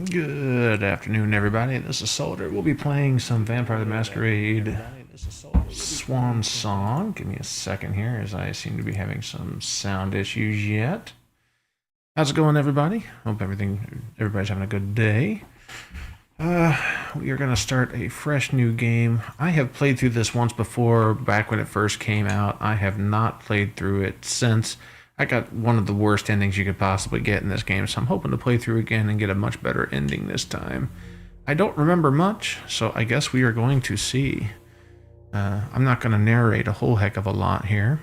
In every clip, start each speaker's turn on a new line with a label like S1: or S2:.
S1: Good afternoon, everybody. This is Soldier. We'll be playing some Vampire the Masquerade Swan Song. Give me a second here, as I seem to be having some sound issues yet. How's it going, everybody? Hope everybody's having a good day. We are going to start a fresh new game. I have played through this once before, back when it first came out. I have not played through it since. I got one of the worst endings you could possibly get in this game, so I'm hoping to play through again and get a much better ending this time. I don't remember much, so I guess we are going to see. I'm not going to narrate a whole heck of a lot here.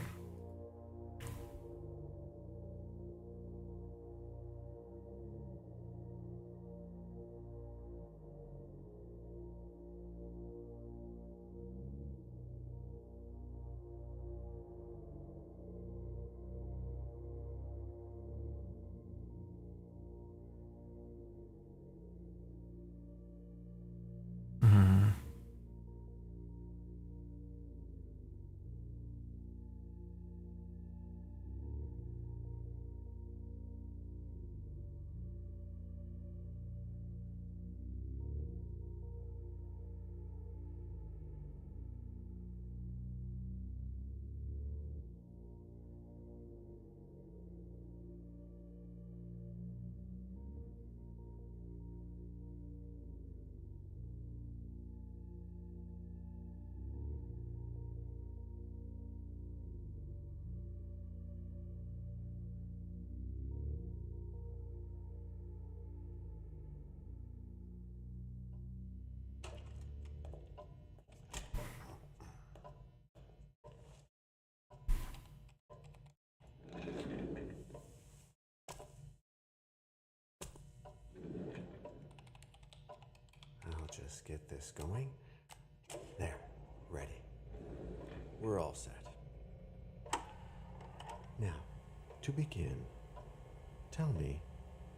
S2: I'll just get this going. There, ready. We're all set. Now, to begin, tell me,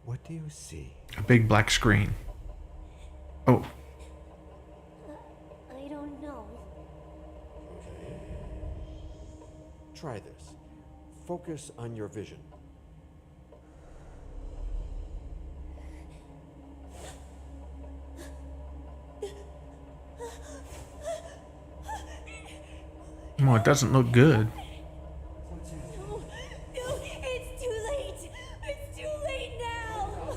S2: what do you see?
S1: A big black screen. Oh.
S3: I don't know.
S2: Okay. Try this. Focus on your vision.
S1: Well, it doesn't look good.
S3: No, it's too late. It's too late now.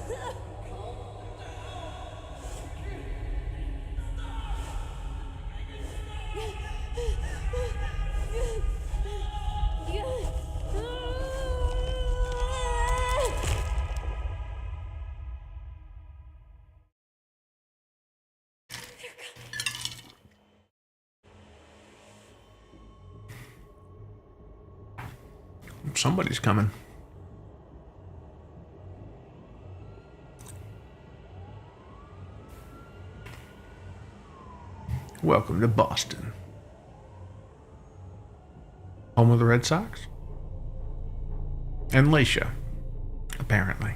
S1: Somebody's coming. Welcome to Boston. Home of the Red Sox? And Laisha, apparently.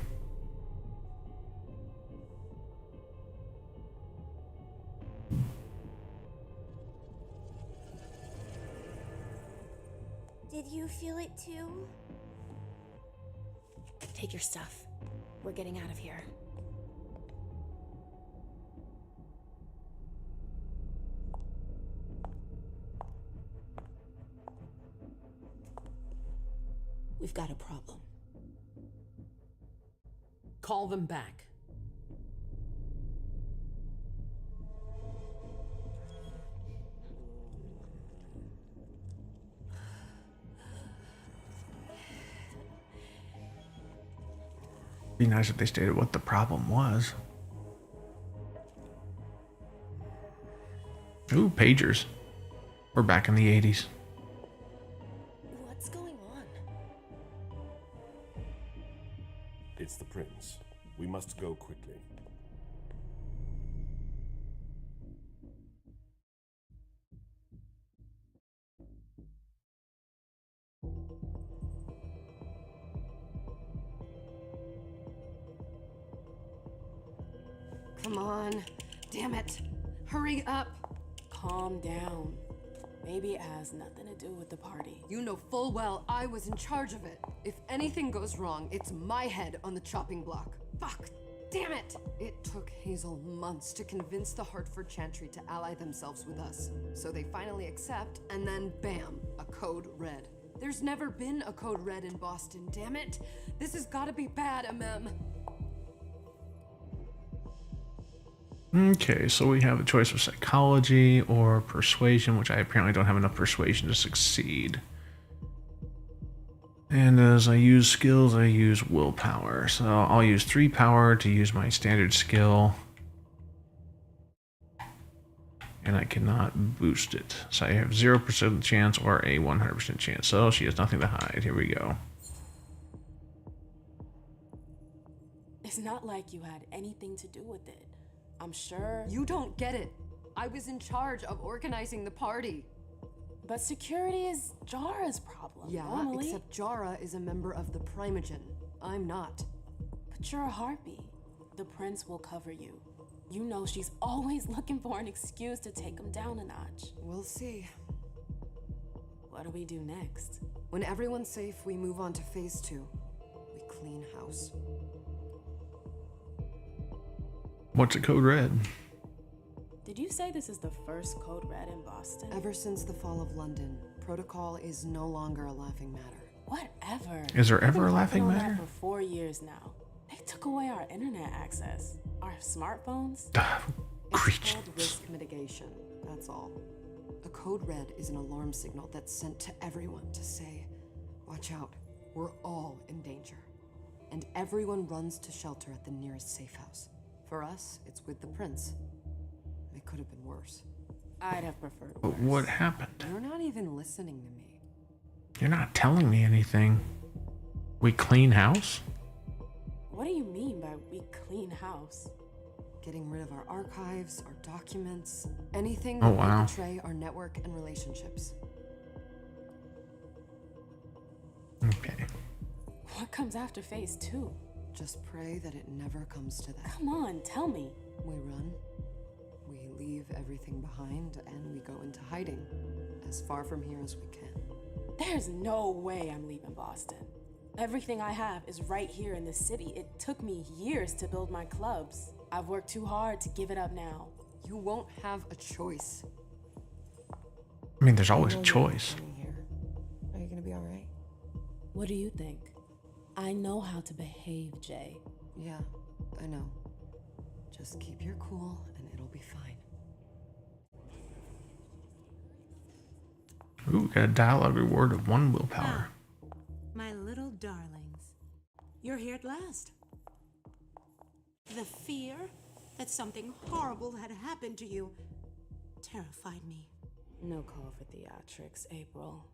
S3: Did you feel it too?
S4: Take your stuff. We're getting out of here. We've got a problem.
S5: Call them back.
S1: Be nice if they stated what the problem was. Ooh, pagers. We're back in the 80s.
S4: What's going on?
S6: It's the prince. We must go quickly.
S5: Come on. Damn it. Hurry up. Calm down. Maybe it has nothing to do with the party. You know full well I was in charge of it. If anything goes wrong, it's my head on the chopping block. Fuck. Damn it! It took Hazel months to convince the Hartford Chantry to ally themselves with us. So they finally accept, and then bam, a code red. There's never been a code red in Boston, damn it! This has gotta be bad, MM.
S1: Okay, so we have a choice of psychology or persuasion, which I apparently don't have enough persuasion to succeed. And as I use skills, I use willpower. So I'll use 3 power to use my standard skill. And I cannot boost it. So I have 0% chance or a 100% chance. So she has nothing to hide. Here we go.
S4: It's not like you had anything to do with it. I'm sure.
S5: You don't get it. I was in charge of organizing the party.
S4: But security is Jara's problem.
S5: Yeah,
S4: normally.
S5: except Jara is a member of the Primogen. I'm not.
S4: But you're a harpy. The prince will cover you. You know she's always looking for an excuse to take him down a notch.
S5: We'll see.
S4: What do we do next?
S5: When everyone's safe, we move on to phase 2. We clean house.
S1: What's a code red?
S4: Did you say this is the first code red in Boston?
S5: Ever since the fall of London, protocol is no longer a laughing matter.
S4: Whatever.
S1: Is there ever
S4: We've
S1: a
S4: been
S1: laughing
S4: working on
S1: matter?
S4: that for 4 years now. They took away our internet access, our smartphones.
S5: It's called risk mitigation, that's all. A code red is an alarm signal that's sent to everyone to say, watch out, we're all in danger. And everyone runs to shelter at the nearest safe house. For us, it's with the prince. It could have been worse.
S4: I'd have preferred
S1: But
S4: worse.
S1: what happened?
S5: You're not even listening to me.
S1: You're not telling me anything. We clean house?
S4: What do you mean by we clean house?
S5: Getting rid of our archives, our documents, anything
S1: Oh,
S5: that
S1: wow.
S5: will betray our network and relationships.
S1: Okay.
S4: What comes after phase 2?
S5: Just pray that it never comes to that.
S4: Come on, tell me.
S5: We run, we leave everything behind, and we go into hiding, as far from here as we can.
S4: There's no way I'm leaving Boston. Everything I have is right here in the city. It took me years to build my clubs. I've worked too hard to give it up now.
S5: You won't have a choice.
S1: I mean, there's always a choice.
S5: Are you gonna be all right?
S4: What do you think? I know how to behave, Jay.
S5: Yeah, I know. Just keep your cool, and it'll be fine.
S1: Ooh, got a dialogue reward of 1 willpower.
S7: My little darlings, you're here at last. The fear that something horrible had happened to you terrified me.
S4: No call for theatrics, April.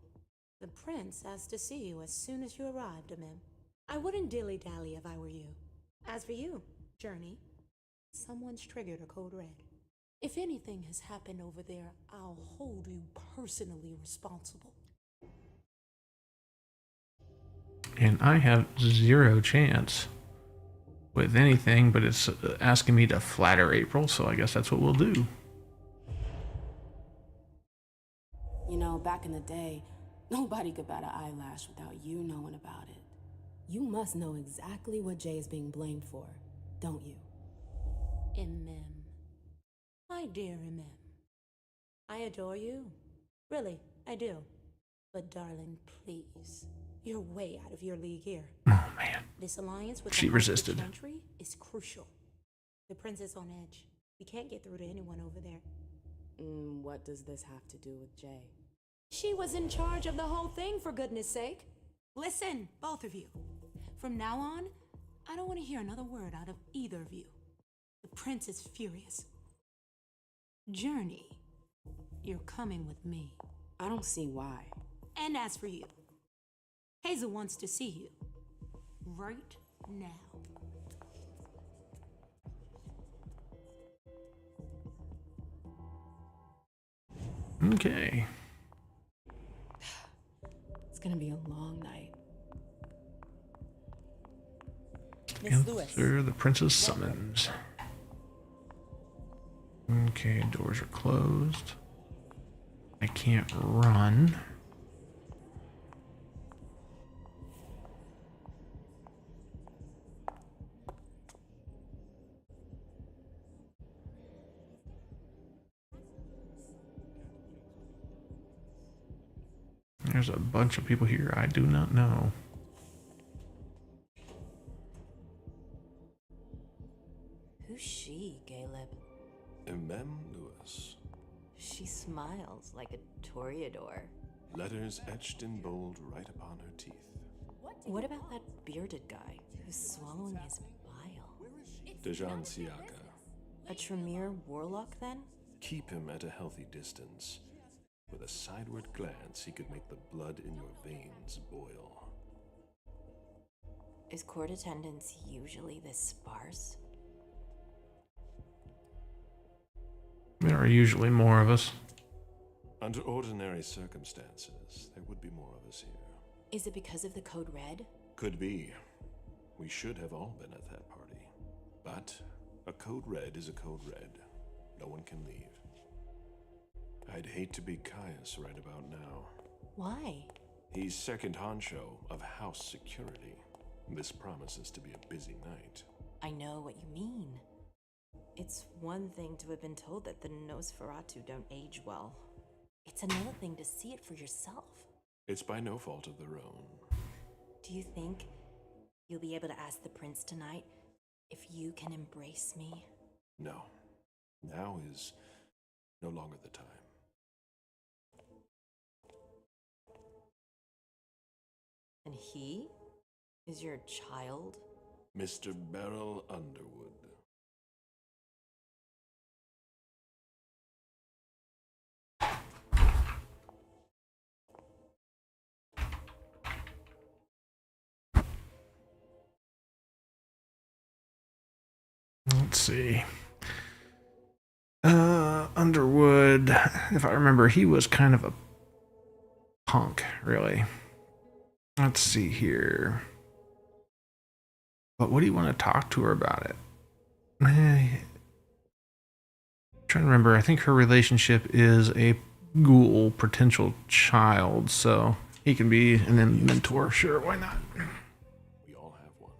S7: The prince asked to see you as soon as you arrived, Amim. I wouldn't dilly-dally if I were you. As for you, Journey, someone's triggered a code red. If anything has happened over there, I'll hold you personally responsible.
S1: And I have 0 chance with anything, but it's asking me to flatter April, so I guess that's what we'll do.
S4: You know, back in the day, nobody could bat an eyelash without you knowing about it. You must know exactly what Jay is being blamed for, don't you?
S7: Imem. My dear Imem. I adore you. Really, I do. But darling, please. You're way out of your league here.
S1: Oh, man.
S7: This alliance with
S1: She
S7: the
S1: resisted.
S7: Hartford Chantry is crucial. The prince is on edge. We can't get through to anyone over there.
S4: What does this have to do with Jay?
S7: She was in charge of the whole thing, for goodness sake. Listen, both of you. From now on, I don't want to hear another word out of either of you. The prince is furious. Journey, you're coming with me.
S4: I don't see why.
S7: And as for you, Hazel wants to see you. Right now.
S1: Okay.
S4: It's gonna be a long night.
S1: Answer the prince's summons. Okay, doors are closed. I can't run. There's a bunch of people here I do not know.
S8: Who's she, Caleb?
S6: Mem Lewis.
S8: She smiles like a toreador.
S6: Letters etched in bold right upon her teeth.
S8: What about that bearded guy who's swallowing his bile?
S6: Dejan Siaka.
S8: A Tremere warlock, then?
S6: Keep him at a healthy distance. With a sideward glance, he could make the blood in your veins boil.
S8: Is court attendance usually this sparse?
S1: There are usually more of us.
S6: Under ordinary circumstances, there would be more of us here.
S8: Is it because of the Code Red?
S6: Could be. We should have all been at that party. But a Code Red is a Code Red. No one can leave. I'd hate to be Caius right about now.
S8: Why?
S6: He's second honcho of house security. This promises to be a busy night.
S8: I know what you mean. It's one thing to have been told that the Nosferatu don't age well. It's another thing to see it for yourself.
S6: It's by no fault of their own.
S8: Do you think you'll be able to ask the prince tonight if you can embrace me?
S6: No. Now is no longer the time.
S8: And he is your child?
S6: Mr. Beryl Underwood.
S1: Let's see. Underwood, if I remember, he was kind of a punk, really. Let's see here. But what do you want to talk to her about it? Trying to remember, I think her relationship is a ghoul potential child, so he can be an mentor. Sure, why not?
S6: We all have one.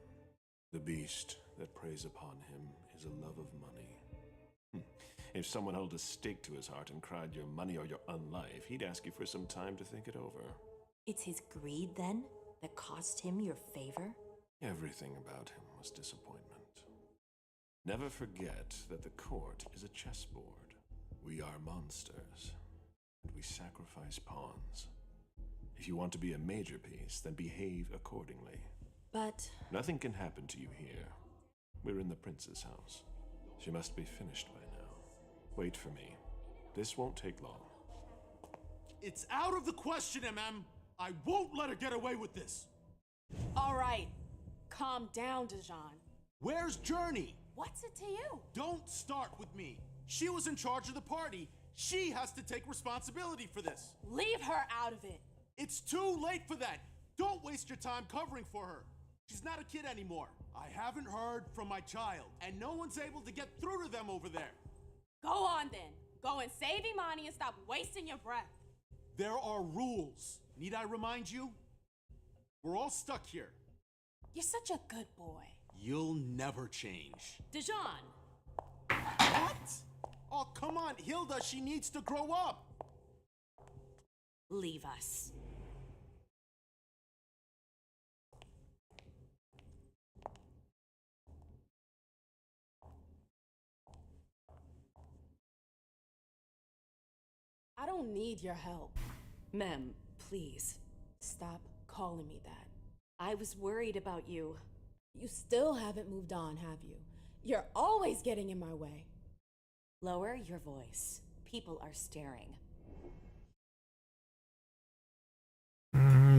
S6: The beast that preys upon him is a love of money. If someone held a stake to his heart and cried your money or your unlife, he'd ask you for some time to think it over.
S8: It's his greed, then, that cost him your favor?
S6: Everything about him was disappointment. Never forget that the court is a chessboard. We are monsters, and we sacrifice pawns. If you want to be a major piece, then behave accordingly.
S8: But
S6: Nothing can happen to you here. We're in the prince's house. She must be finished by now. Wait for me. This won't take long.
S9: It's out of the question, MM. I won't let her get away with this.
S4: All right, calm down, Dejan.
S9: Where's Journey?
S4: What's it to you?
S9: Don't start with me. She was in charge of the party. She has to take responsibility for this.
S4: Leave her out of it.
S9: It's too late for that. Don't waste your time covering for her. She's not a kid anymore. I haven't heard from my child, and no one's able to get through to them over there.
S4: Go on then. Go and save Imani and stop wasting your breath.
S9: There are rules. Need I remind you? We're all stuck here.
S4: You're such a good boy.
S9: You'll never change.
S4: Dejan.
S9: What? Oh, come on, Hilda, she needs to grow up.
S8: leave us.
S4: I don't need your help.
S8: Mem, please.
S4: Stop calling me that.
S8: I was worried about you.
S4: You still haven't moved on, have you? You're always getting in my way.
S8: Lower your voice. People are staring.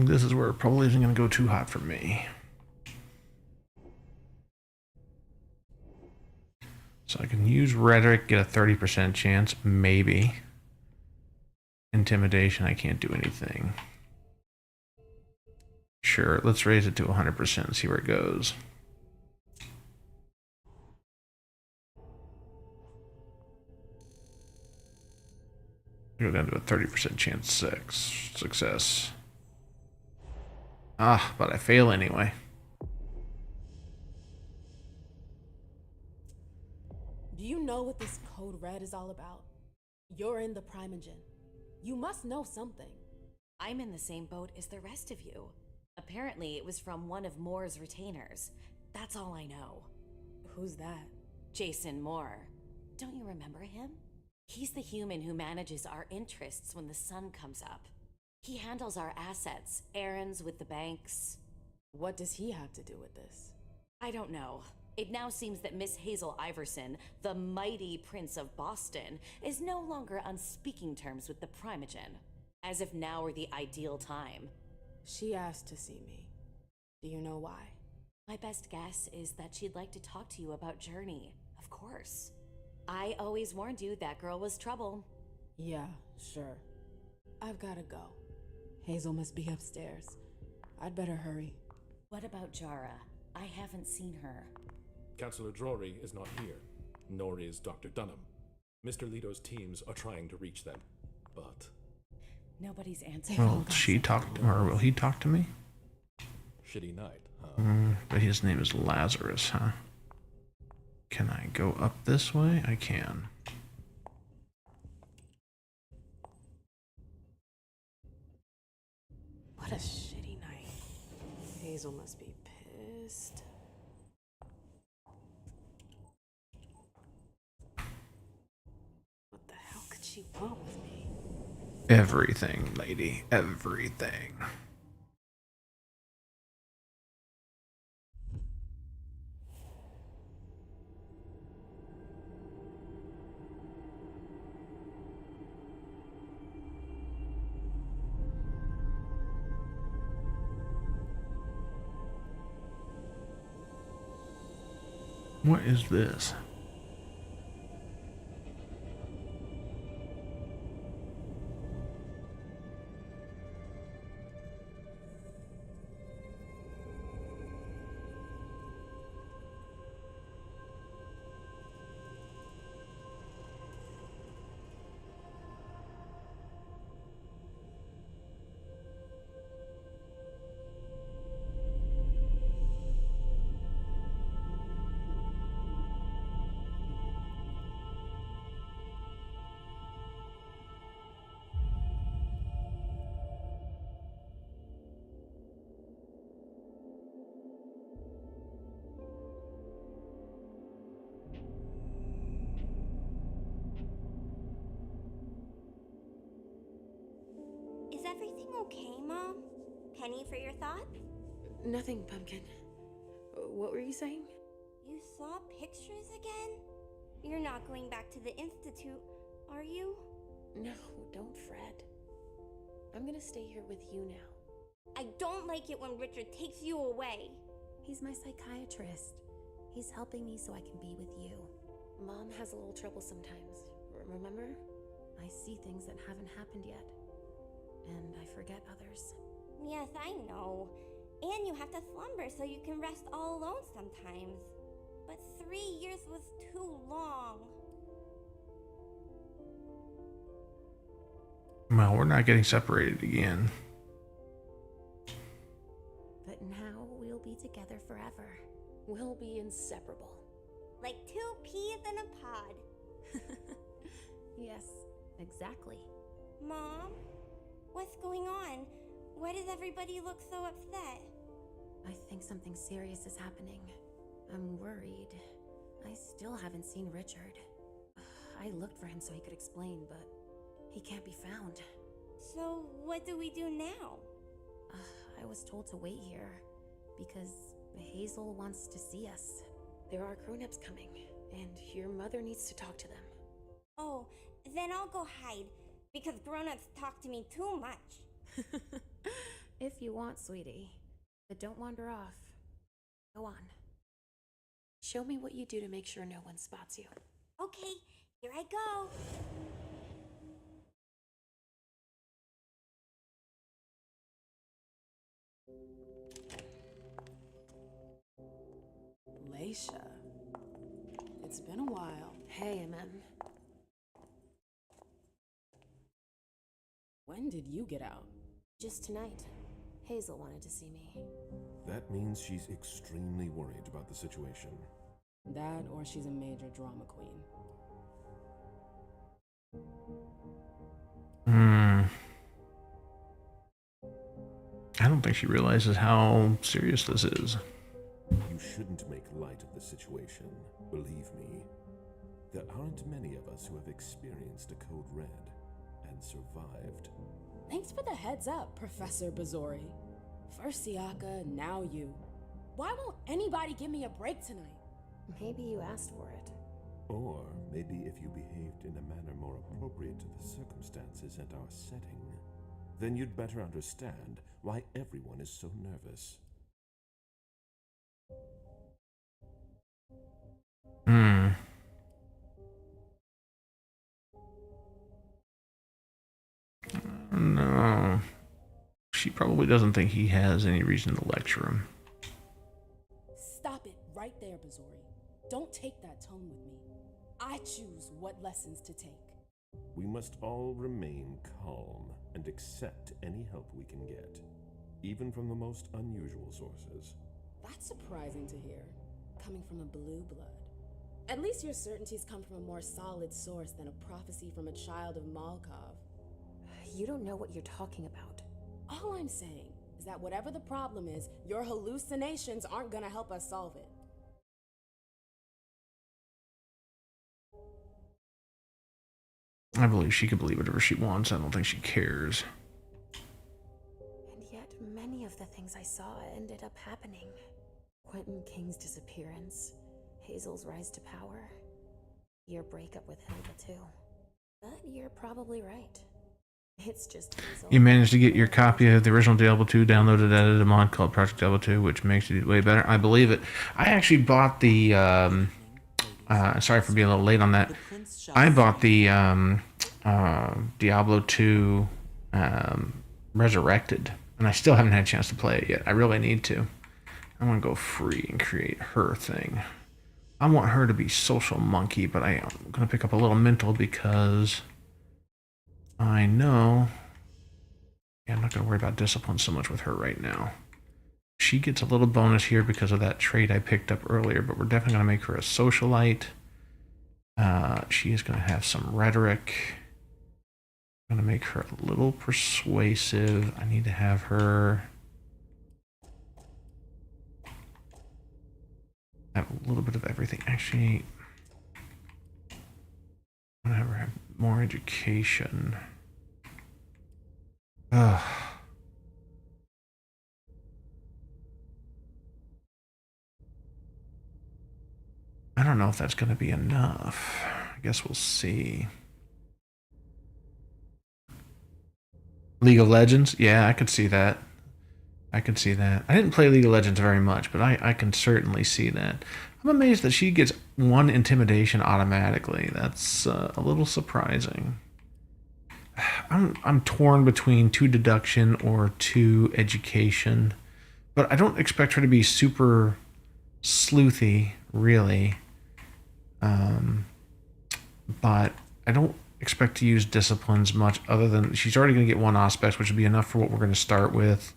S1: This is where it probably isn't going to go too hot for me. So I can use rhetoric, get a 30% chance, maybe. Intimidation, I can't do anything. Sure, let's raise it to 100% and see where it goes. Go down to a 30% chance success. Ah, but I fail anyway.
S4: Do you know what this Code Red is all about? You're in the Primogen. You must know something.
S8: I'm in the same boat as the rest of you. Apparently, it was from one of Moore's retainers. That's all I know.
S4: Who's that?
S8: Jason Moore. Don't you remember him? He's the human who manages our interests when the sun comes up. He handles our assets, errands with the banks.
S4: What does he have to do with this?
S8: I don't know. It now seems that Miss Hazel Iverson, the mighty Prince of Boston, is no longer on speaking terms with the Primogen, as if now were the ideal time.
S4: She asked to see me. Do you know why?
S8: My best guess is that she'd like to talk to you about Journey, of course. I always warned you that girl was trouble.
S4: Yeah, sure. I've gotta go. Hazel must be upstairs. I'd better hurry.
S8: What about Jara? I haven't seen her.
S10: Counselor Drury is not here, nor is Dr. Dunham. Mr. Leto's teams are trying to reach them, but...
S8: Nobody's answering.
S1: Will she talk, or will he talk to me?
S10: Shitty night, huh?
S1: But his name is Lazarus, huh? Can I go up this way? I can.
S4: What a shitty night. Hazel must be pissed. What the hell could she want with me?
S1: Everything, lady. Everything. What is this?
S3: Is everything okay, Mom? Penny for your thoughts?
S4: Nothing, Pumpkin. What were you saying?
S3: You saw pictures again? You're not going back to the Institute, are you?
S11: No, don't fret. I'm gonna stay here with you now.
S3: I don't like it when Richard takes you away.
S11: He's my psychiatrist. He's helping me so I can be with you. Mom has a little trouble sometimes, remember? I see things that haven't happened yet. And I forget others.
S3: Yes, I know. And you have to slumber so you can rest all alone sometimes. But 3 years was too long.
S1: Well, we're not getting separated again.
S11: But now we'll be together forever. We'll be inseparable.
S3: Like 2 peas in a pod.
S11: Yes, exactly.
S3: Mom? What's going on? Why does everybody look so upset?
S11: I think something serious is happening. I'm worried. I still haven't seen Richard. I looked for him so he could explain, but he can't be found.
S3: So, what do we do now?
S11: I was told to wait here because Hazel wants to see us. There are grown-ups coming, and your mother needs to talk to them.
S3: Oh, then I'll go hide, because grown-ups talk to me too much.
S11: If you want, sweetie. But don't wander off. Go on. Show me what you do to make sure no one spots you.
S3: Okay, here I go.
S4: Leisha. It's been a while.
S11: Hey, MM.
S4: When did you get out?
S11: Just tonight. Hazel wanted to see me.
S6: That means she's extremely worried about the situation.
S4: That or she's a major drama queen.
S1: I don't think she realizes how serious this is.
S6: You shouldn't make light of the situation, believe me. There aren't many of us who have experienced a code red and survived.
S4: Thanks for the heads up, Professor Bazori. First Siaka, now you. Why won't anybody give me a break tonight?
S11: Maybe you asked for it.
S6: Or maybe if you behaved in a manner more appropriate to the circumstances and our setting, then you'd better understand why everyone is so nervous.
S1: No. She probably doesn't think he has any reason to lecture him.
S4: Stop it right there, Bazori. Don't take that tone with me. I choose what lessons to take.
S6: We must all remain calm and accept any help we can get, even from the most unusual sources.
S4: That's surprising to hear, coming from a blue blood. At least your certainties come from a more solid source than a prophecy from a child of Malkov.
S11: You don't know what you're talking about.
S4: All I'm saying is that whatever the problem is, your hallucinations aren't gonna help us solve it.
S1: I believe she could believe whatever she wants. I don't think she cares.
S11: And yet, many of the things I saw ended up happening. Quentin King's disappearance, Hazel's rise to power, your breakup with Hilda too. But you're probably right. It's just Hazel.
S1: You managed to get your copy of the original Diablo 2 downloaded, added a mod called Project Diablo 2, which makes it way better. I believe it. I actually bought the... sorry for being a little late on that. I bought the Diablo 2 Resurrected, and I still haven't had a chance to play it yet. I really need to. I want to go free and create her thing. I want her to be social monkey, but I am going to pick up a little mental because I know... Yeah, I'm not going to worry about discipline so much with her right now. She gets a little bonus here because of that trait I picked up earlier, but we're definitely going to make her a socialite. She is going to have some rhetoric. I'm going to make her a little persuasive. I need to have her have a little bit of everything. Actually, I'm going to have her have more education. Ugh. I don't know if that's going to be enough. I guess we'll see. League of Legends? Yeah, I could see that. I could see that. I didn't play League of Legends very much, but I can certainly see that. I'm amazed that she gets 1 intimidation automatically. That's a little surprising. I'm torn between 2 deduction or 2 education, but I don't expect her to be super sleuthy, really. But I don't expect to use disciplines much other than she's already going to get 1 aspect, which would be enough for what we're going to start with.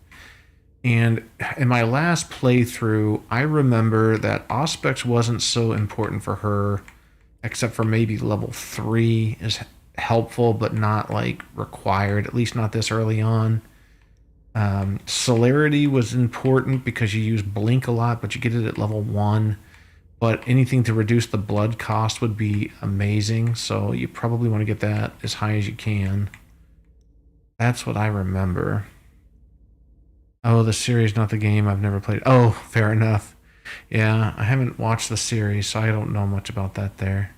S1: And in my last playthrough, I remember that aspects wasn't so important for her, except for maybe level 3 is helpful, but not like required, at least not this early on. Celerity was important because you use blink a lot, but you get it at level 1. But anything to reduce the blood cost would be amazing, so you probably want to get that as high as you can. That's what I remember. Oh, the series, not the game. I've never played. Oh, fair enough. Yeah, I haven't watched the series, so I don't know much about that there.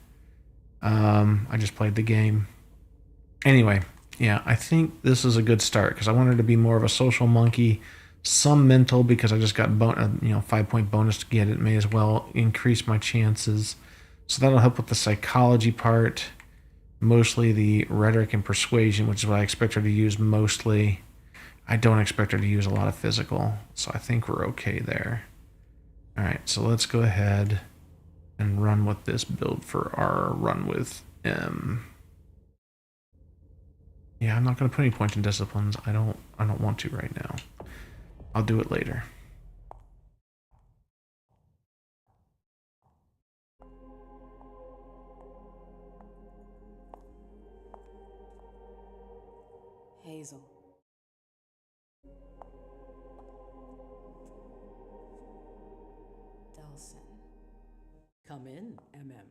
S1: I just played the game. Anyway, yeah, I think this is a good start because I wanted to be more of a social monkey. Some mental because I just got 5-point bonus to get it. May as well increase my chances. So that'll help with the psychology part. Mostly the rhetoric and persuasion, which is what I expect her to use mostly. I don't expect her to use a lot of physical. So I think we're okay there. Alright, so let's go ahead and run with this build for our run with M. Yeah, I'm not going to put any points in disciplines. I don't want to right now. I'll do it later.
S4: Hazel.
S12: in, MM.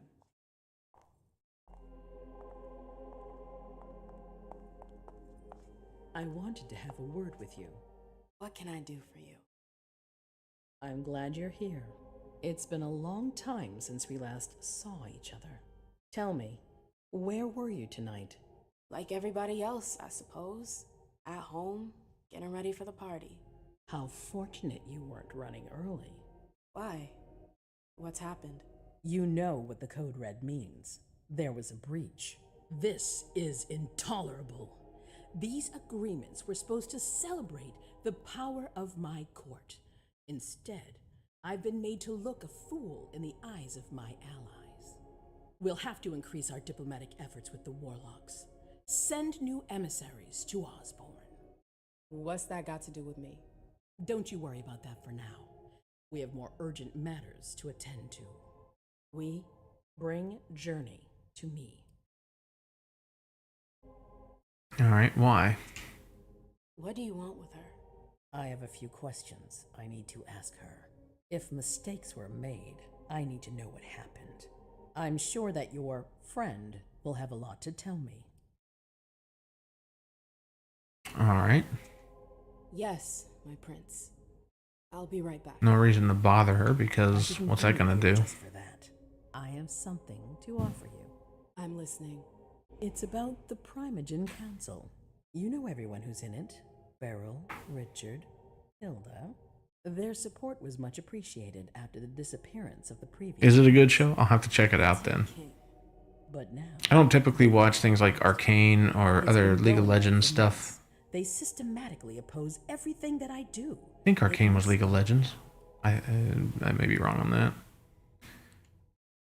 S12: I wanted to have a word with you.
S4: What can I do for you?
S12: I'm glad you're here. It's been a long time since we last saw each other. Tell me, where were you tonight?
S4: Like everybody else, I suppose. At home, getting ready for the party.
S12: How fortunate you weren't running early.
S4: Why? What's happened?
S12: You know what the Code Red means. There was a breach. This is intolerable. These agreements were supposed to celebrate the power of my court. Instead, I've been made to look a fool in the eyes of my allies. We'll have to increase our diplomatic efforts with the Warlocks. Send new emissaries to Osborne.
S4: What's that got to do with me?
S12: Don't you worry about that for now. We have more urgent matters to attend to. We bring Journey to me.
S1: Alright, why?
S4: What do you want with her?
S12: I have a few questions I need to ask her. If mistakes were made, I need to know what happened. I'm sure that your friend will have a lot to tell me.
S1: Alright.
S4: Yes, my prince. I'll be right back.
S1: No reason to bother her because what's that gonna do?
S12: Just for that, I have something to offer you.
S4: I'm listening.
S12: It's about the Primogen Council. You know everyone who's in it. Beryl, Richard, Hilda. Their support was much appreciated after the disappearance of the previous...
S1: Is it a good show? I'll have to check it out then.
S12: But now...
S1: I don't typically watch things like Arcane or other League of Legends stuff.
S12: They systematically oppose everything that I do.
S1: I think Arcane was League of Legends. I may be wrong on that.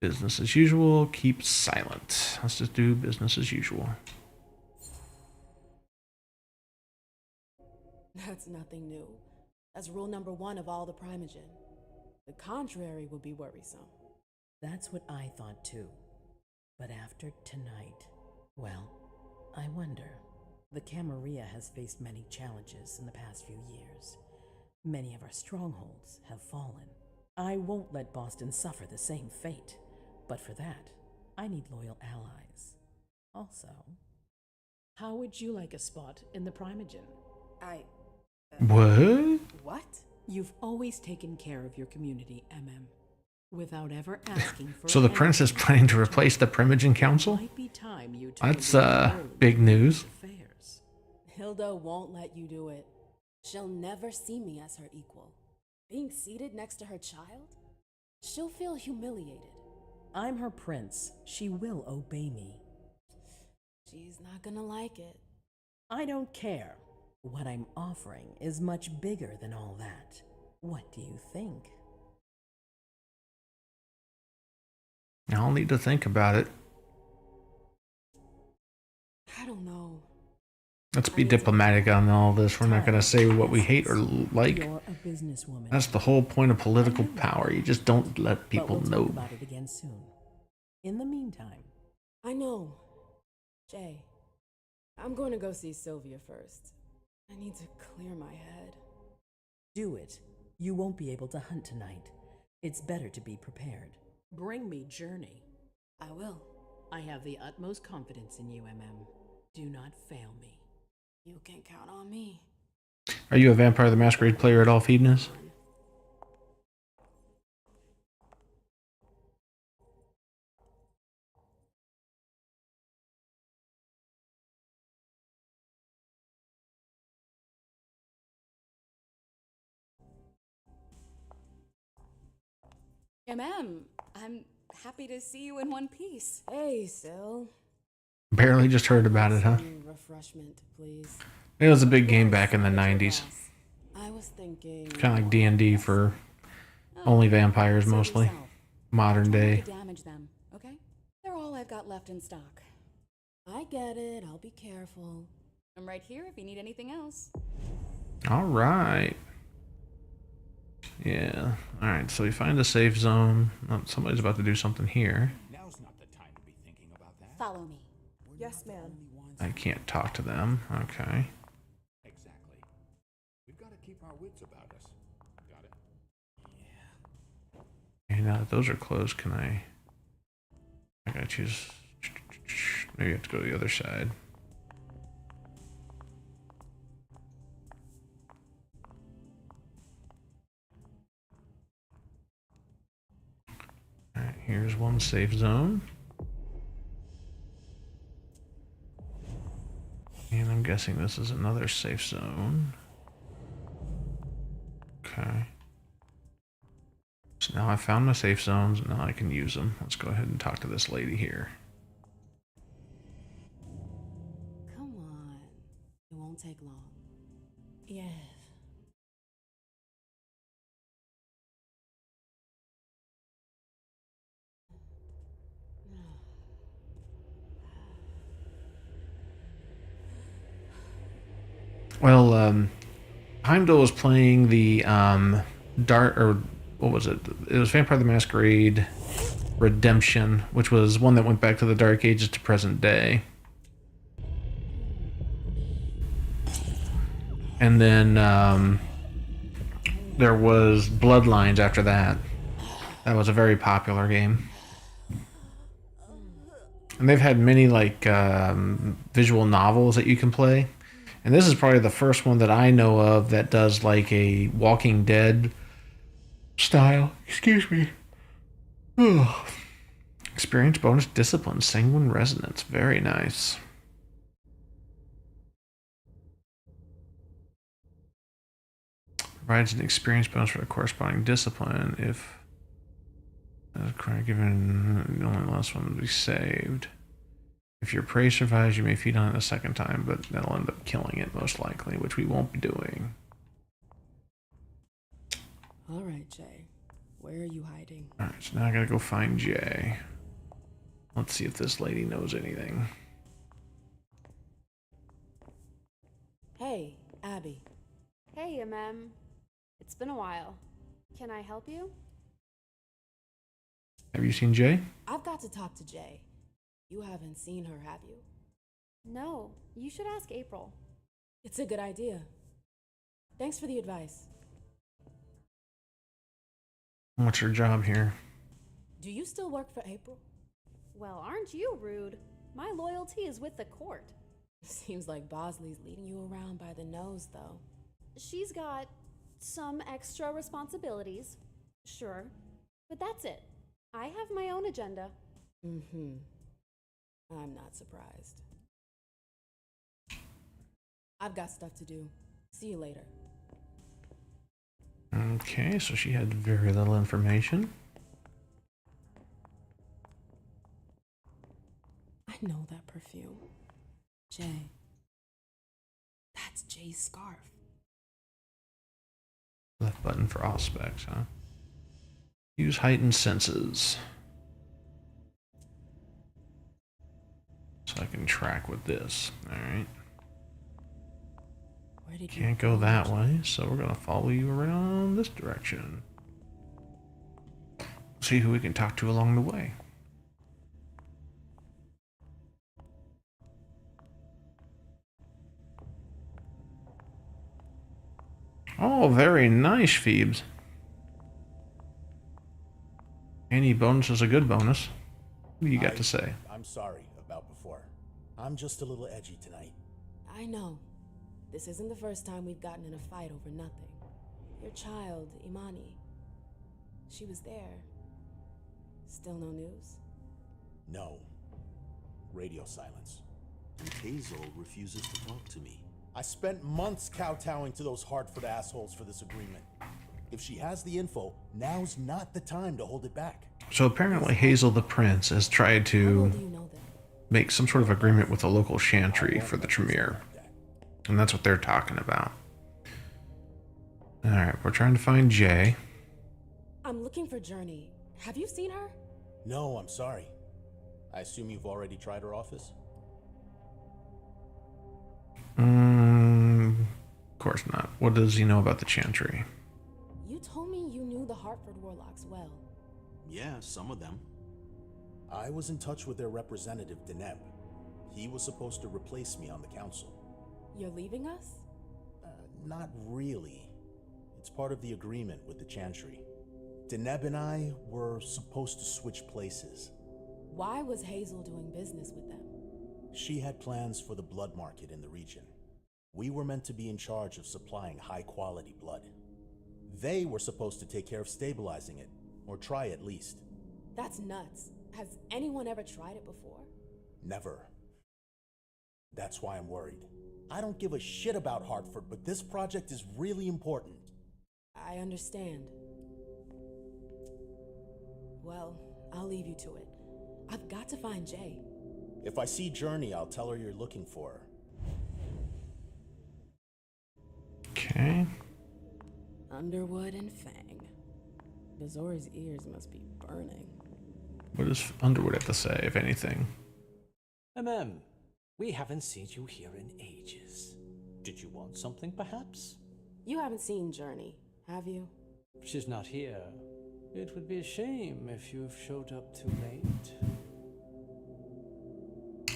S1: Business as usual, keep silent. Let's just do business as usual.
S4: That's nothing new. That's rule number 1 of all the Primogen. The contrary would be worrisome.
S12: That's what I thought too. But after tonight, well, I wonder. The Camarilla has faced many challenges in the past few years. Many of our strongholds have fallen. I won't let Boston suffer the same fate. But for that, I need loyal allies. Also, how would you like a spot in the Primogen?
S1: What?
S4: What?
S12: You've always taken care of your community, MM, without ever asking for...
S1: So the prince is planning to replace the Primogen Council?
S12: Might be time you
S1: That's big news.
S12: Affairs.
S4: Hilda won't let you do it. She'll never see me as her equal. Being seated next to her child? She'll feel humiliated.
S12: I'm her prince. She will obey me.
S4: She's not gonna like it.
S12: I don't care. What I'm offering is much bigger than all that. What do you think?
S1: I'll need to think about it.
S4: I don't know.
S1: Let's be diplomatic on all this. We're not going to say what we hate or like.
S12: You're a businesswoman.
S1: That's the whole point of political power. You just don't let people
S12: But we'll
S1: know.
S12: Talk about it again soon. In the meantime,
S4: I know. Jay, I'm going to go see Sylvia first. I need to clear my head.
S12: do it. You won't be able to hunt tonight. It's better to be prepared. Bring me Journey.
S4: I will.
S12: I have the utmost confidence in you, MM. Do not fail me.
S4: You can count on me.
S1: Are you a Vampire the Masquerade player at all, Feedness?
S13: I'm happy to see you in one piece.
S4: Hey, Sil.
S1: Barely just heard about it, huh?
S4: Some refreshment, please.
S1: It was a big game back in the 90s.
S4: I was thinking...
S1: Kind of like D&D for only vampires, mostly. Modern day.
S13: Damage them, okay? They're all I've got left in stock.
S4: I get it. I'll be careful.
S13: I'm right here if you need anything else.
S1: All right. Yeah. All right. So we find a safe zone. Oh, somebody's about to do something here.
S9: Now's not the time to be thinking about that.
S13: Follow me.
S5: Yes, ma'am.
S1: I can't talk to them. Okay.
S9: Exactly. We've got to keep our wits about us. Got it?
S1: And now that those are closed, can I gotta choose. Maybe you have to go to the other side. Alright, here's one safe zone. And I'm guessing this is another safe zone. Okay. So now I found my safe zones, and now I can use them. Let's go ahead and talk to this lady here.
S4: Come on. It won't take long. Yes.
S1: Well, Heimdall was playing the Dark, or what was it? It was Vampire the Masquerade Redemption, which was one that went back to the Dark Ages to present day. And then there was Bloodlines after that. That was a very popular game. And they've had many like visual novels that you can play. And this is probably the first one that I know of that does like a Walking Dead style. Excuse me. Ugh. Experience bonus discipline, sanguine resonance. Very nice. Provides an experience bonus for the corresponding discipline if given the only last one to be saved. If your prey survives, you may feed on it a second time, but that'll end up killing it most likely, which we won't be doing.
S4: All right, Jay. Where are you hiding?
S1: Alright, so now I gotta go find Jay. Let's see if this lady knows anything.
S4: Hey, Abby.
S13: Hey, MM. It's been a while. Can I help you?
S1: Have you seen Jay?
S4: I've got to talk to Jay. You haven't seen her, have you?
S13: No, you should ask April.
S4: It's a good idea. Thanks for the advice.
S1: What's her job here?
S4: Do you still work for April?
S13: Well, aren't you rude? My loyalty is with the court.
S4: Seems like Bosley's leading you around by the nose, though.
S13: She's got some extra responsibilities, sure, but that's it. I have my own agenda.
S4: Mm-hmm. I'm not surprised. I've got stuff to do. See you later.
S1: Okay, so she had very little information.
S4: I know that perfume. Jay. That's Jay's scarf.
S1: Left button for all specs, huh? Use heightened senses. So I can track with this. Alright. Can't go that way, so we're gonna follow you around this direction. See who we can talk to along the way. Oh, very nice, Phoebes. Any bonus is a good bonus. What do you got to say?
S14: I'm sorry about before. I'm just a little edgy tonight.
S4: I know. This isn't the first time we've gotten in a fight over nothing. Your child, Imani. She was there. Still no news?
S14: No. Radio silence. And Hazel refuses to talk to me. I spent months kowtowing to those Hartford assholes for this agreement. If she has the info, now's not the time to hold it back.
S1: So apparently Hazel the Prince has tried to make some sort of agreement with a local chantry for the Tremere. And that's what they're talking about. Alright, we're trying to find Jay.
S4: I'm looking for Journey. Have you seen her?
S14: No, I'm sorry. I assume you've already tried her office?
S1: Of course not. What does he know about the chantry?
S4: You told me you knew the Hartford Warlocks well.
S14: Yeah, some of them. I was in touch with their representative, Deneb. He was supposed to replace me on the council.
S4: You're leaving us?
S14: Not really. It's part of the agreement with the chantry. Deneb and I were supposed to switch places.
S4: Why was Hazel doing business with them?
S14: She had plans for the blood market in the region. We were meant to be in charge of supplying high-quality blood. They were supposed to take care of stabilizing it, or try at least.
S4: That's nuts. Has anyone ever tried it before?
S14: Never. That's why I'm worried. I don't give a shit about Hartford, but this project is really important.
S4: I understand. Well, I'll leave you to it. I've got to find Jay.
S14: If I see Journey, I'll tell her you're looking for her.
S1: Okay.
S4: Underwood and Fang. Bazori's ears must be burning.
S1: What does Underwood have to say, if anything?
S15: We haven't seen you here in ages. Did you want something, perhaps?
S4: You haven't seen Journey, have you?
S15: She's not here. It would be a shame if you've showed up too late.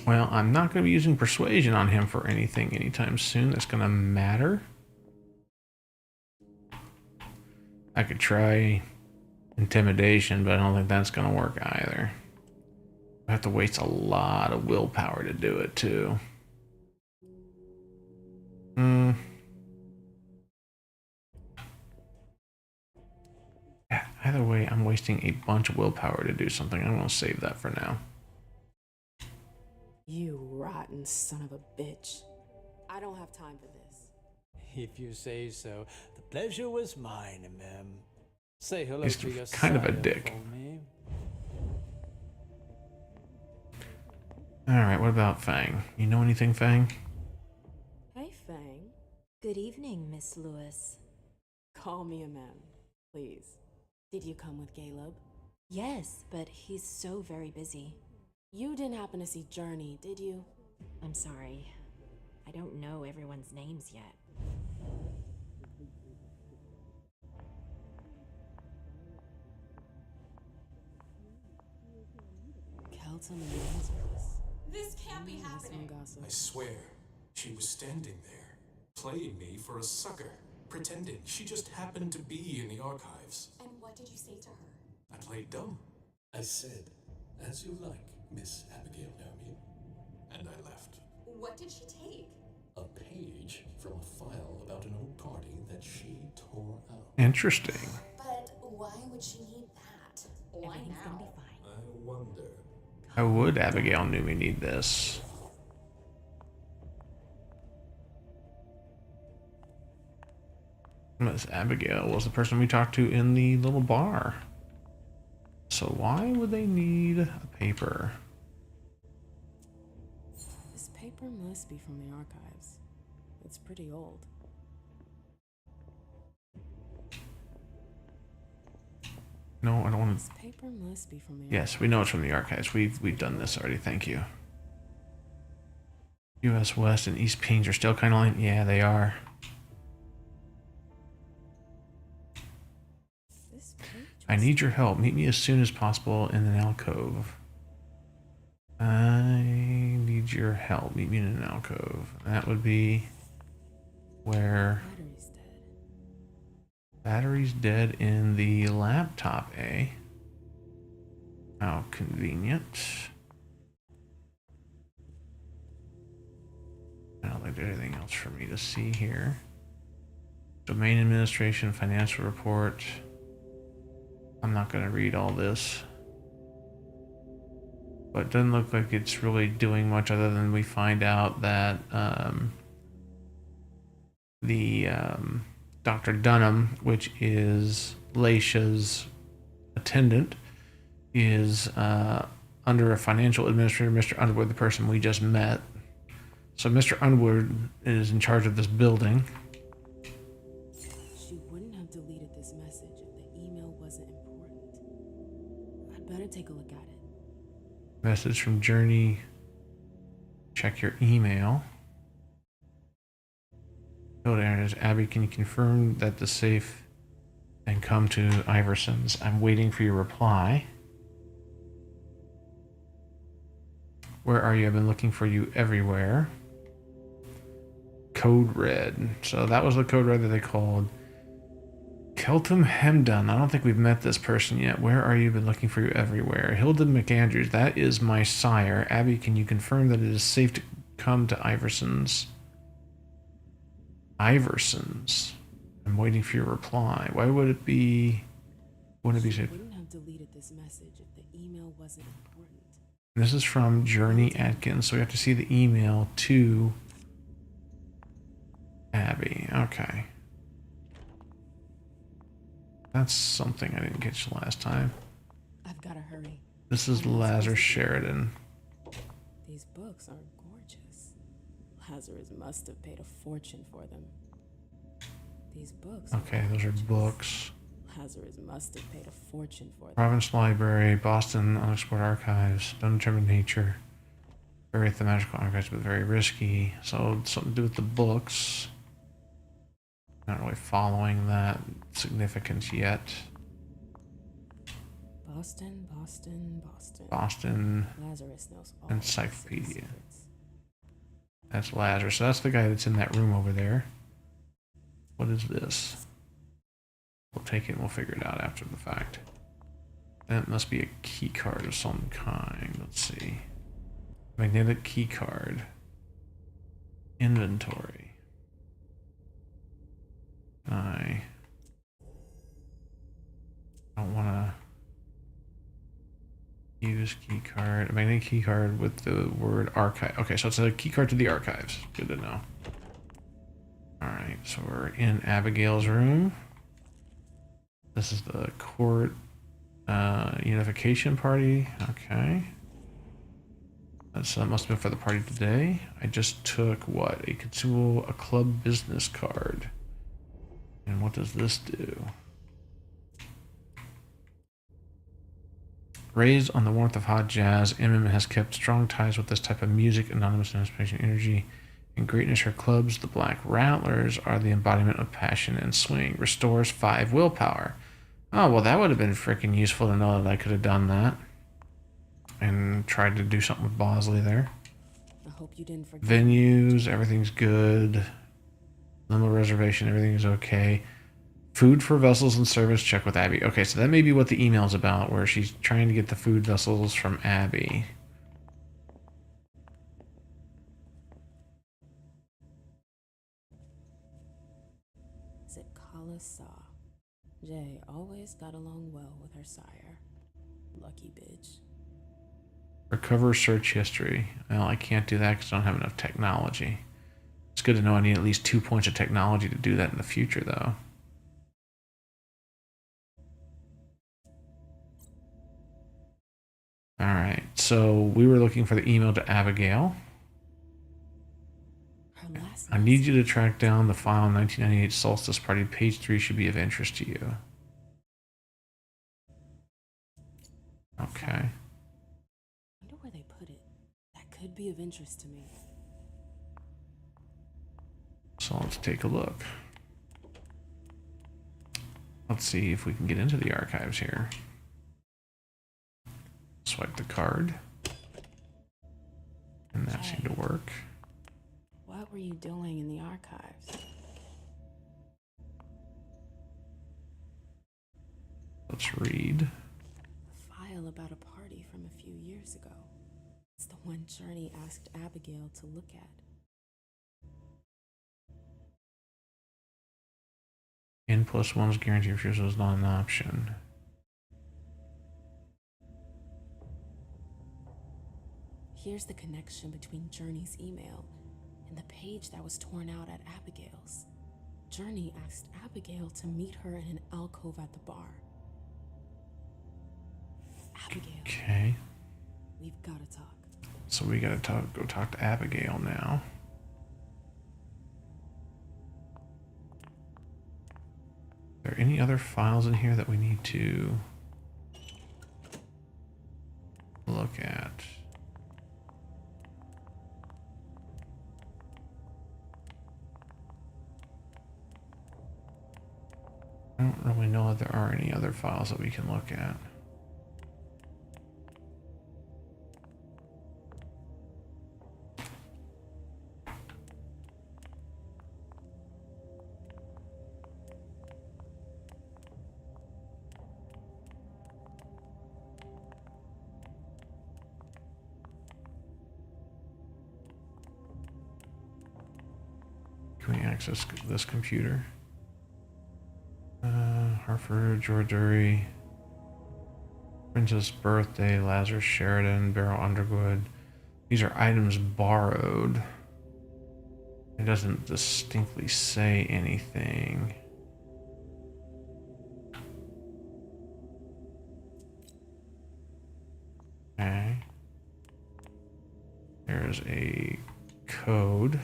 S1: Well, I'm not going to be using persuasion on him for anything anytime soon that's going to matter. I could try intimidation, but I don't think that's going to work either. I have to waste a lot of willpower to do it, too. Yeah, either way, I'm wasting a bunch of willpower to do something. I'm going to save that for now.
S4: You rotten son of a bitch. I don't have time for this.
S15: If you say so. The pleasure was mine, ma'am. Say hello
S1: He's
S15: to your
S1: kind of a
S15: sire
S1: dick.
S15: for me.
S1: Alright, what about Fang? You know anything, Fang?
S4: Hey, Fang.
S16: Good evening, Miss Lewis.
S4: Call me a man, please. Did you come with Caleb?
S16: Yes, but he's so very busy.
S4: You didn't happen to see Journey, did you?
S16: I'm sorry. I don't know everyone's names yet.
S4: Kelton and Lazarus.
S7: This can't be happening.
S10: I swear, she was standing there, playing me for a sucker, pretending she just happened to be in the archives.
S7: And what did you say to her?
S10: I played dumb. I said, as you like, Miss Abigail Naomi. And I left.
S7: What did she take?
S10: A page from a file about an old party that she tore out.
S1: Interesting.
S7: But why would she need that? Why
S16: Everything's
S7: now?
S16: gonna be fine.
S10: I wonder.
S1: How would Abigail Numi need this? Miss Abigail was the person we talked to in the little bar. So why would they need a paper?
S4: This paper must be from the archives. It's pretty old.
S1: No, I don't want
S4: This paper must be from the
S1: Yes, we know it's from the archives. We've done this already. Thank you. U.S. West and East Pines are still kind of like, yeah, they are.
S4: This page
S1: I need your help. Meet me as soon as possible in an alcove. I need your help. Meet me in an alcove. That would be where
S4: Battery's dead.
S1: battery's dead in the laptop, eh? How convenient. I don't think there's anything else for me to see here. Domain administration, financial report. I'm not going to read all this. But it doesn't look like it's really doing much other than we find out that Dr. Dunham, which is Laisha's attendant, is under a financial administrator, Mr. Underwood, the person we just met. So Mr. Underwood is in charge of this building.
S4: She wouldn't have deleted this message if the email wasn't important. I'd better take a look at it.
S1: Message from Journey. Check your email. Hello, Aaron. Abby, can you confirm that the safe and come to Iverson's? I'm waiting for your reply. Where are you? I've been looking for you everywhere. Code Red. So that was the Code Red that they called Kelton Hemdon. I don't think we've met this person yet. Where are you? Been looking for you everywhere. Hilda McAndrews. That is my sire. Abby, can you confirm that it is safe to come to Iverson's? Iverson's. I'm waiting for your reply. Why would it be? Wouldn't it be safe?
S4: Wouldn't have deleted this message if the email wasn't important.
S1: This is from Journey Atkins, so we have to see the email to Abby. Okay. That's something I didn't catch last time.
S4: I've gotta hurry.
S1: This is Lazarus Sheridan.
S4: These books are gorgeous. Lazarus must have paid a fortune for them. These books.
S1: Okay, those are books.
S4: Lazarus must have paid a fortune for them.
S1: Province Library, Boston Unexplored Archives, Undetermined Nature. Very thematical archives, but very risky. So something to do with the books. Not really following that significance yet.
S4: Boston.
S1: Boston
S4: Lazarus knows all
S1: Encyclopedia. That's Lazarus. So that's the guy that's in that room over there. What is this? We'll take it and we'll figure it out after the fact. That must be a key card of some kind. Let's see. Magnetic key card. Inventory. I don't want to use key card. A magnetic key card with the word archive. Okay, so it's a key card to the archives. Good to know. Alright, so we're in Abigail's room. This is the court unification party. Okay. That must have been for the party today. I just took what? A consumable, a club business card. And what does this do? Raised on the warmth of hot jazz, MM has kept strong ties with this type of music, anonymous inspiration, energy, and greatness. Her clubs, the Black Rattlers, are the embodiment of passion and swing. Restores 5 willpower. Oh, well, that would have been freaking useful to know that I could have done that. And tried to do something with Bosley there.
S4: I hope you didn't forget.
S1: Venues, everything's good. Limo reservation, everything is okay. Food for vessels and service, check with Abby. Okay, so that may be what the email is about, where she's trying to get the food vessels from Abby.
S4: Is it Kala Saw? Jay always got along well with her sire. Lucky bitch.
S1: Recover search history. Well, I can't do that because I don't have enough technology. It's good to know I need at least 2 points of technology to do that in the future, though. Alright, so we were looking for the email to Abigail. I need you to track down the file 1998 Solstice Party. Page 3 should be of interest to you. Okay.
S4: I wonder where they put it. That could be of interest to me.
S1: So let's take a look. Let's see if we can get into the archives here. Swipe the card. And that seemed to work.
S4: What were you doing in the archives?
S1: Let's read.
S4: A file about a party from a few years ago. It's the one Journey asked Abigail to look at.
S1: N+1's guarantee refusal is not an option.
S4: Here's the connection between Journey's email and the page that was torn out at Abigail's. Journey asked Abigail to meet her in an alcove at the bar. Abigail.
S1: Okay.
S4: We've got to talk.
S1: So we gotta go talk to Abigail now. Are there any other files in here that we need to look at? I don't really know if there are any other files that we can look at. Can we access this computer? Harford, George Dury, Princess Birthday, Lazarus Sheridan, Beryl Underwood. These are items borrowed. It doesn't distinctly say anything. Okay. There's a code.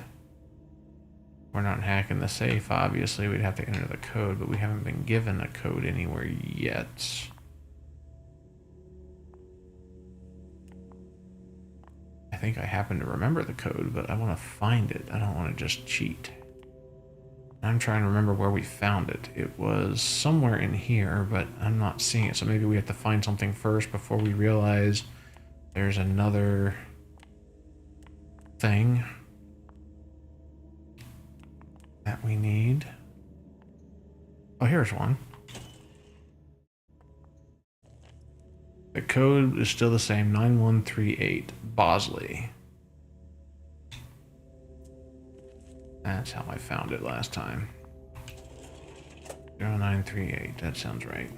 S1: We're not hacking the safe, obviously. We'd have to enter the code, but we haven't been given a code anywhere yet. I think I happen to remember the code, but I want to find it. I don't want to just cheat. I'm trying to remember where we found it. It was somewhere in here, but I'm not seeing it. So maybe we have to find something first before we realize there's another thing that we need. Oh, here's one. The code is still the same, 9138, Bosley. That's how I found it last time. 0938, that sounds right.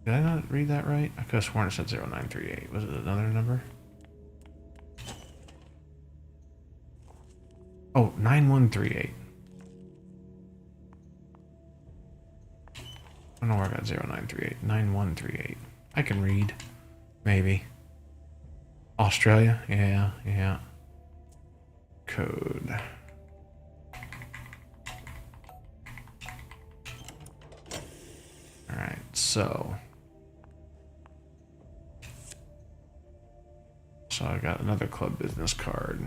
S1: Did I not read that right? I could have sworn it said 0938. Was it another number? Oh, 9138. I don't know where I got 0938. 9138. I can read. Maybe. Australia? Yeah, yeah. Code. Alright, so I got another club business card.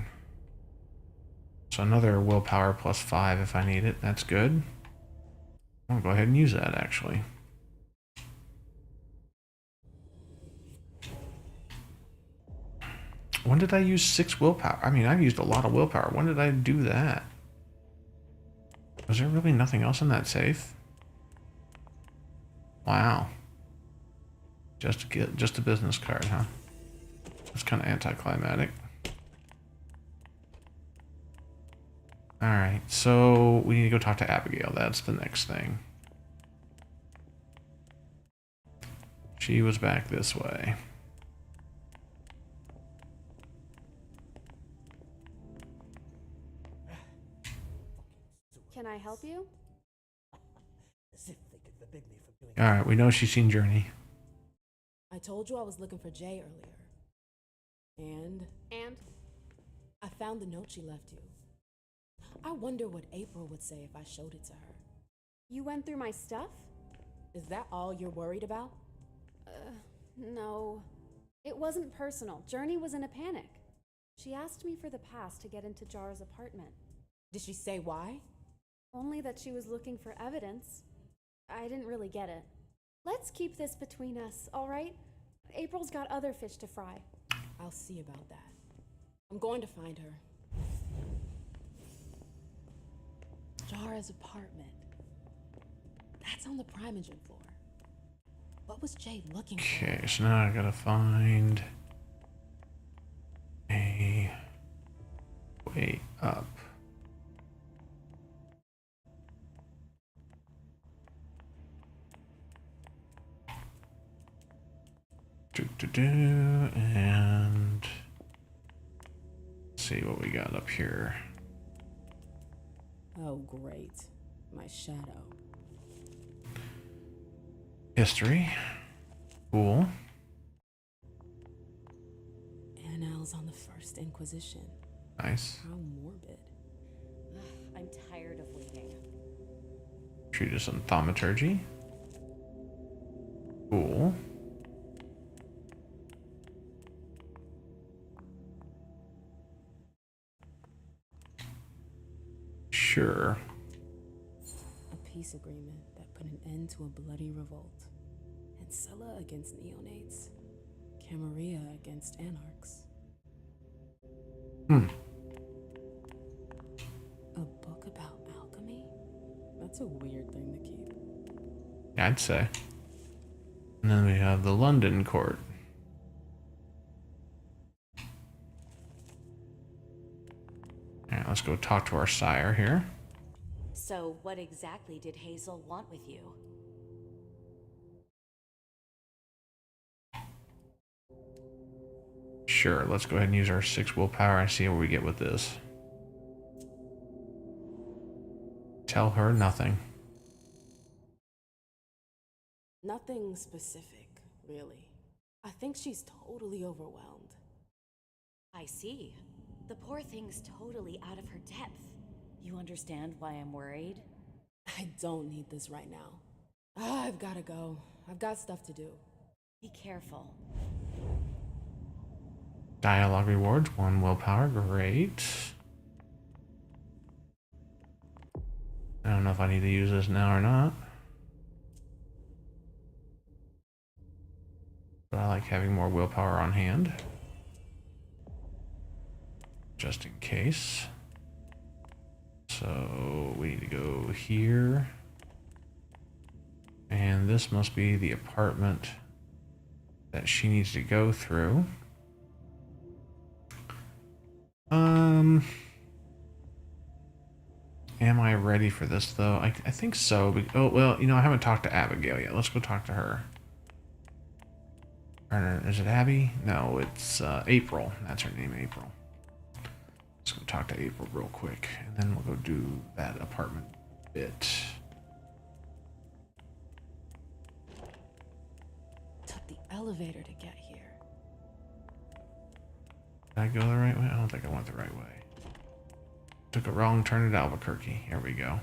S1: So another willpower plus 5 if I need it. That's good. I'll go ahead and use that, actually. When did I use 6 willpower? I mean, I've used a lot of willpower. When did I do that? Was there really nothing else in that safe? Wow. Just a business card, huh? That's kind of anticlimactic. Alright, so we need to go talk to Abigail. That's the next thing. She was back this way.
S13: Can I help you?
S1: Alright, we know she's seen Journey.
S4: I told you I was looking for Jay earlier. And I found the note she left you. I wonder what April would say if I showed it to her.
S13: You went through my stuff?
S4: Is that all you're worried about?
S13: No. It wasn't personal. Journey was in a panic. She asked me for the pass to get into Jar's apartment.
S4: Did she say why?
S13: Only that she was looking for evidence. I didn't really get it. Let's keep this between us, all right? April's got other fish to fry.
S4: I'll see about that. I'm going to find her. Jar's apartment. That's on the Primogen floor. What was Jay looking for?
S1: Okay, so now I gotta find a way up. And see what we got up here.
S4: Oh, great. My shadow.
S1: History. Cool.
S4: Annals on the First Inquisition.
S1: Nice.
S4: How morbid.
S8: I'm tired of waiting.
S1: Treatise on thaumaturgy. Cool. Sure.
S4: A peace agreement that put an end to a bloody revolt. Ancilla against neonates. Camarilla against anarchs. A book about alchemy? That's a weird thing to keep.
S1: Yeah, I'd say. And then we have the London court. Alright, let's go talk to our sire here.
S8: So, what exactly did Hazel want with you?
S1: Sure, let's go ahead and use our 6 willpower and see where we get with this. Tell her nothing.
S4: Nothing specific, really. I think she's totally overwhelmed.
S8: I see. The poor thing's totally out of her depth. You understand why I'm worried?
S4: I don't need this right now. I've gotta go. I've got stuff to do.
S8: Be careful.
S1: Dialogue rewards, 1 willpower, great. I don't know if I need to use this now or not. But I like having more willpower on hand. Just in case. So we need to go here. And this must be the apartment that she needs to go through. Am I ready for this though? I think so. Oh, well, you know, I haven't talked to Abigail yet. Let's go talk to her. Or is it Abby? No, it's April. That's her name, April. Let's go talk to April real quick, and then we'll go do that apartment bit.
S4: Took the elevator to get here.
S1: Did I go the right way? I don't think I went the right way. Took a wrong turn at Albuquerque. Here we go.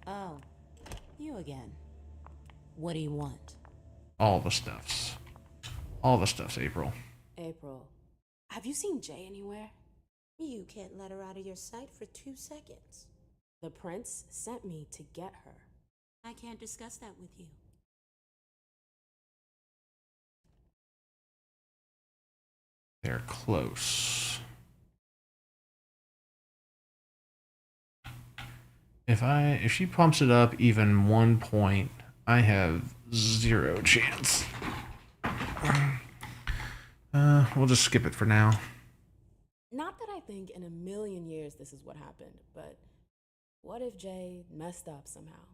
S7: Oh, you again. What do you want?
S1: All the stuffs. All the stuffs, April.
S4: April, have you seen Jay anywhere?
S17: You can't let her out of your sight for 2 seconds.
S4: The prince sent me to get her.
S7: I can't discuss that with you.
S1: They're close. If she pumps it up even 1 point, I have 0 chance. We'll just skip it for now.
S4: Not that I think in a million years this is what happened, but what if Jay messed up somehow?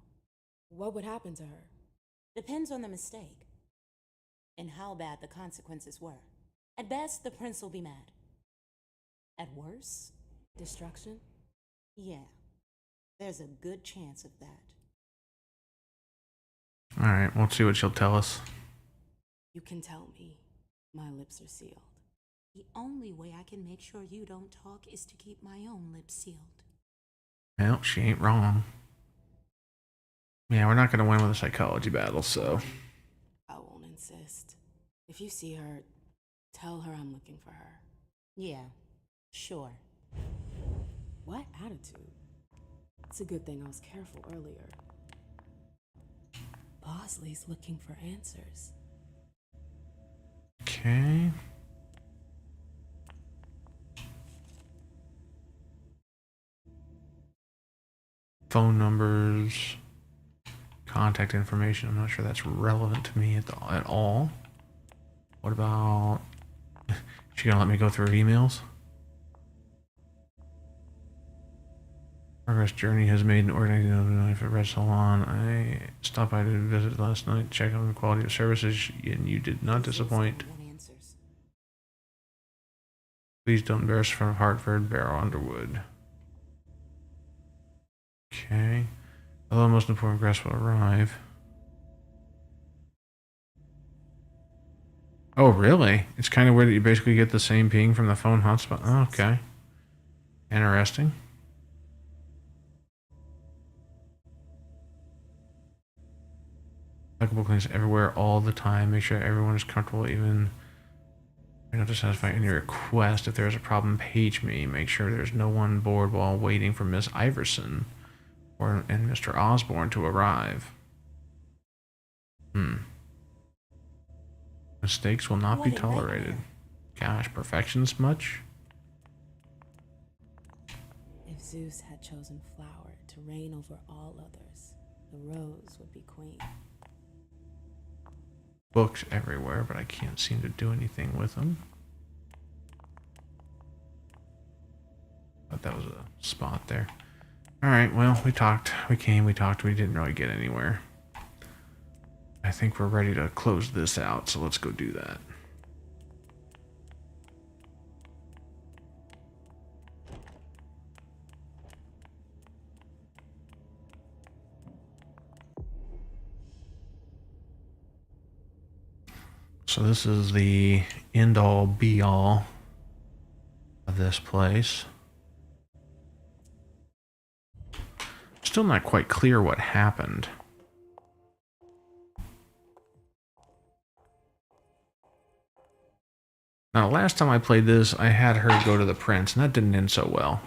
S4: What would happen to her?
S7: Depends on the mistake and how bad the consequences were. At best, the prince will be mad. At worst,
S4: destruction?
S7: Yeah, there's a good chance of that.
S1: Alright, we'll see what she'll tell us.
S4: You can tell me. My lips are sealed.
S7: The only way I can make sure you don't talk is to keep my own lips sealed.
S1: Well, she ain't wrong. Yeah, we're not going to win with a psychology battle, so...
S4: I won't insist. If you see her, tell her I'm looking for her.
S7: Yeah, sure.
S4: What attitude? It's a good thing I was careful earlier. Bosley's looking for answers.
S1: Okay. Phone numbers, contact information. I'm not sure that's relevant to me at all. What about... She gonna let me go through her emails? Progress journey has made an organizing for Red Salon. I stopped by to visit last night, check on the quality of services, and you did not disappoint. Please don't embarrass from Hartford, Barrow Underwood. Okay. Although most important guests will arrive. Oh, really? It's kind of weird that you basically get the same ping from the phone hotspot. Oh, okay. Interesting. Applicable cleans everywhere all the time. Make sure everyone is comfortable, even if you're not satisfied in your request. If there's a problem, page me. Make sure there's no one bored while waiting for Miss Iverson and Mr. Osborne to arrive. Mistakes will not be tolerated. Gosh, perfection's much?
S4: If Zeus had chosen flower to reign over all others, the rose would be queen.
S1: books everywhere, but I can't seem to do anything with them. But that was a spot there. Alright, well, we talked. We came, we talked. We didn't really get anywhere. I think we're ready to close this out, so let's go do that. So this is the end-all be-all of this place. Still not quite clear what happened. Now, last time I played this, I had her go to the prince, and that didn't end so well.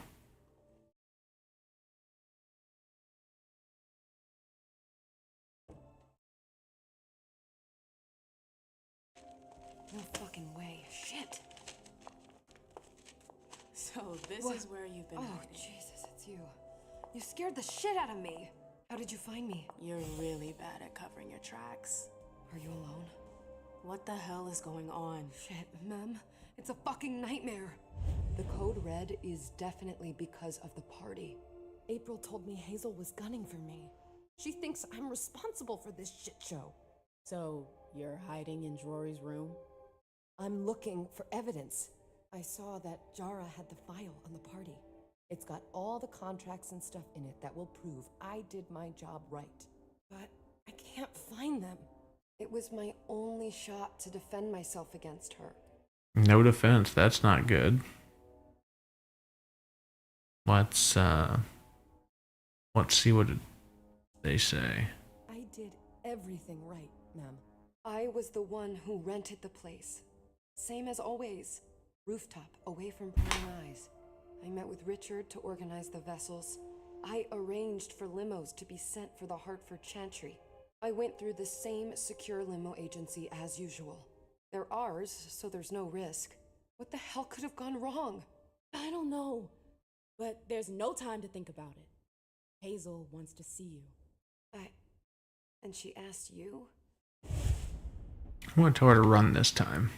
S4: No fucking way. Shit.
S7: So this
S4: What?
S7: is where you've been
S4: Oh,
S7: hiding.
S4: Jesus, it's you. You scared the shit out of me. How did you find me?
S7: You're really bad at covering your tracks.
S4: Are you alone?
S7: What the hell is going on?
S4: Shit, Mem. It's a fucking nightmare. The code red is definitely because of the party. April told me Hazel was gunning for me. She thinks I'm responsible for this shit show.
S7: So, you're hiding in Rory's room?
S4: I'm looking for evidence. I saw that Jara had the file on the party. It's got all the contracts and stuff in it that will prove I did my job right. But I can't find them. It was my only shot to defend myself against her.
S1: No defense, that's not good. Let's see what they say.
S4: I did everything right, ma'am. I was the one who rented the place. Same as always. Rooftop, away from prying eyes. I met with Richard to organize the vessels. I arranged for limos to be sent for the Hartford Chantry. I went through the same secure limo agency as usual. They're ours, so there's no risk. What the hell could have gone wrong?
S7: I don't know. But there's no time to think about it. Hazel wants to see you.
S4: And she asked you?
S1: I'm going to tell her to run this time.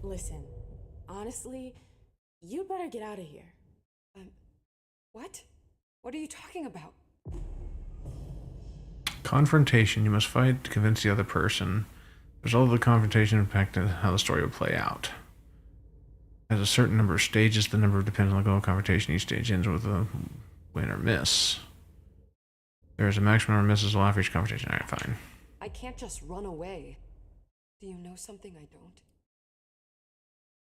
S7: Listen, honestly, you better get out of here.
S4: What? What are you talking about?
S1: Confrontation. You must fight to convince the other person. The result of the confrontation impacts how the story will play out. Has a certain number of stages. The number depends on the goal of confrontation. Each stage ends with a win or miss. There is a maximum number of misses allowed for each confrontation. Alright, fine.
S4: I can't just run away. Do you know something I don't?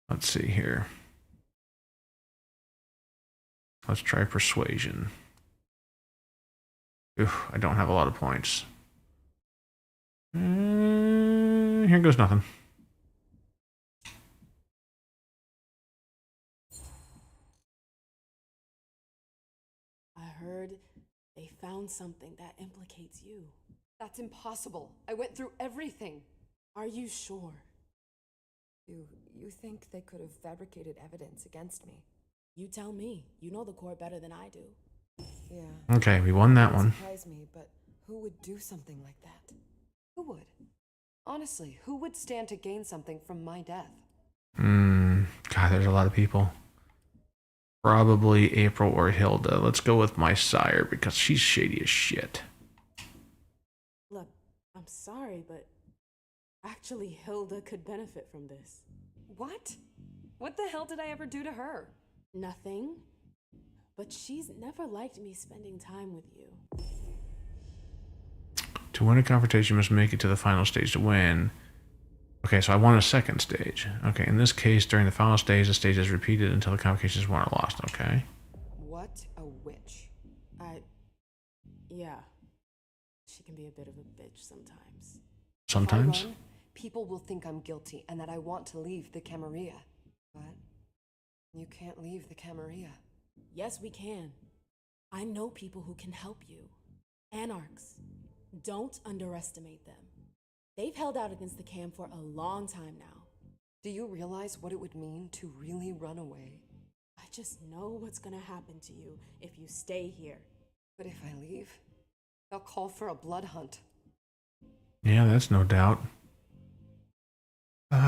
S1: Let's see here. Let's try persuasion. I don't have a lot of points. Here goes nothing.
S7: I heard they found something that implicates you.
S4: That's impossible. I went through everything.
S7: Are you sure?
S4: Do you think they could have fabricated evidence against me?
S7: You tell me. You know the court better than I do.
S4: Yeah.
S1: Okay, we won that one.
S4: Surprise me, but who would do something like that? Who would? Honestly, who would stand to gain something from my death?
S1: God, there's a lot of people. Probably April or Hilda. Let's go with my sire because she's shady as shit.
S7: Look, I'm sorry, but actually Hilda could benefit from this.
S4: What? What the hell did I ever do to her?
S7: Nothing. But she's never liked me spending time with you.
S1: To win a confrontation, you must make it to the final stage to win. Okay, so I won a second stage. Okay, in this case, during the final stage, the stage is repeated until the complication is won or lost. Okay.
S4: What a witch.
S7: Yeah. She can be a bit of a bitch sometimes.
S1: Sometimes?
S4: If I run, people will think I'm guilty and that I want to leave the Camarilla. But you can't leave the Camarilla.
S7: Yes, we can. I know people who can help you. Anarchs. Don't underestimate them. They've held out against the Cam for a long time now.
S4: Do you realize what it would mean to really run away?
S7: I just know what's gonna happen to you if you stay here.
S4: But if I leave, they'll call for a blood hunt.
S1: Yeah, that's no doubt.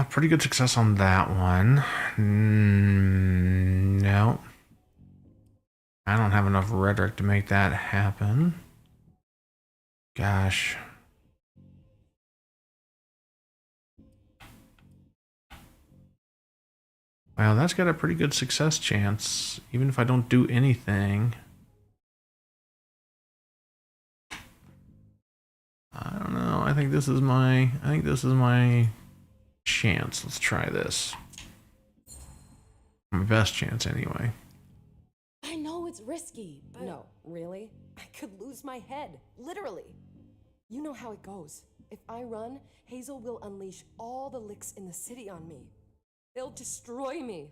S1: Pretty good success on that one. No. I don't have enough rhetoric to make that happen. Gosh. Well, that's got a pretty good success chance, even if I don't do anything. I don't know. I think this is my chance. Let's try this. My best chance anyway.
S4: I know it's risky, but... No, really? I could lose my head, literally. You know how it goes. If I run, Hazel will unleash all the licks in the city on me. They'll destroy me.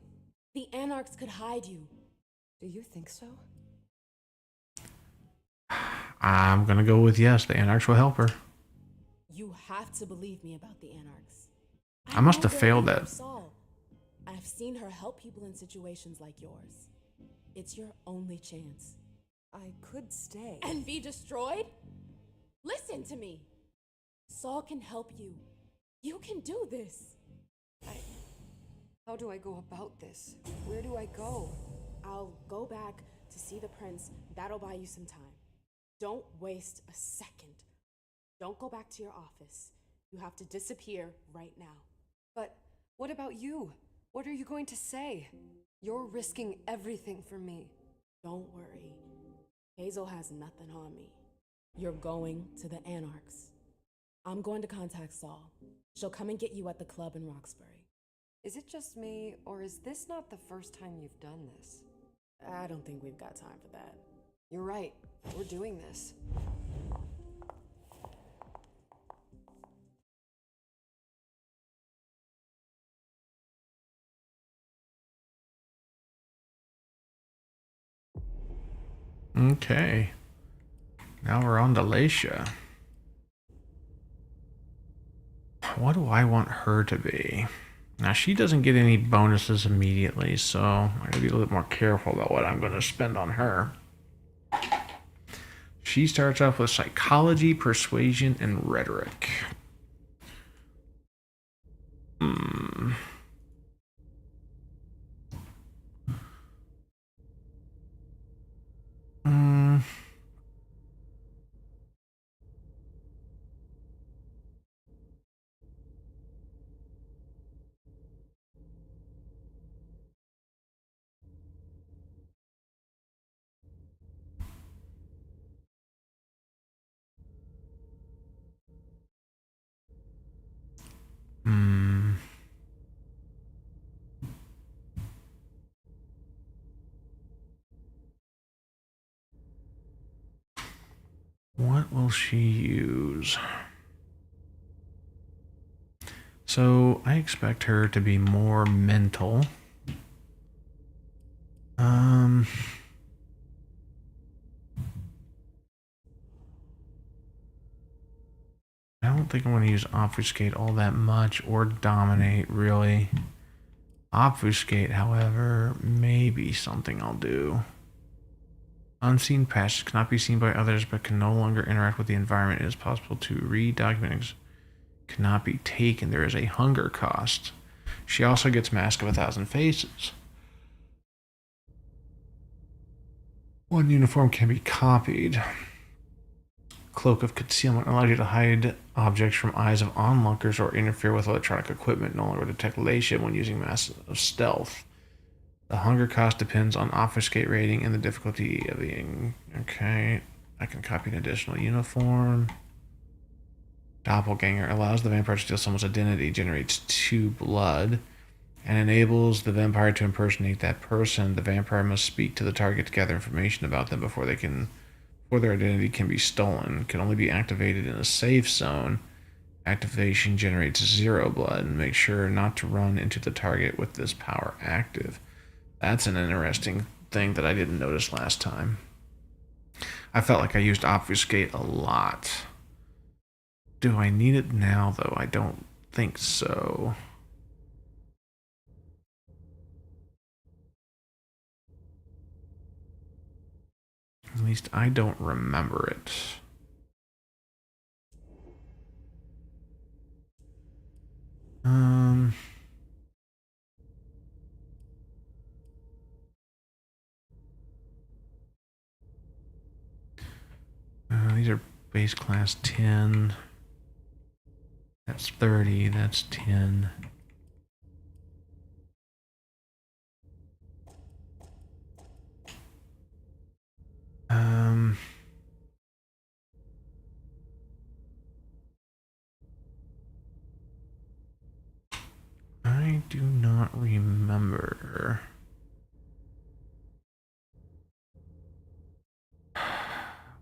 S4: The Anarchs could hide you. Do you think so?
S1: I'm gonna go with yes. The Anarchs will help her.
S7: You have to believe me about the Anarchs.
S1: I must have failed that.
S7: Saul. I've seen her help people in situations like yours. It's your only chance.
S4: I could stay.
S7: And be destroyed? Listen to me. Saul can help you. You can do this.
S4: How do I go about this? Where do I go?
S7: I'll go back to see the prince. That'll buy you some time. Don't waste a second. Don't go back to your office. You have to disappear right now.
S4: But what about you? What are you going to say? You're risking everything for me.
S7: Don't worry. Hazel has nothing on me. You're going to the Anarchs. I'm going to contact Saul. She'll come and get you at the club in Roxbury.
S4: Is it just me, or is this not the first time you've done this?
S7: I don't think we've got time for that.
S4: You're right. We're doing this.
S1: Okay. Now we're on to Laisha. What do I want her to be? Now, she doesn't get any bonuses immediately, so I gotta be a little bit more careful about what I'm going to spend on her. She starts off with psychology, persuasion, and rhetoric. What will she use? So I expect her to be more mental. I don't think I'm going to use obfuscate all that much, or dominate really. Obfuscate, however, may be something I'll do. Unseen passages cannot be seen by others but can no longer interact with the environment. It is possible to read documents. Cannot be taken. There is a hunger cost. She also gets Mask of 1,000 Faces. One uniform can be copied. Cloak of Concealment allows you to hide objects from eyes of onlookers or interfere with electronic equipment. No longer detect Laisha when using Mask of Stealth. The hunger cost depends on obfuscate rating and the difficulty of the... Okay, I can copy an additional uniform. Doppelganger allows the vampire to steal someone's identity, generates 2 blood, and enables the vampire to impersonate that person. The vampire must speak to the target to gather information about them before their identity can be stolen. Can only be activated in a safe zone. Activation generates 0 blood, and make sure not to run into the target with this power active. That's an interesting thing that I didn't notice last time. I felt like I used obfuscate a lot. Do I need it now, though? I don't think so. At least I don't remember it. Um. These are base class 10. That's 30. That's 10. I do not remember.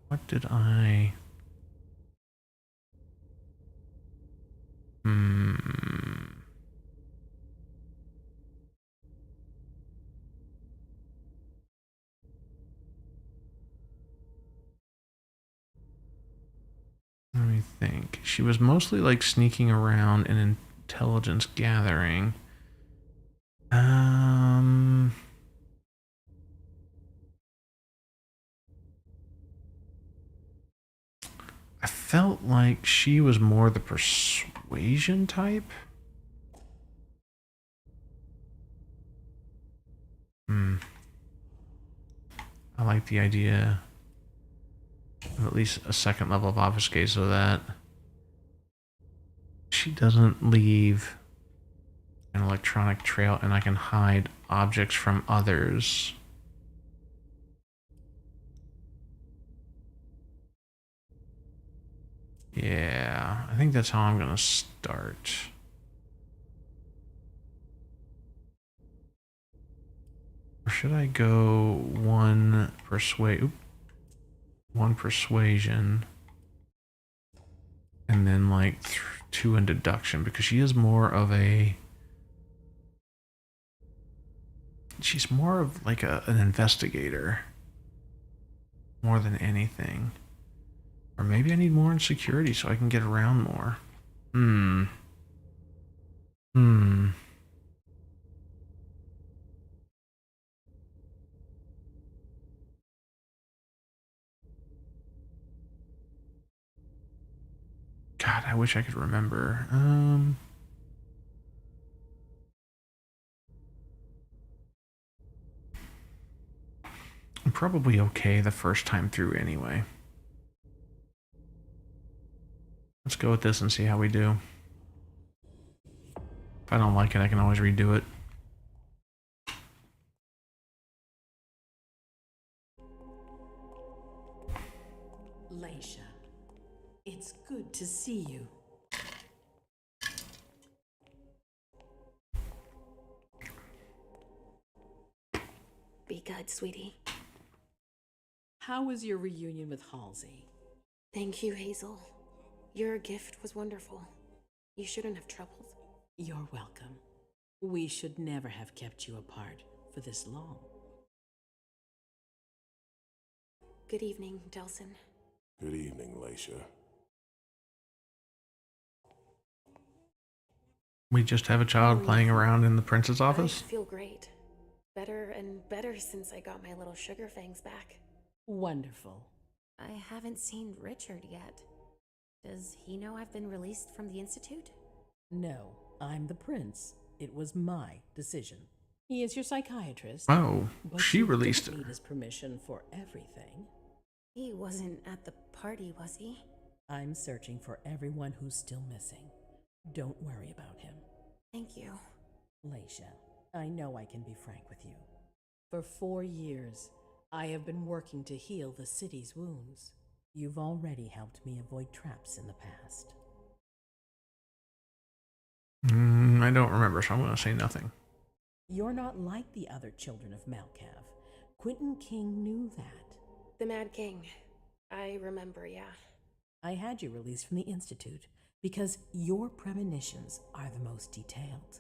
S1: What did I... Let me think. She was mostly like sneaking around and intelligence gathering. I felt like she was more the persuasion type. I like the idea of at least a second level of obfuscate so that she doesn't leave an electronic trail and I can hide objects from others. Yeah, I think that's how I'm gonna start. Or should I go one persuasion and then like 2 in deduction, because she is more of a... She's more of like an investigator more than anything. Or maybe I need more in security so I can get around more. God, I wish I could remember. I'm probably okay the first time through anyway. Let's go with this and see how we do. If I don't like it, I can always redo it.
S12: Leisha, it's good to see you.
S11: Be good, sweetie.
S12: How was your reunion with Halsey?
S11: Thank you, Hazel. Your gift was wonderful. You shouldn't have troubled.
S12: You're welcome. We should never have kept you apart for this long.
S11: Good evening, Delson.
S6: Good evening, Leisha.
S1: We just have a child playing around in the prince's office?
S11: I feel great. Better and better since I got my little sugar fangs back.
S12: Wonderful.
S11: I haven't seen Richard yet. Does he know I've been released from the Institute?
S12: No, I'm the prince. It was my decision. He is your psychiatrist.
S1: Oh,
S12: but
S1: she
S12: you
S1: released
S12: don't
S1: her.
S12: Need his permission for everything.
S11: He wasn't at the party, was he?
S12: I'm searching for everyone who's still missing. Don't worry about him.
S11: Thank you.
S12: Leisha, I know I can be frank with you. For 4 years, I have been working to heal the city's wounds. You've already helped me avoid traps in the past.
S1: I don't remember, so I'm going to say nothing.
S12: You're not like the other children of Malkav. Quentin King knew that.
S11: The Mad King. I remember, yeah.
S12: I had you released from the Institute because your premonitions are the most detailed,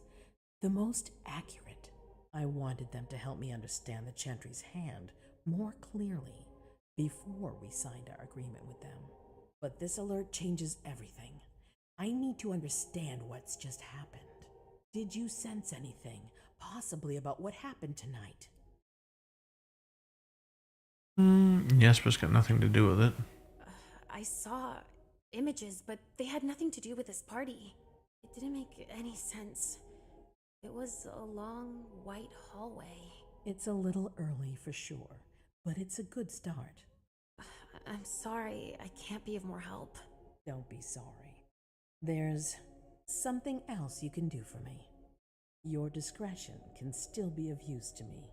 S12: the most accurate. I wanted them to help me understand the Chantry's hand more clearly before we signed our agreement with them. But this alert changes everything. I need to understand what's just happened. Did you sense anything, possibly about what happened tonight?
S1: Yes, but it's got nothing to do with it.
S11: I saw images, but they had nothing to do with this party. It didn't make any sense. It was a long, white hallway.
S12: It's a little early for sure, but it's a good start.
S11: I'm sorry, I can't be of more help.
S12: Don't be sorry. There's something else you can do for me. Your discretion can still be of use to me.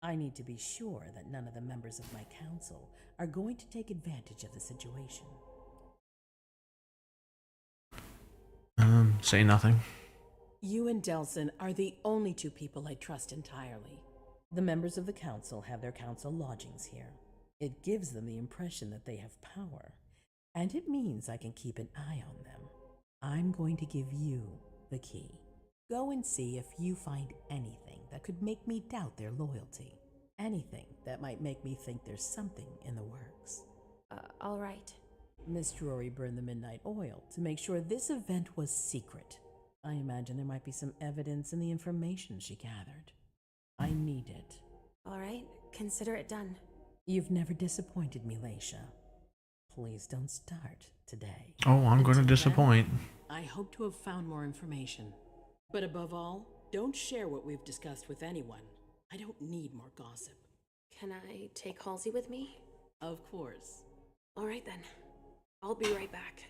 S12: I need to be sure that none of the members of my council are going to take advantage of the situation.
S1: Say nothing.
S12: You and Delson are the only two people I trust entirely. The members of the council have their council lodgings here. It gives them the impression that they have power, and it means I can keep an eye on them. I'm going to give you the key. Go and see if you find anything that could make me doubt their loyalty. Anything that might make me think there's something in the works.
S11: All right.
S12: Miss Drury burned the midnight oil to make sure this event was secret. I imagine there might be some evidence in the information she gathered. I need it.
S11: All right, consider it done.
S12: You've never disappointed me, Leisha. Please don't start today.
S1: Oh, I'm going to disappoint.
S12: I hope to have found more information. But above all, don't share what we've discussed with anyone. I don't need more gossip.
S11: Can I take Halsey with me?
S12: Of course.
S11: All right then. I'll be right back.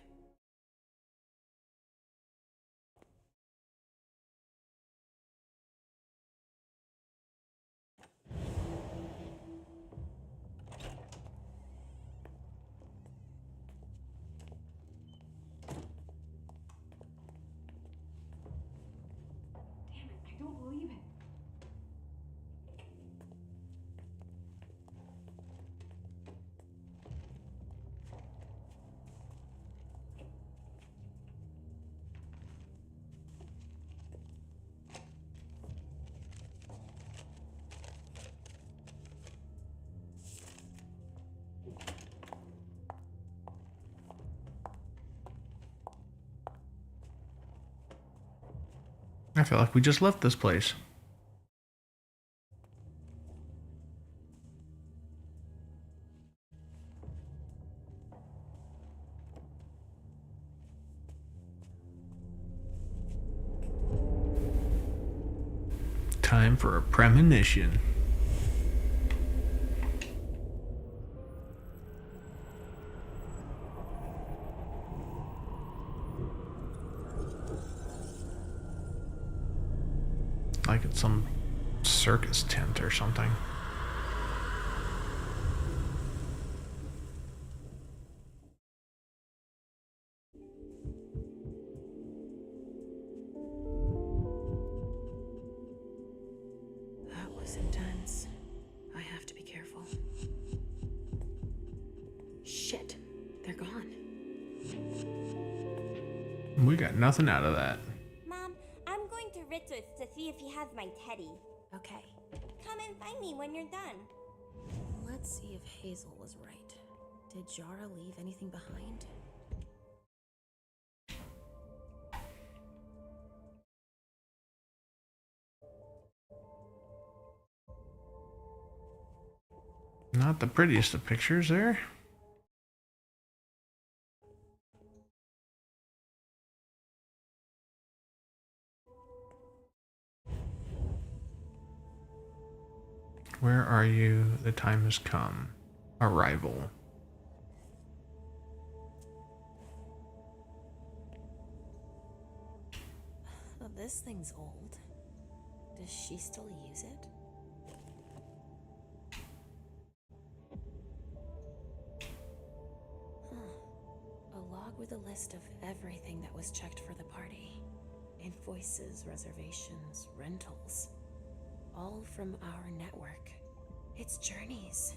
S13: Damn it, I don't believe it.
S1: I feel like we just left this place. Time for a premonition. Like it's some circus tent or something.
S11: That was intense. I have to be careful. Shit, they're gone.
S1: We got nothing out of that.
S3: Mom, I'm going to Richard's to see if he has my teddy.
S11: Okay.
S3: Come and find me when you're done.
S11: Let's see if Hazel was right. Did Jara leave anything behind?
S1: Not the prettiest of pictures there. Where are you? The time has come. Arrival.
S11: Oh, this thing's old. Does she still use it? A log with a list of everything that was checked for the party. Invoices, reservations, rentals. All from our network. It's journeys.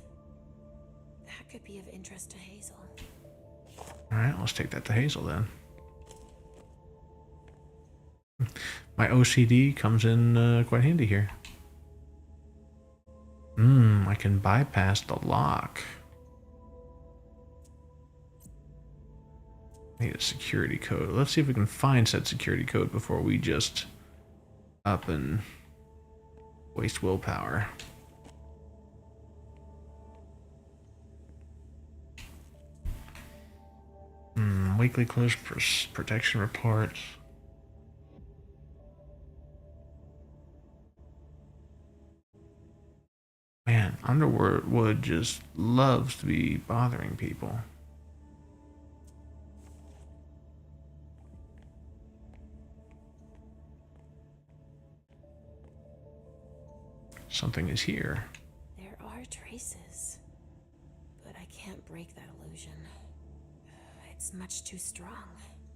S11: That could be of interest to Hazel.
S1: Alright, let's take that to Hazel then. My OCD comes in quite handy here. I can bypass the lock. Need a security code. Let's see if we can find said security code before we just up and waste willpower. Weekly close protection reports. Underwood just loves to be bothering people. Something is here.
S11: There are traces, but I can't break that illusion. It's much too strong.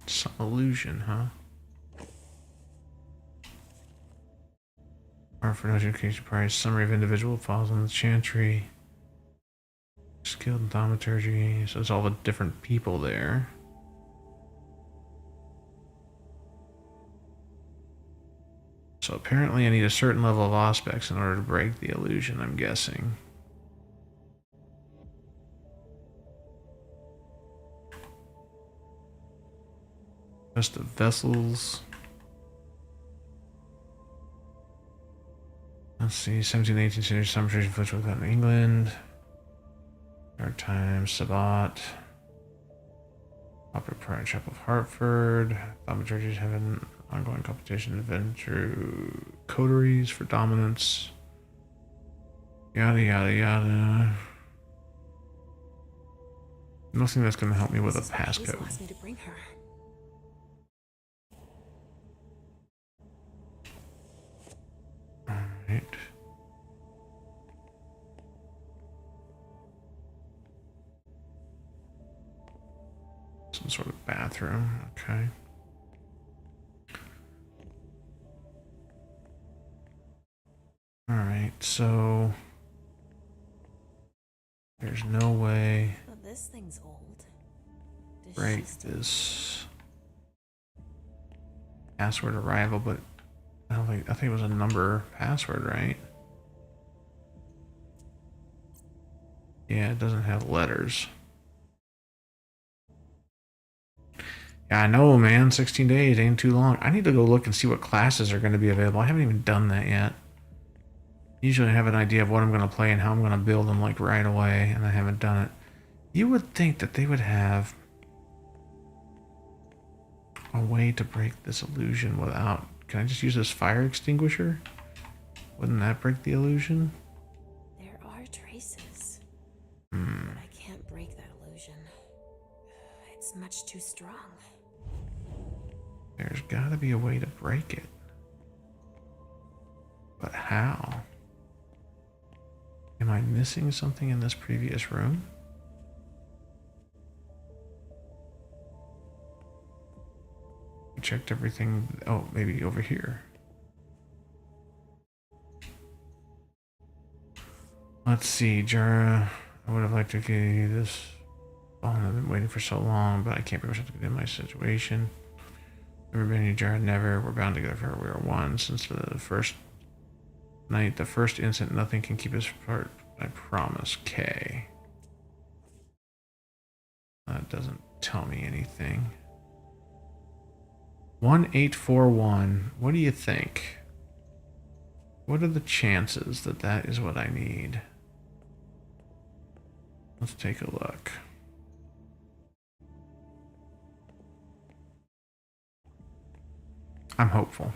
S1: Some illusion, huh? Art for no education prize. Summary of individual files on the chantry. Skilled in thaumaturgy. So it's all the different people there. So apparently I need a certain level of auspex in order to break the illusion, I'm guessing. Rest of vessels. Let's see, 17th, 18th century summer tradition flips without England. Our time, Sabat. Opera Pride Chapel of Hartford. Thaumaturgies have an ongoing competition adventure coteries for dominance. Yada yada yada. Nothing that's going to help me with a passcode.
S7: Wants me to bring her.
S1: Alright. Some sort of bathroom, okay. Alright, so there's no way
S11: Well, this thing's old.
S1: break this password arrival, but I think it was a number password, right? Yeah, it doesn't have letters. Yeah, I know, man. 16 days ain't too long. I need to go look and see what classes are going to be available. I haven't even done that yet. Usually I have an idea of what I'm going to play and how I'm going to build them like right away, and I haven't done it. You would think that they would have a way to break this illusion without... Can I just use this fire extinguisher? Wouldn't that break the illusion?
S11: There are traces,
S1: Hmm.
S11: but I can't break that illusion. It's much too strong.
S1: There's got to be a way to break it. But how? Am I missing something in this previous room? I checked everything. Oh, maybe over here. Let's see, Jara. I would have liked to give you this. Oh, I've been waiting for so long, but I can't bring myself to get in my situation. Never been in Jara, never. We're bound together forever. We are one. Since the first night, the first instant, nothing can keep us apart. I promise. K. That doesn't tell me anything. 1841. What do you think? What are the chances that that is what I need? Let's take a look. I'm hopeful.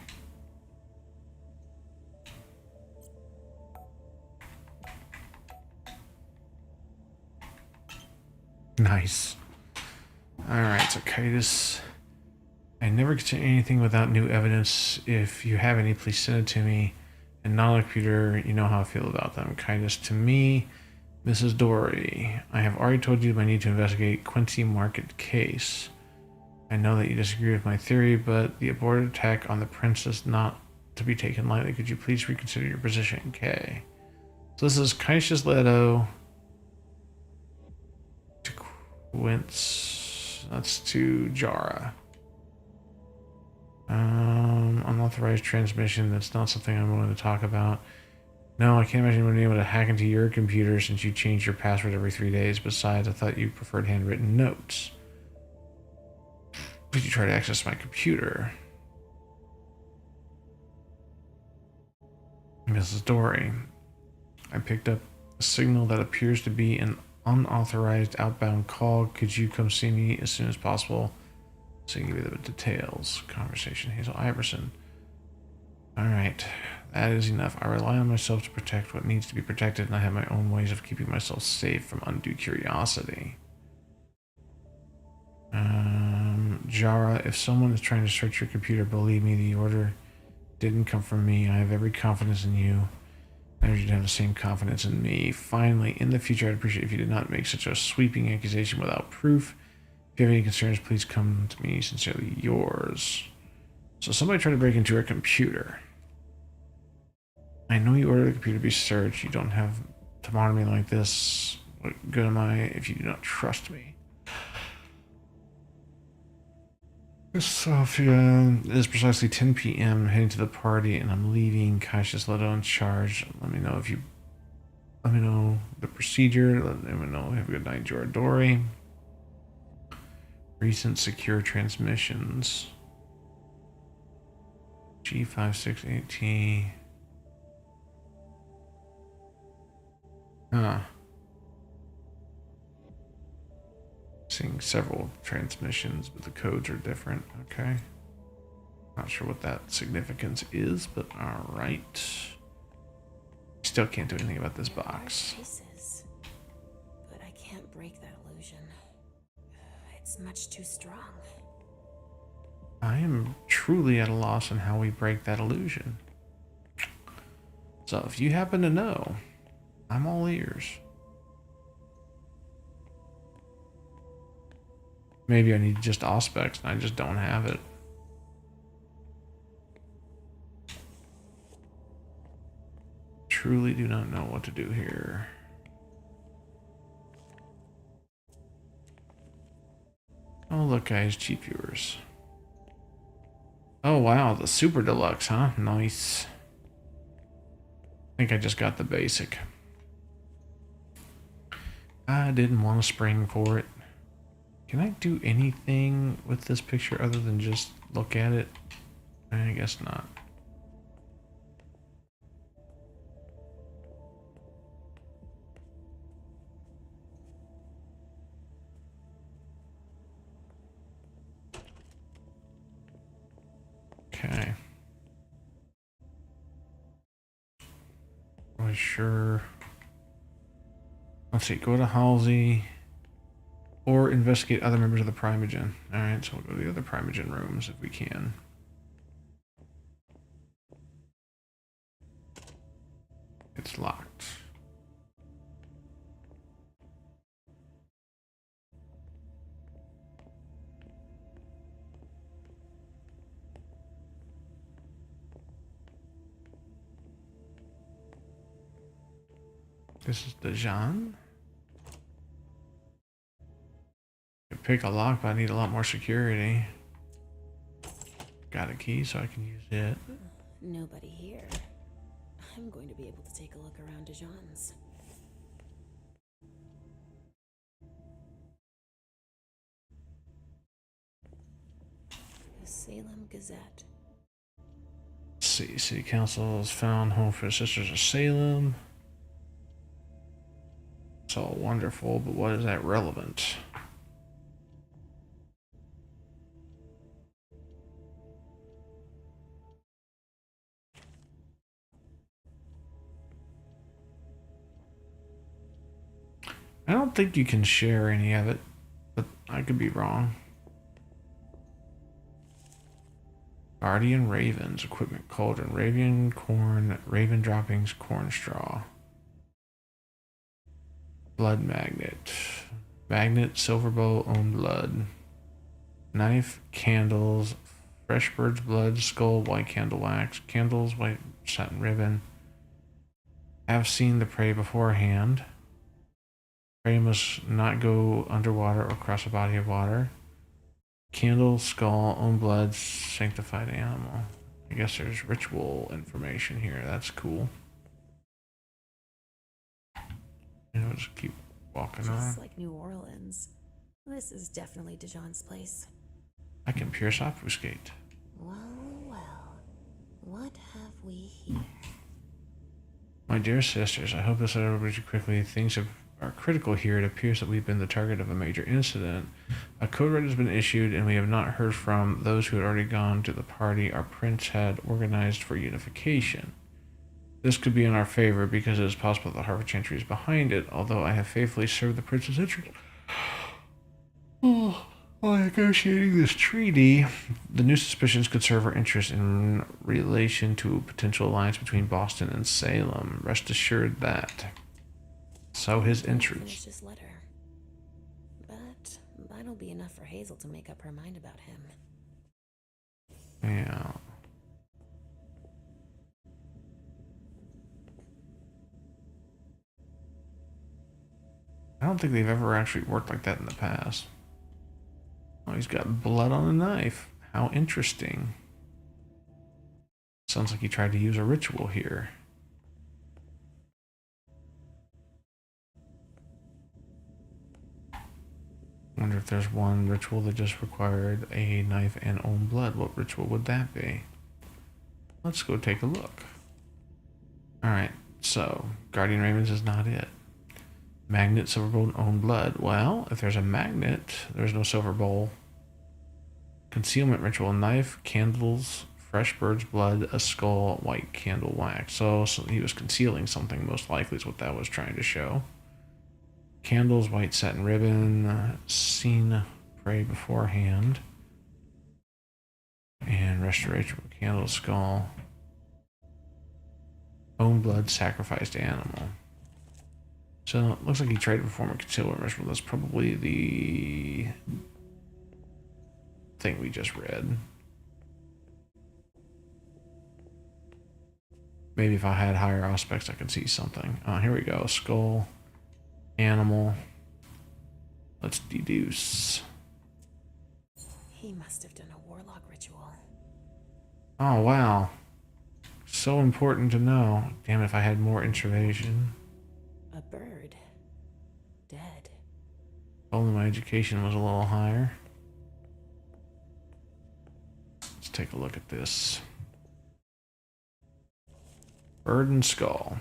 S1: Nice. Alright, so Kitus. I never consider anything without new evidence. If you have any, please send it to me. And not on the computer, you know how I feel about them. Kindness to me, Mrs. Dory. I have already told you I need to investigate Quincy Market case. I know that you disagree with my theory, but the aborted attack on the prince is not to be taken lightly. Could you please reconsider your position? K. So this is Cassius Leto to Quince. That's to Jara. Unauthorized transmission. That's not something I'm willing to talk about. No, I can't imagine being able to hack into your computer since you change your password every 3 days. Besides, I thought you preferred handwritten notes. Did you try to access my computer? Mrs. Dory. I picked up a signal that appears to be an unauthorized outbound call. Could you come see me as soon as possible? So I can give you the details. Conversation, Hazel Iverson. Alright. That is enough. I rely on myself to protect what needs to be protected, and I have my own ways of keeping myself safe from undue curiosity. Jara, if someone is trying to search your computer, believe me, the order didn't come from me. I have every confidence in you. I urge you to have the same confidence in me. Finally, in the future, I'd appreciate if you did not make such a sweeping accusation without proof. If you have any concerns, please come to me. Sincerely yours. So somebody tried to break into her computer. I know you ordered the computer to be searched. You don't have to monitor me like this. What good am I if you do not trust me? Sophia, it is precisely 10 p.m. heading to the party, and I'm leaving Cassius Leto in charge. Let me know the procedure. Let me know. Have a good night, Joradori. Recent secure transmissions. G568T. Huh. Seeing several transmissions, but the codes are different. Okay. Not sure what that significance is, but alright. Still can't do anything about this box.
S11: Pieces, but I can't break that illusion. It's much too strong.
S1: I am truly at a loss on how we break that illusion. So if you happen to know, I'm all ears. Maybe I need just Auspex and I just don't have it. Truly do not know what to do here. Oh look guys, cheap viewers. Oh wow, the super deluxe, huh? Nice. I think I just got the basic. I didn't want to spring for it. Can I do anything with this picture other than just look at it? I guess not. Okay. Really sure. Let's see, go to Halsey. Or investigate other members of the Primogen. Alright, so we'll go to the other Primogen rooms if we can. It's locked. This is Dejan. Pick a lock, but I need a lot more security. Got a key, so I can use it.
S11: Nobody here. I'm going to be able to take a look around Dijon's. The Salem Gazette.
S1: Let's see, City Council has found home for the Sisters of Salem. It's all wonderful, but what is that relevant? I don't think you can share any of it, but I could be wrong. Guardian Ravens, equipment cauldron, Raven corn, Raven droppings, corn straw. Blood magnet. Magnet, silver bow, own blood. Knife, candles, fresh bird's blood, skull, white candle wax, candles, white satin ribbon. Have seen the prey beforehand. Prey must not go underwater or cross a body of water. Candle, skull, own blood, sanctified animal. I guess there's ritual information here. That's cool. And I'll just keep walking on.
S11: Just like New Orleans. This is definitely Dijon's place.
S1: I can pierce obfuscate.
S17: Well, well. What have we here?
S1: My dear sisters, I hope this overbridges you quickly. Things are critical here. It appears that we've been the target of a major incident. A code red has been issued, and we have not heard from those who had already gone to the party our prince had organized for unification. This could be in our favor because it is possible the Harvard Chantry is behind it, although I have faithfully served the prince's interest. Oh, while negotiating this treaty, the new suspicions could serve our interest in relation to a potential alliance between Boston and Salem. Rest assured that. So his interest.
S11: Finish his letter. But that'll be enough for Hazel to make up her mind about him.
S1: Yeah. I don't think they've ever actually worked like that in the past. Oh, he's got blood on a knife. How interesting. Sounds like he tried to use a ritual here. Wonder if there's one ritual that just required a knife and own blood. What ritual would that be? Let's go take a look. Alright, so Guardian Ravens is not it. Magnet, silver bowl, and own blood. Well, if there's a magnet, there's no silver bowl. Concealment ritual, knife, candles, fresh bird's blood, a skull, white candle wax. So he was concealing something, most likely is what that was trying to show. Candles, white satin ribbon, seen pray beforehand. And restoration candle, skull. Own blood, sacrificed animal. So it looks like he tried to perform a concealment ritual. That's probably the thing we just read. Maybe if I had higher aspects, I could see something. Here we go. Skull, animal. Let's deduce.
S11: He must have done a warlock ritual.
S1: Oh, wow. So important to know. Damn it, if I had more information.
S11: A bird. Dead.
S1: If only my education was a little higher. Let's take a look at this. Bird and skull.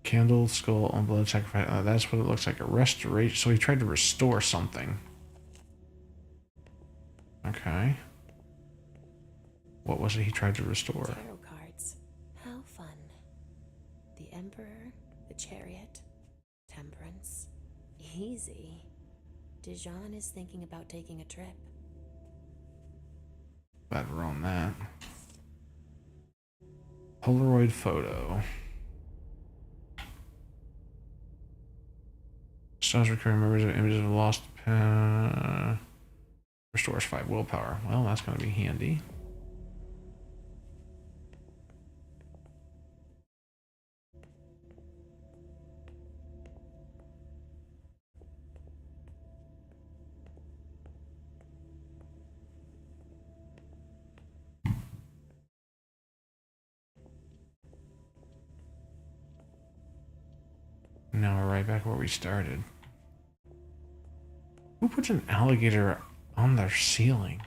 S1: Candle, skull, on blood, sacrifice. That's what it looks like. A restoration. So he tried to restore something. Okay. What was it he tried to restore?
S11: Tarot cards. How fun. The Emperor, the Chariot, Temperance. Easy. Dijon is thinking about taking a trip.
S1: Glad we're on that. Polaroid photo. Stars recurring memories of images of lost. Restores 5 willpower. Well, that's going to be handy. Now we're right back where we started. Who puts an alligator on their ceiling?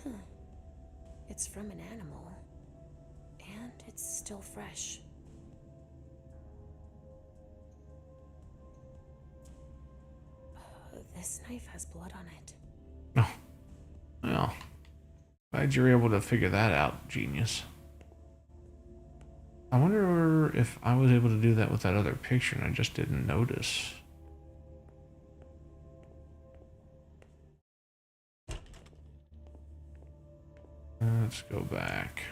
S11: Huh. It's from an animal. And it's still fresh. This knife has blood on it.
S1: Oh. Well. Glad you were able to figure that out, genius. I wonder if I was able to do that with that other picture and I just didn't notice. Let's go back.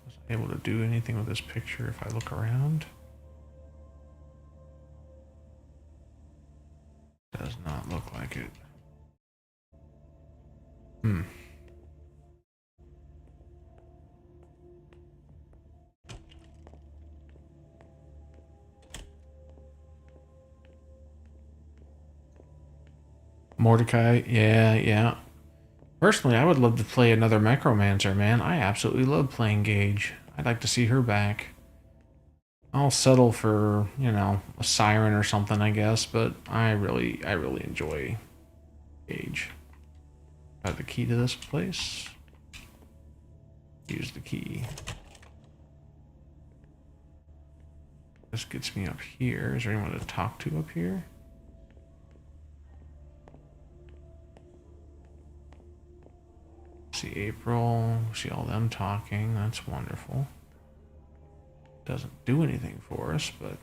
S1: Was I able to do anything with this picture if I look around? Does not look like it. Mordecai, yeah. Personally, I would love to play another Necromancer, man. I absolutely love playing Gage. I'd like to see her back. I'll settle for, you know, a Siren or something, I guess, but I really enjoy Gage. I have the key to this place. Use the key. This gets me up here. Is there anyone to talk to up here? See April. See all them talking. That's wonderful. Doesn't do anything for us, but...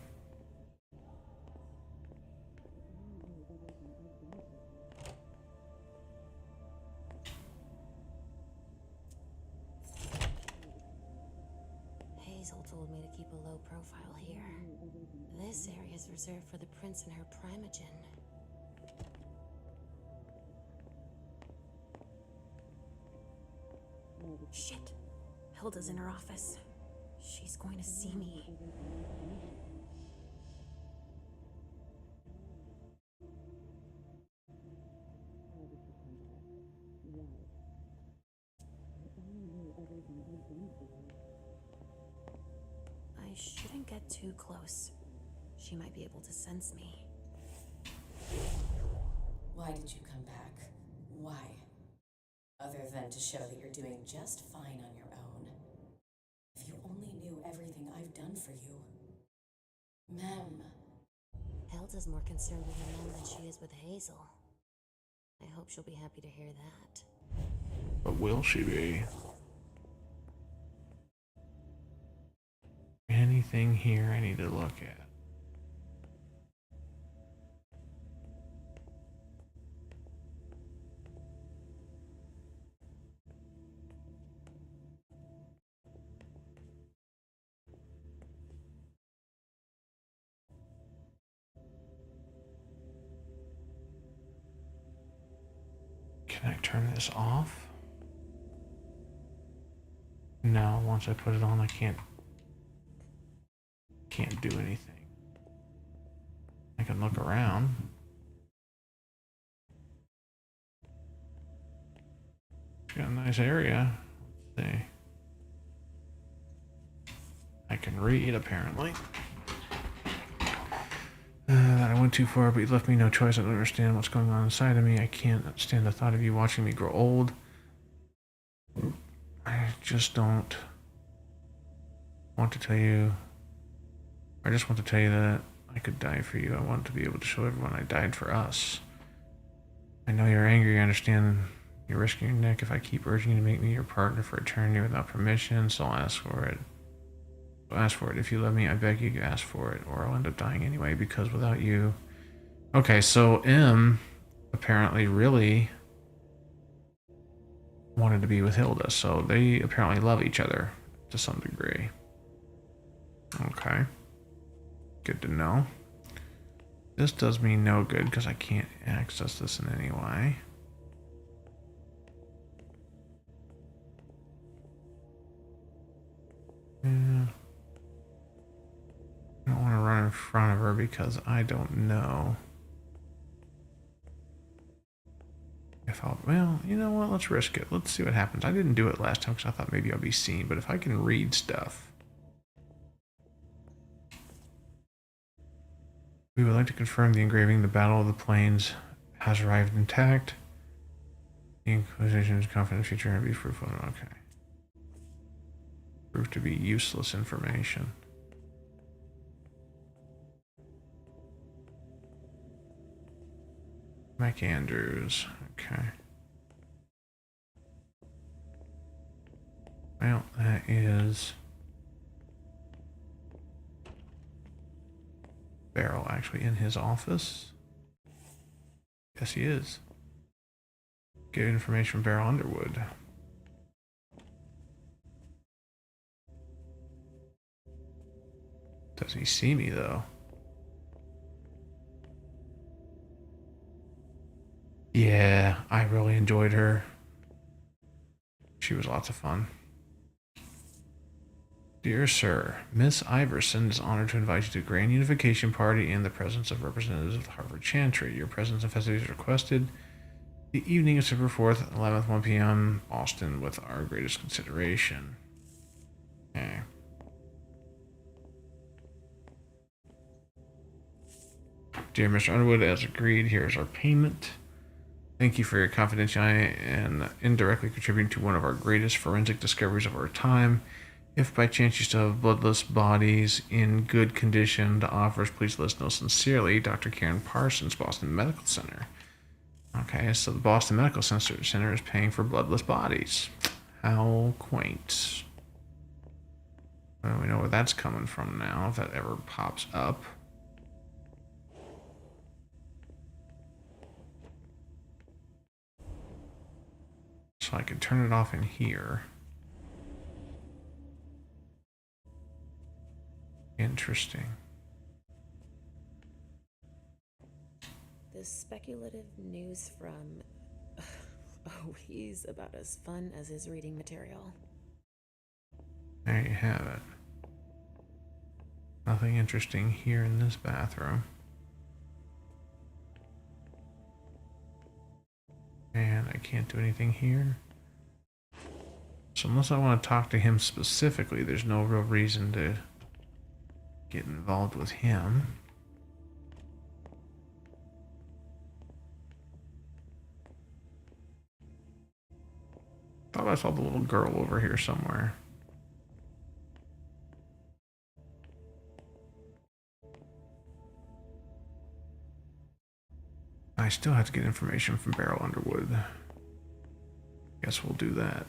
S11: Hazel told me to keep a low profile here. This area is reserved for the prince and her primogen. Shit. Hilda's in her office. She's going to see me. I shouldn't get too close. She might be able to sense me.
S12: Why did you come back? Why? Other than to show that you're doing just fine on your own. If you only knew everything I've done for you. Ma'am.
S11: Hilda's more concerned with her mom than she is with Hazel. I hope she'll be happy to hear that.
S1: But will she be? Anything here I need to look at? Can I turn this off? No, once I put it on, I can't do anything. I can look around. It's got a nice area. Let's see. I can read, apparently. That I went too far, but you left me no choice. I don't understand what's going on inside of me. I can't stand the thought of you watching me grow old. I just don't want to tell you. I just want to tell you that I could die for you. I want to be able to show everyone I died for us. I know you're angry. I understand you're risking your neck if I keep urging you to make me your partner for eternity without permission, so I'll ask for it. Ask for it. If you love me, I beg you, ask for it, or I'll end up dying anyway, because without you... Okay, so M apparently really wanted to be with Hilda, so they apparently love each other to some degree. Okay. Good to know. This does me no good because I can't access this in any way. Yeah. I don't want to run in front of her because I don't know if I'll... Well, you know what? Let's risk it. Let's see what happens. I didn't do it last time because I thought maybe I'll be seen, but if I can read stuff... We would like to confirm the engraving, the Battle of the Plains has arrived intact. The Inquisition is confident the future will be fruitful. Okay. Proved to be useless information. Mike Andrews. Okay. Well, that is... Beryl actually in his office? Yes, he is. Get information from Beryl Underwood. Does he see me, though? Yeah, I really enjoyed her. She was lots of fun. Dear Sir, Miss Iverson is honored to invite you to a grand unification party in the presence of representatives of the Harvard Chantry. Your presence and festivities are requested. The evening of September 4th, 11th, 1 p.m., Boston with our greatest consideration. Okay. Dear Mr. Underwood, as agreed, here is our payment. Thank you for your confidentiality and indirectly contributing to one of our greatest forensic discoveries of our time. If by chance you still have bloodless bodies in good condition to offer us, please let us know sincerely. Dr. Karen Parsons, Boston Medical Center. Okay, so the Boston Medical Center is paying for bloodless bodies. How quaint. Well, we know where that's coming from now, if that ever pops up. So I can turn it off in here. Interesting.
S16: The speculative news from oh, he's about as fun as his reading material.
S1: There you have it. Nothing interesting here in this bathroom. And I can't do anything here. So unless I want to talk to him specifically, there's no real reason to get involved with him. Thought I saw the little girl over here somewhere. I still have to get information from Beryl Underwood. Guess we'll do that.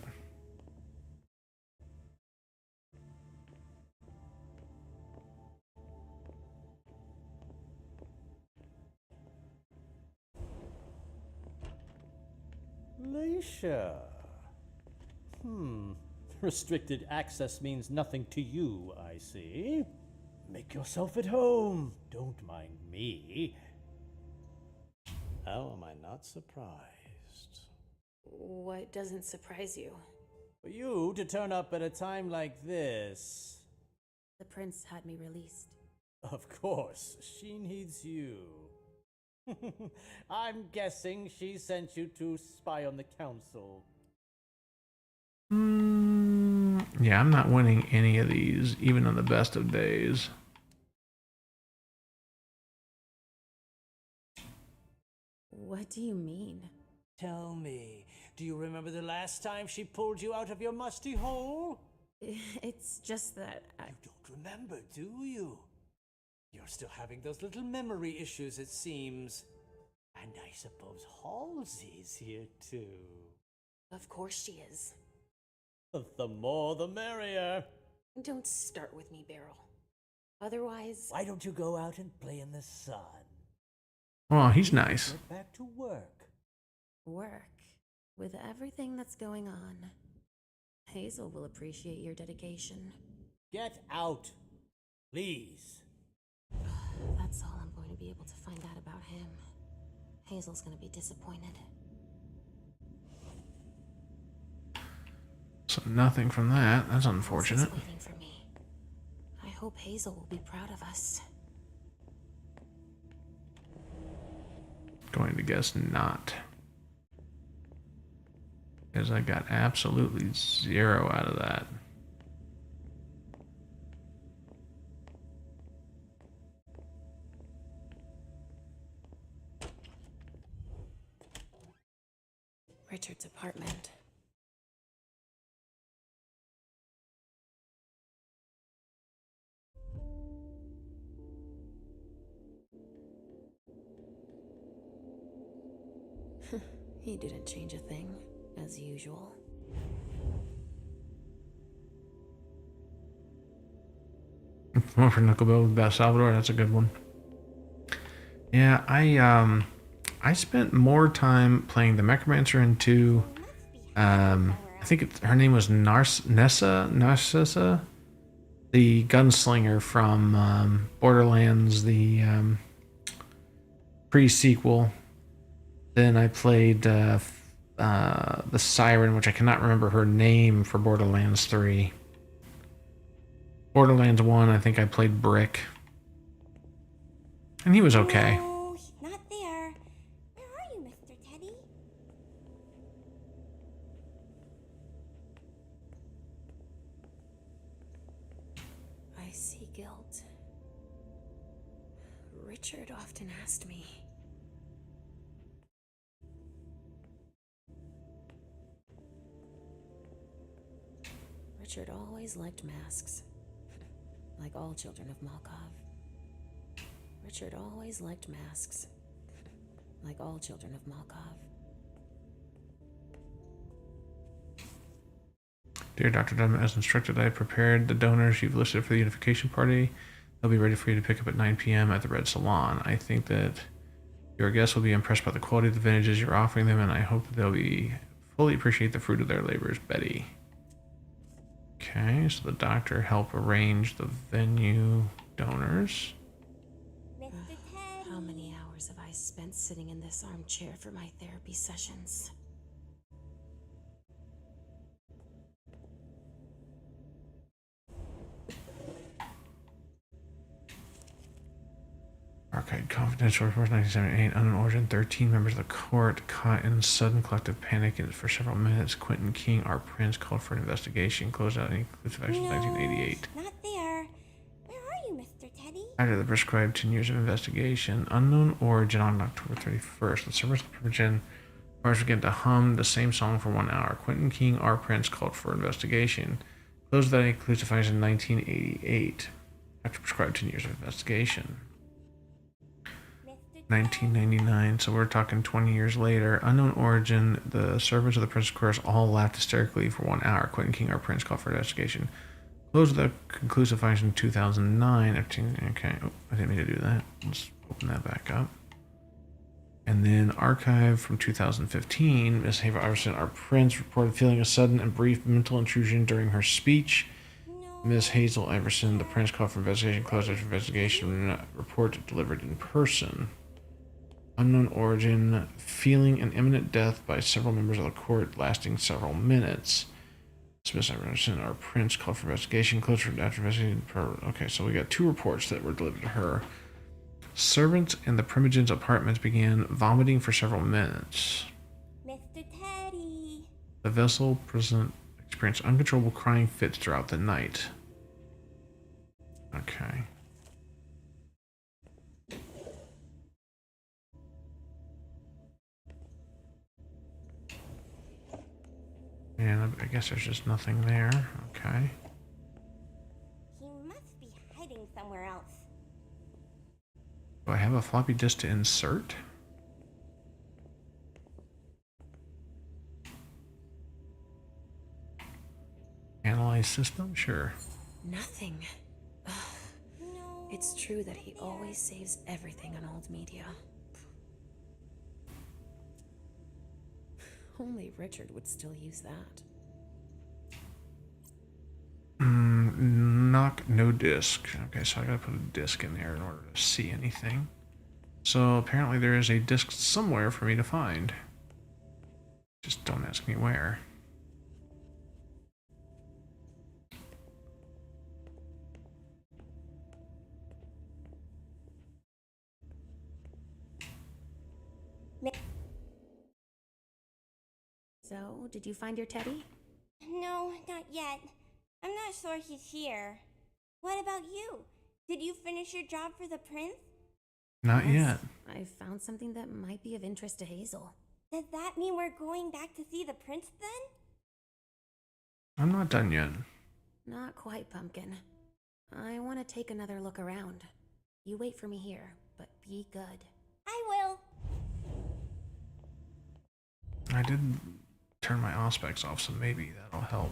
S15: Leisha. Restricted access means nothing to you, I see. Make yourself at home. Don't mind me. How am I not surprised?
S16: What doesn't surprise you?
S15: For you to turn up at a time like this.
S11: The prince had me released.
S15: Of course, she needs you. I'm guessing she sent you to spy on the council.
S1: Yeah, I'm not winning any of these, even on the best of days.
S11: What do you mean?
S15: Tell me, do you remember the last time she pulled you out of your musty hole?
S11: It's just that
S15: You don't remember, do you? You're still having those little memory issues, it seems. And I suppose Halsey's here too.
S16: Of course she is.
S15: The more the merrier.
S16: Don't start with me, Beryl. Otherwise...
S15: Why don't you go out and play in the sun?
S1: Oh, he's nice.
S15: Get back to work.
S11: Work. With everything that's going on, Hazel will appreciate your dedication.
S15: Get out, please.
S11: That's all I'm going to be able to find out about him. Hazel's going to be disappointed.
S1: So nothing from that. That's unfortunate.
S11: Halsey's waiting for me. I hope Hazel will be proud of us.
S1: Going to guess not. Because I got absolutely zero out of that.
S11: Richard's apartment. He didn't change a thing, as usual.
S1: One for Knucklebell with Beth Salvador. That's a good one. Yeah, I spent more time playing the Mechromancer in 2. I think her name was Narcissa, the gunslinger from Borderlands, the pre-sequel. Then I played the Siren, which I cannot remember her name, for Borderlands 3. Borderlands 1, I think I played Brick. And he was okay.
S3: No, not there. Where are you, Mr. Teddy?
S11: guilt. Richard often asked me. Richard always liked masks, like all children of Malkov. Richard always liked masks, like all children of Malkov.
S1: Dear Dr. Dunham, as instructed, I have prepared the donors you've listed for the unification party. They'll be ready for you to pick up at 9 p.m. at the Red Salon. I think that your guests will be impressed by the quality of the vintages you're offering them, and I hope that they'll fully appreciate the fruit of their labors. Betty. Okay, so the doctor helped arrange the venue donors.
S11: How many hours have I spent sitting in this armchair for my therapy sessions?
S1: Archive confidential report 1978. Unknown origin. 13 members of the court caught in sudden collective panic for several minutes. Quentin King, our prince, called for an investigation. Closed out any inclusive action 1988.
S3: Not there. Where are you, Mr. Teddy?
S1: After the prescribed 10 years of investigation, unknown origin on October 31st, the servers of the Primogen began to hum the same song for 1 hour. Quentin King, our prince, called for investigation. Closed without any conclusive findings in 1988. After prescribed 10 years of investigation. 1999, so we're talking 20 years later. Unknown origin, the servants of the Prince of Course all laughed hysterically for 1 hour. Quentin King, our prince, called for investigation. Closed without conclusive findings in 2009. Okay, oh, I didn't mean to do that. Let's open that back up. And then archive from 2015. Miss Haver Iverson, our prince, reported feeling a sudden and brief mental intrusion during her speech. Miss Hazel Iverson, the prince, called for investigation. Closed after investigation. Report delivered in person. Unknown origin, feeling an imminent death by several members of the court lasting several minutes. Miss Iverson, our prince, called for investigation. Closed after investigation. Okay, so we got 2 reports that were delivered to her. Servants in the Primogen's apartment began vomiting for several minutes.
S3: Mr. Teddy.
S1: The vessel prison experienced uncontrollable crying fits throughout the night. Okay. And I guess there's just nothing there. Okay.
S3: He must be hiding somewhere else.
S1: Do I have a floppy disk to insert? Analyze system? Sure.
S11: Nothing. It's true that he always saves everything on old media. Only Richard would still use that.
S1: Knock, no disk. Okay, so I gotta put a disk in there in order to see anything. So apparently there is a disk somewhere for me to find. Just don't ask me where.
S11: So, did you find your teddy?
S3: No, not yet. I'm not sure he's here. What about you? Did you finish your job for the prince?
S1: Not yet.
S11: I found something that might be of interest to Hazel.
S3: Does that mean we're going back to see the prince then?
S1: I'm not done yet.
S11: Not quite, Pumpkin. I want to take another look around. You wait for me here, but be good.
S3: I will.
S1: I did turn my Auspex off, so maybe that'll help.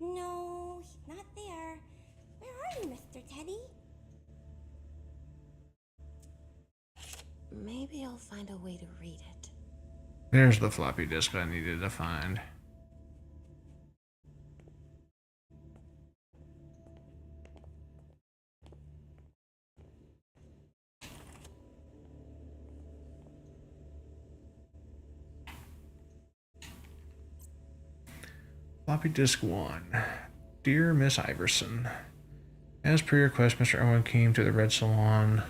S3: No, he's not there. Where are you, Mr. Teddy?
S11: Maybe I'll find a way to read it.
S1: There's the floppy disk I needed to find. Floppy disk 1. Dear Miss Iverson, as per your request, Mr. Irwin came to the Red Salon,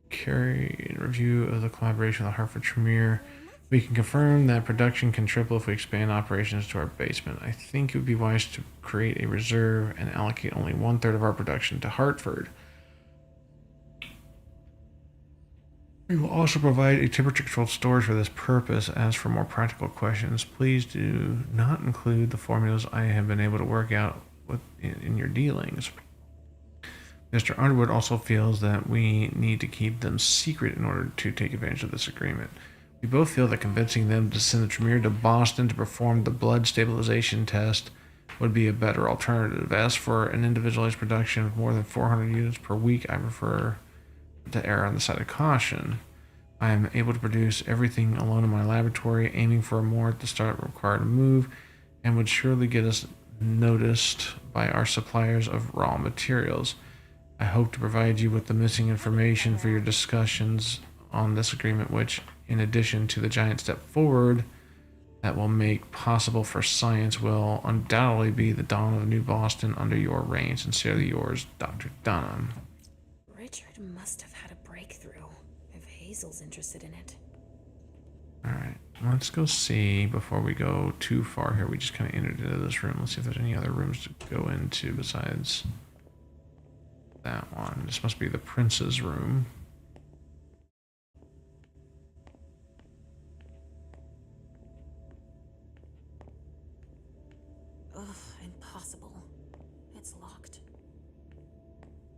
S1: carry a review of the collaboration with the Hartford Tremere. We can confirm that production can triple if we expand operations to our basement. I think it would be wise to create a reserve and allocate only 1/3 of our production to Hartford. We will also provide a temperature-controlled storage for this purpose. As for more practical questions, please do not include the formulas I have been able to work out in your dealings. Mr. Underwood also feels that we need to keep them secret in order to take advantage of this agreement. We both feel that convincing them to send the Tremere to Boston to perform the blood stabilization test would be a better alternative. As for an individualized production of more than 400 units per week, I prefer to err on the side of caution. I am able to produce everything alone in my laboratory, aiming for more at the start required to move, and would surely get us noticed by our suppliers of raw materials. I hope to provide you with the missing information for your discussions on this agreement, which, in addition to the giant step forward that will make possible for science, will undoubtedly be the dawn of New Boston under your reign. Sincerely yours, Dr. Dunham.
S16: Richard must have had a breakthrough, if Hazel's interested in it.
S1: Alright, let's go see before we go too far here. We just kind of entered into this room. Let's see if there's any other rooms to go into besides that one. This must be the prince's room.
S16: Ugh, impossible. It's locked.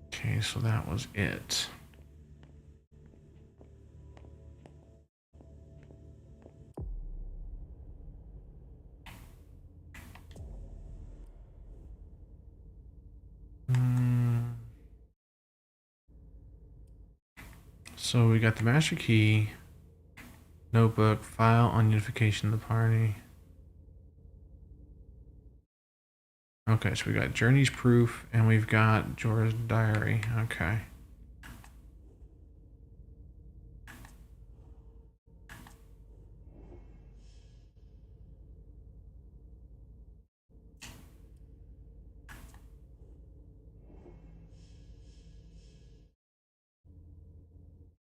S1: Okay, so that was it. So we got the master key, notebook, file on unification of the party. Okay, so we got Journey's proof and we've got Jorah's diary. Okay.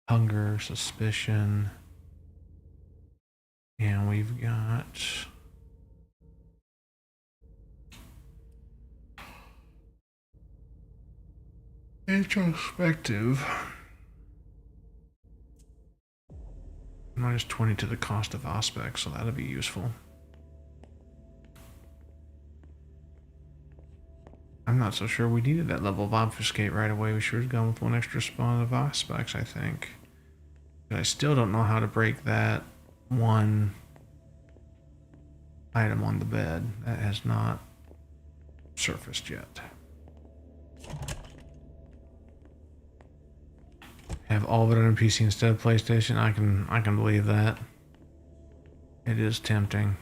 S1: Hunger, suspicion. And we've got introspective. Minus 20 to the cost of aspects, so that'll be useful. I'm not so sure we needed that level of obfuscate right away. We should have gone with one extra spawn of aspects, I think. But I still don't know how to break that one item on the bed. That has not surfaced yet. Have all of it on PC instead of PlayStation. I can believe that. It is tempting.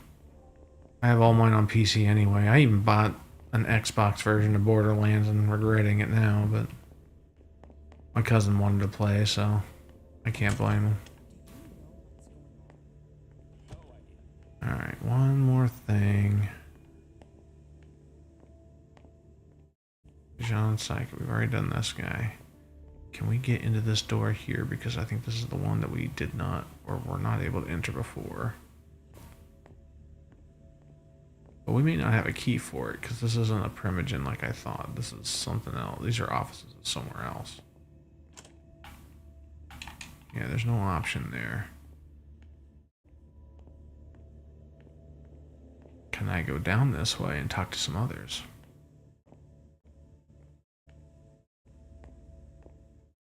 S1: I have all mine on PC anyway. I even bought an Xbox version of Borderlands and regretting it now, but my cousin wanted to play, so I can't blame him. Alright, one more thing. Jean Psych, we've already done this guy. Can we get into this door here? Because I think this is the one that we did not, or were not able to enter before. But we may not have a key for it, because this isn't a Primogen like I thought. This is something else. These are offices somewhere else. Yeah, there's no option there. Can I go down this way and talk to some others?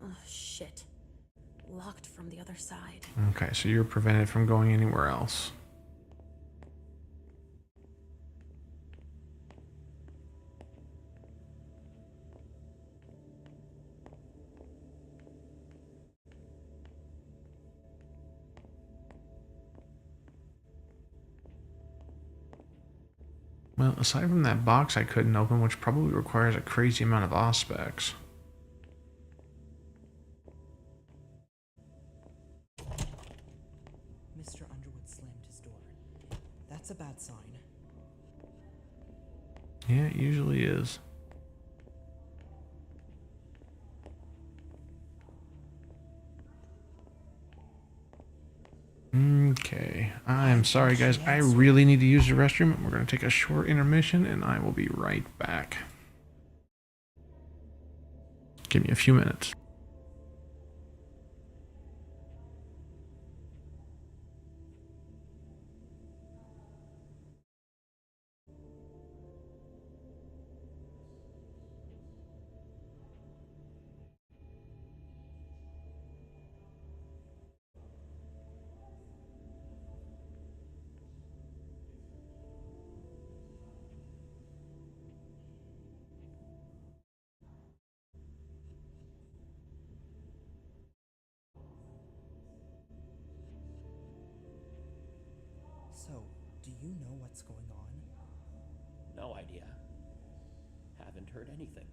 S16: Oh, shit. Locked from the other side.
S1: Okay, so you're prevented from going anywhere else. Well, aside from that box I couldn't open, which probably requires a crazy amount of aspects.
S18: Mr. Underwood slammed his door. That's a bad sign.
S1: Yeah, it usually is. Okay, I'm sorry guys, I really need to use the restroom. We're going to take a short intermission and I will be right back. Give me a few minutes.
S18: So, do you know what's going on?
S19: No idea. Haven't heard anything.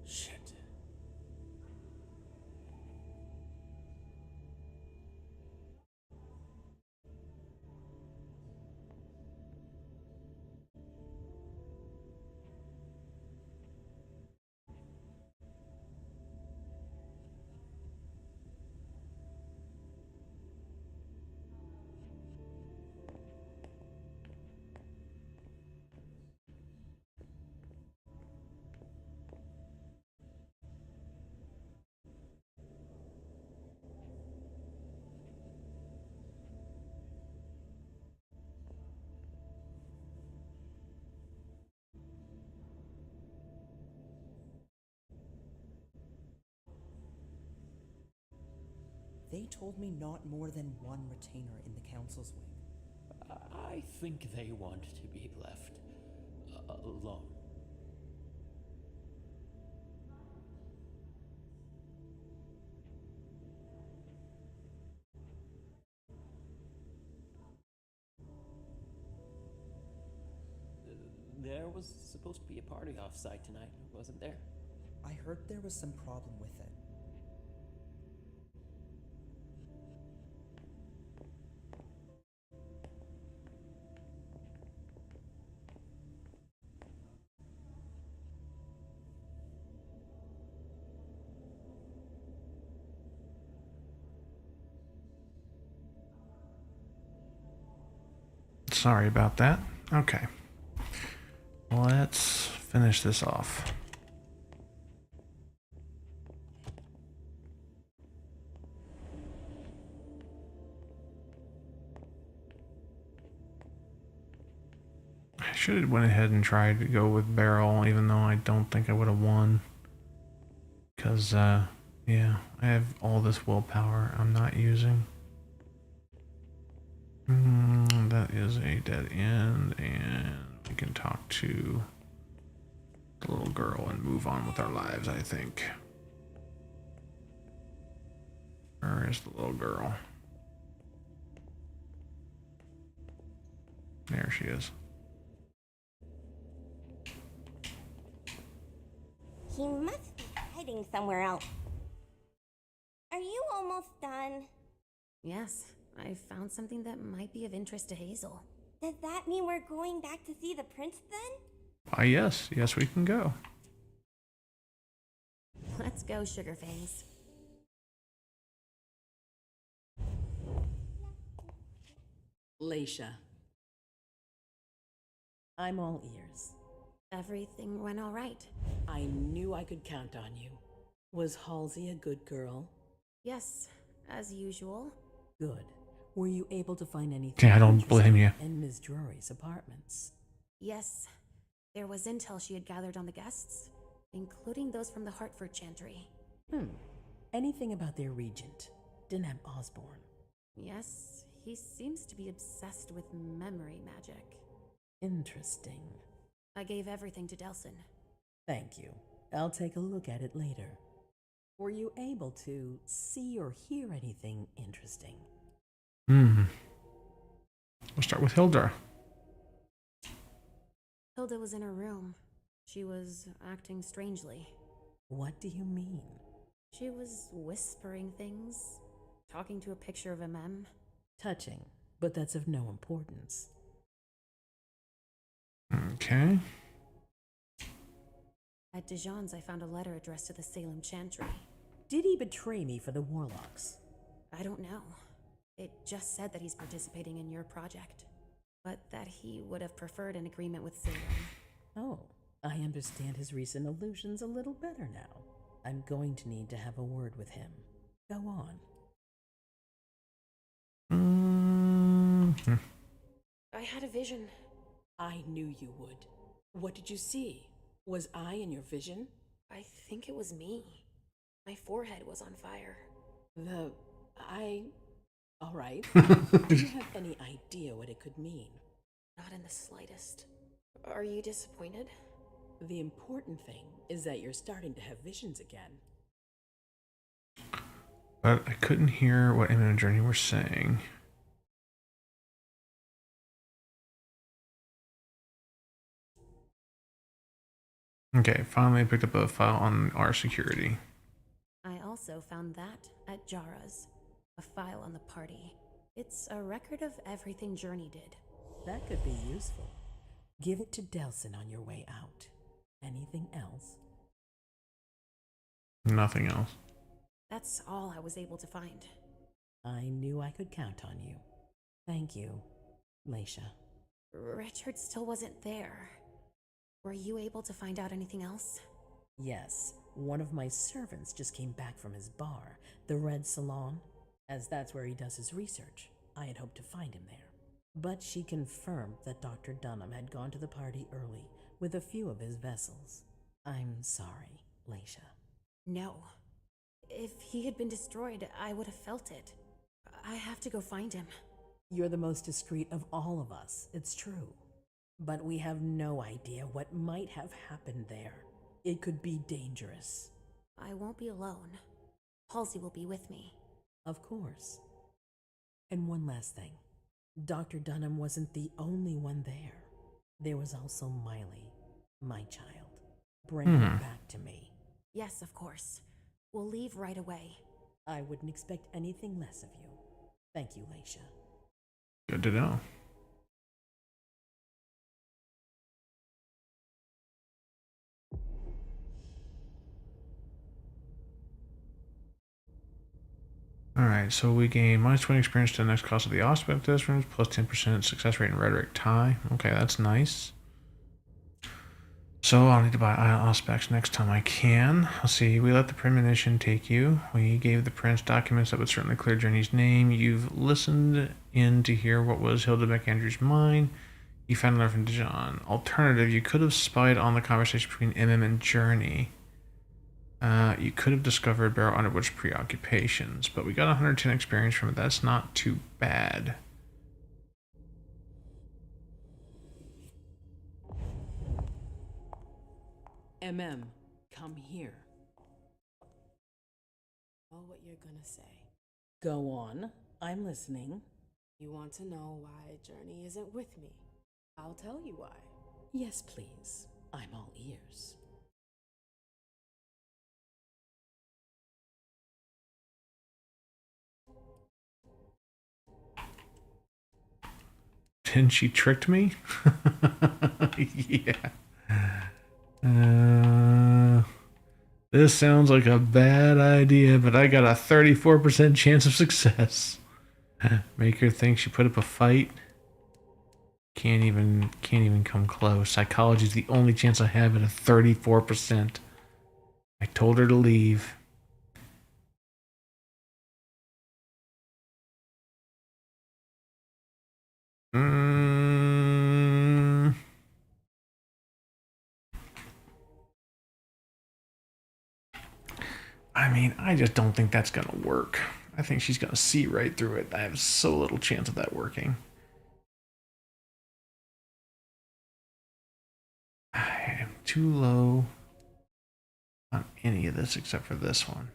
S19: Shit.
S18: They told me not more than one retainer in the council's wing.
S19: I think they want to be left alone. There was supposed to be a party off-site tonight, wasn't there?
S18: I heard there was some problem with it.
S1: Sorry about that. Okay. Let's finish this off. I should have went ahead and tried to go with Barrel, even though I don't think I would have won. Because, yeah, I have all this willpower I'm not using. That is a dead end, and we can talk to the little girl and move on with our lives, I think. Where is the little girl? There she is.
S3: He must be hiding somewhere else. Are you almost done?
S11: Yes, I found something that might be of interest to Hazel.
S3: Does that mean we're going back to see the prince then?
S1: Why, yes. Yes, we can go.
S11: Let's go, Sugarfangs.
S12: Leisha. I'm all ears.
S11: Everything went all right.
S12: I knew I could count on you. Was Halsey a good girl?
S11: Yes, as usual.
S12: Good. Were you able to find anything
S1: Yeah, I don't blame you.
S12: in Ms. Drury's apartments?
S11: Yes, there was intel she had gathered on the guests, including those from the Hartford Chantry.
S12: Anything about their regent, Deneb Osborne?
S11: Yes, he seems to be obsessed with memory magic.
S12: Interesting.
S11: I gave everything to Delsin.
S12: Thank you. I'll take a look at it later. Were you able to see or hear anything interesting?
S1: We'll start with Hilda.
S11: Hilda was in her room. She was acting strangely.
S12: What do you mean?
S11: She was whispering things, talking to a picture of MM.
S12: Touching, but that's of no importance.
S1: Okay.
S11: At Dijon's, I found a letter addressed to the Salem Chantry.
S12: Did he betray me for the Warlocks?
S11: I don't know. It just said that he's participating in your project, but that he would have preferred an agreement with Salem.
S12: Oh, I understand his recent illusions a little better now. I'm going to need to have a word with him. Go on.
S11: I had a vision.
S12: I knew you would. What did you see? Was I in your vision?
S11: I think it was me. My forehead was on fire.
S12: All right. Do you have any idea what it could mean?
S11: Not in the slightest. Are you disappointed?
S12: The important thing is that you're starting to have visions again.
S1: But I couldn't hear what Emma and Journey were saying. Okay, finally I picked up a file on our security.
S11: I also found that at Jara's. A file on the party. It's a record of everything Journey did.
S12: That could be useful. Give it to Delsin on your way out. Anything else?
S1: Nothing else.
S11: That's all I was able to find.
S12: I knew I could count on you. Thank you, Leisha.
S11: Richard still wasn't there. Were you able to find out anything else?
S12: Yes, one of my servants just came back from his bar, the Red Salon, as that's where he does his research. I had hoped to find him there. But she confirmed that Dr. Dunham had gone to the party early with a few of his vessels. I'm sorry, Leisha.
S11: No. If he had been destroyed, I would have felt it. I have to go find him.
S12: You're the most discreet of all of us, it's true. But we have no idea what might have happened there. It could be dangerous.
S11: I won't be alone. Halsey will be with me.
S12: Of course. And one last thing. Dr. Dunham wasn't the only one there. There was also Miley, my child. Bring her back to me.
S11: Yes, of course. We'll leave right away.
S12: I wouldn't expect anything less of you. Thank you, Leisha.
S1: Good to know. Alright, so we gain minus 20 experience to the next cost of the auspicious rooms, plus 10% success rate in rhetoric tie. Okay, that's nice. So I'll need to buy Auspex next time I can. Let's see, we let the premonition take you. We gave the prince documents that would certainly clear Journey's name. You've listened in to hear what was Hilda McAndrew's mind. You found a letter from Dijon. Alternative, you could have spied on the conversation between MM and Journey. You could have discovered Barrow Underwood's preoccupations, but we got 110 experience from it. That's not too bad.
S12: Come here.
S20: Know what you're gonna say.
S12: Go on. I'm listening.
S20: You want to know why Journey isn't with me? I'll tell you why.
S12: Yes, please. I'm all ears.
S1: Didn't she tricked me? Yeah. This sounds like a bad idea, but I got a 34% chance of success. Make her think she put up a fight. Can't even come close. Psychology's the only chance I have at a 34%. I told her to leave. I mean, I just don't think that's gonna work. I think she's gonna see right through it. I have so little chance of that working. I am too low on any of this except for this one.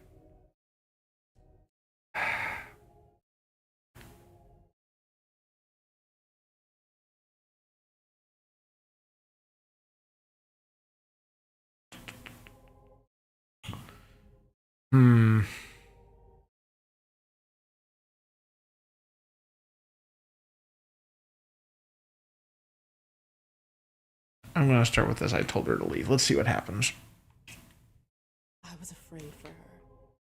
S1: Hmm. I'm gonna start with this. I told her to leave. Let's see what happens.
S20: I was afraid for her.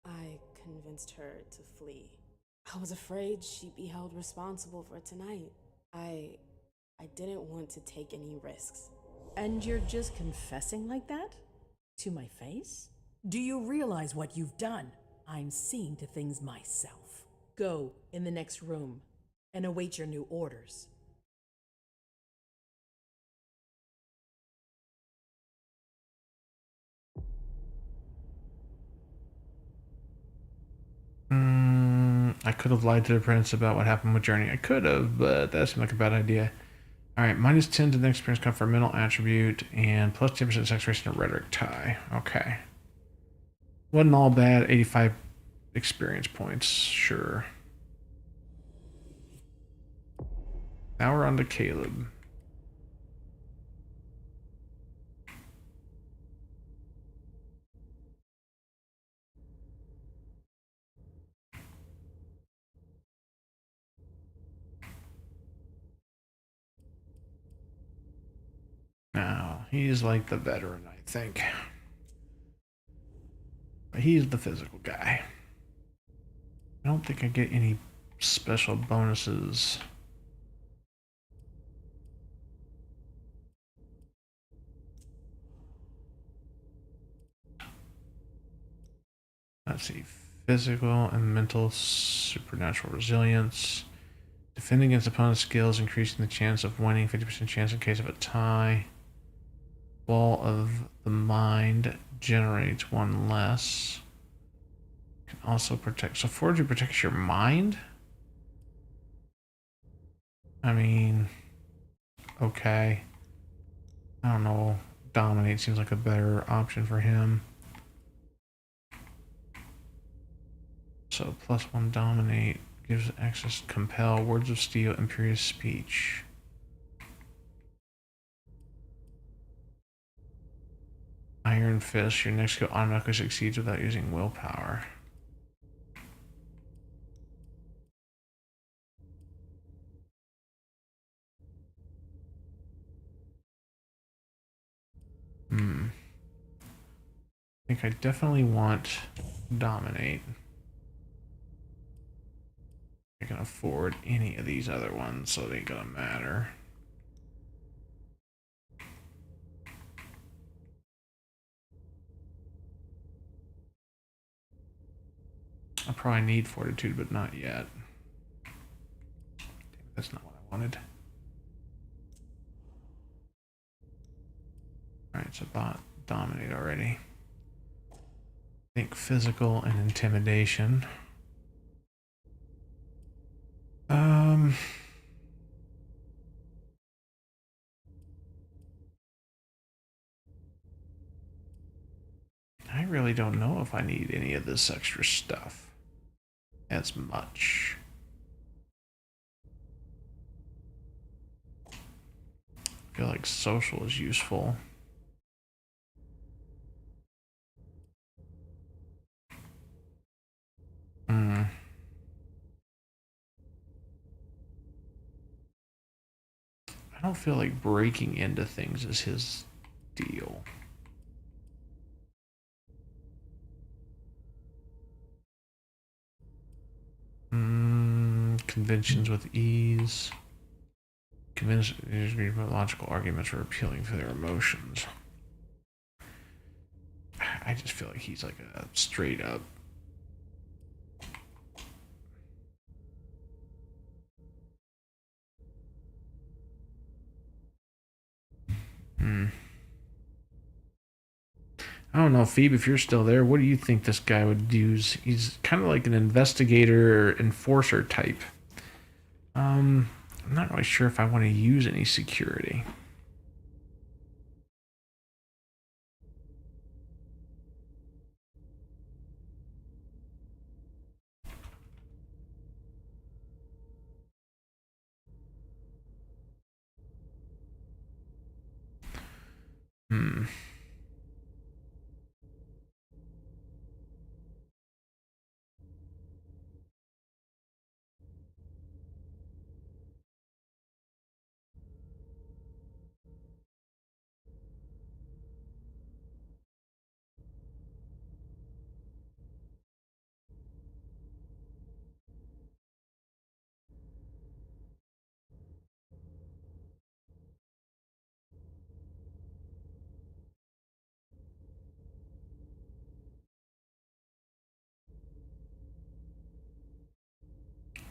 S20: I convinced her to flee. I was afraid she'd be held responsible for tonight. I didn't want to take any risks.
S12: And you're just confessing like that? To my face? Do you realize what you've done? I'm seeing to things myself. Go in the next room and await your new orders.
S1: I could have lied to the prince about what happened with Journey. I could have, but that seemed like a bad idea. Alright, minus 10 to the next experience come for a mental attribute, and plus 10% sex race and a rhetoric tie. Okay. Wasn't all bad. 85 experience points, sure. Now we're on to Caleb. Now, he's like the veteran, I think. But he's the physical guy. I don't think I get any special bonuses. Let's see. Physical and mental supernatural resilience. Defend against opponent's skills, increasing the chance of winning, 50% chance in case of a tie. Wall of the mind generates one less. Can also protect. So fortitude protects your mind? I mean, okay. I don't know. Dominate seems like a better option for him. So +1 dominate gives access to compel, words of steel, imperious speech. Iron fist, your next skill automatically succeeds without using willpower. I think I definitely want dominate. I can afford any of these other ones, so it ain't gonna matter. I probably need fortitude, but not yet. Damn, that's not what I wanted. Alright, so bot dominate already. I think physical and intimidation. I really don't know if I need any of this extra stuff as much. I feel like social is useful. I don't feel like breaking into things is his deal. Conventions with ease. Convince logical arguments for appealing for their emotions. I just feel like he's like a straight up. I don't know, Phoebe, if you're still there, what do you think this guy would use? He's kind of like an investigator or enforcer type. I'm not really sure if I want to use any security.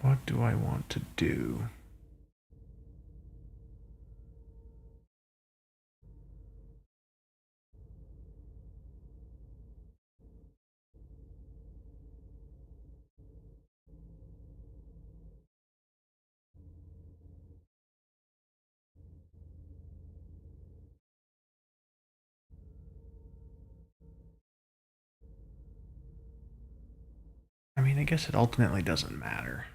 S1: What do I want to do? I mean, I guess it ultimately doesn't matter.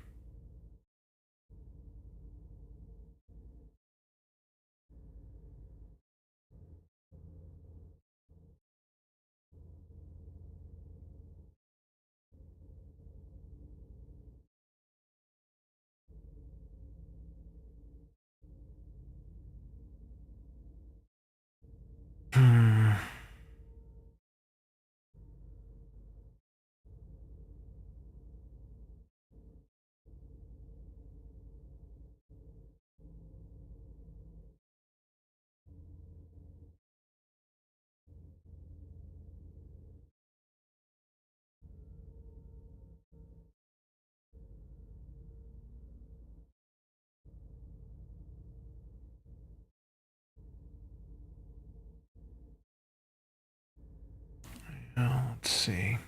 S1: Let's see.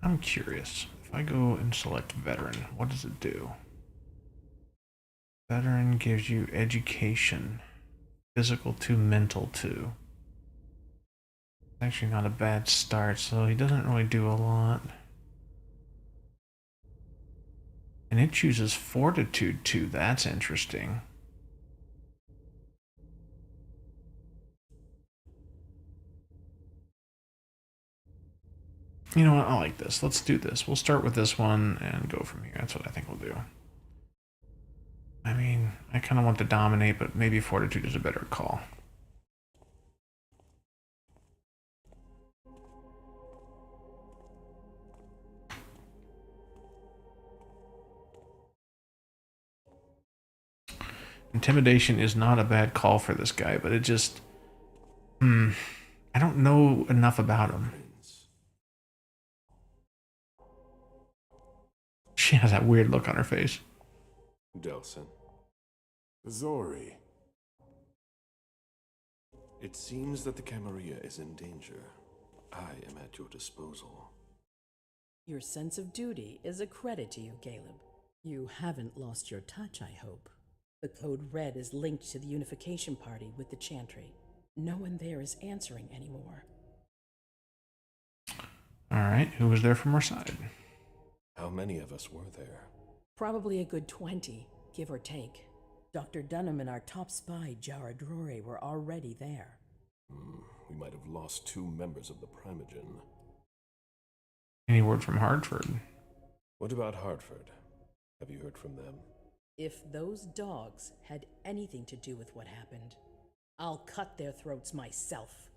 S1: I'm curious. If I go and select veteran, what does it do? Veteran gives you education, physical to mental to. Actually not a bad start, so he doesn't really do a lot. And it chooses fortitude too, that's interesting. You know what, I like this. Let's do this. We'll start with this one and go from here. That's what I think we'll do. I mean, I kind of want to dominate, but maybe fortitude is a better call. Intimidation is not a bad call for this guy, but it just... I don't know enough about him. She has that weird look on her face.
S6: Delson.
S2: Zori.
S6: It seems that the Camarilla is in danger. I am at your disposal.
S12: Your sense of duty is a credit to you, Caleb. You haven't lost your touch, I hope. The Code Red is linked to the Unification Party with the Chantry. No one there is answering anymore.
S1: All right, who was there from our side?
S6: How many of us were there?
S12: Probably a good 20, give or take. Dr. Dunham and our top spy, Jara Drury, were already there.
S6: We might have lost 2 members of the Primogen.
S1: Any word from Hartford?
S6: What about Hartford? Have you heard from them?
S12: If those dogs had anything to do with what happened, I'll cut their throats myself.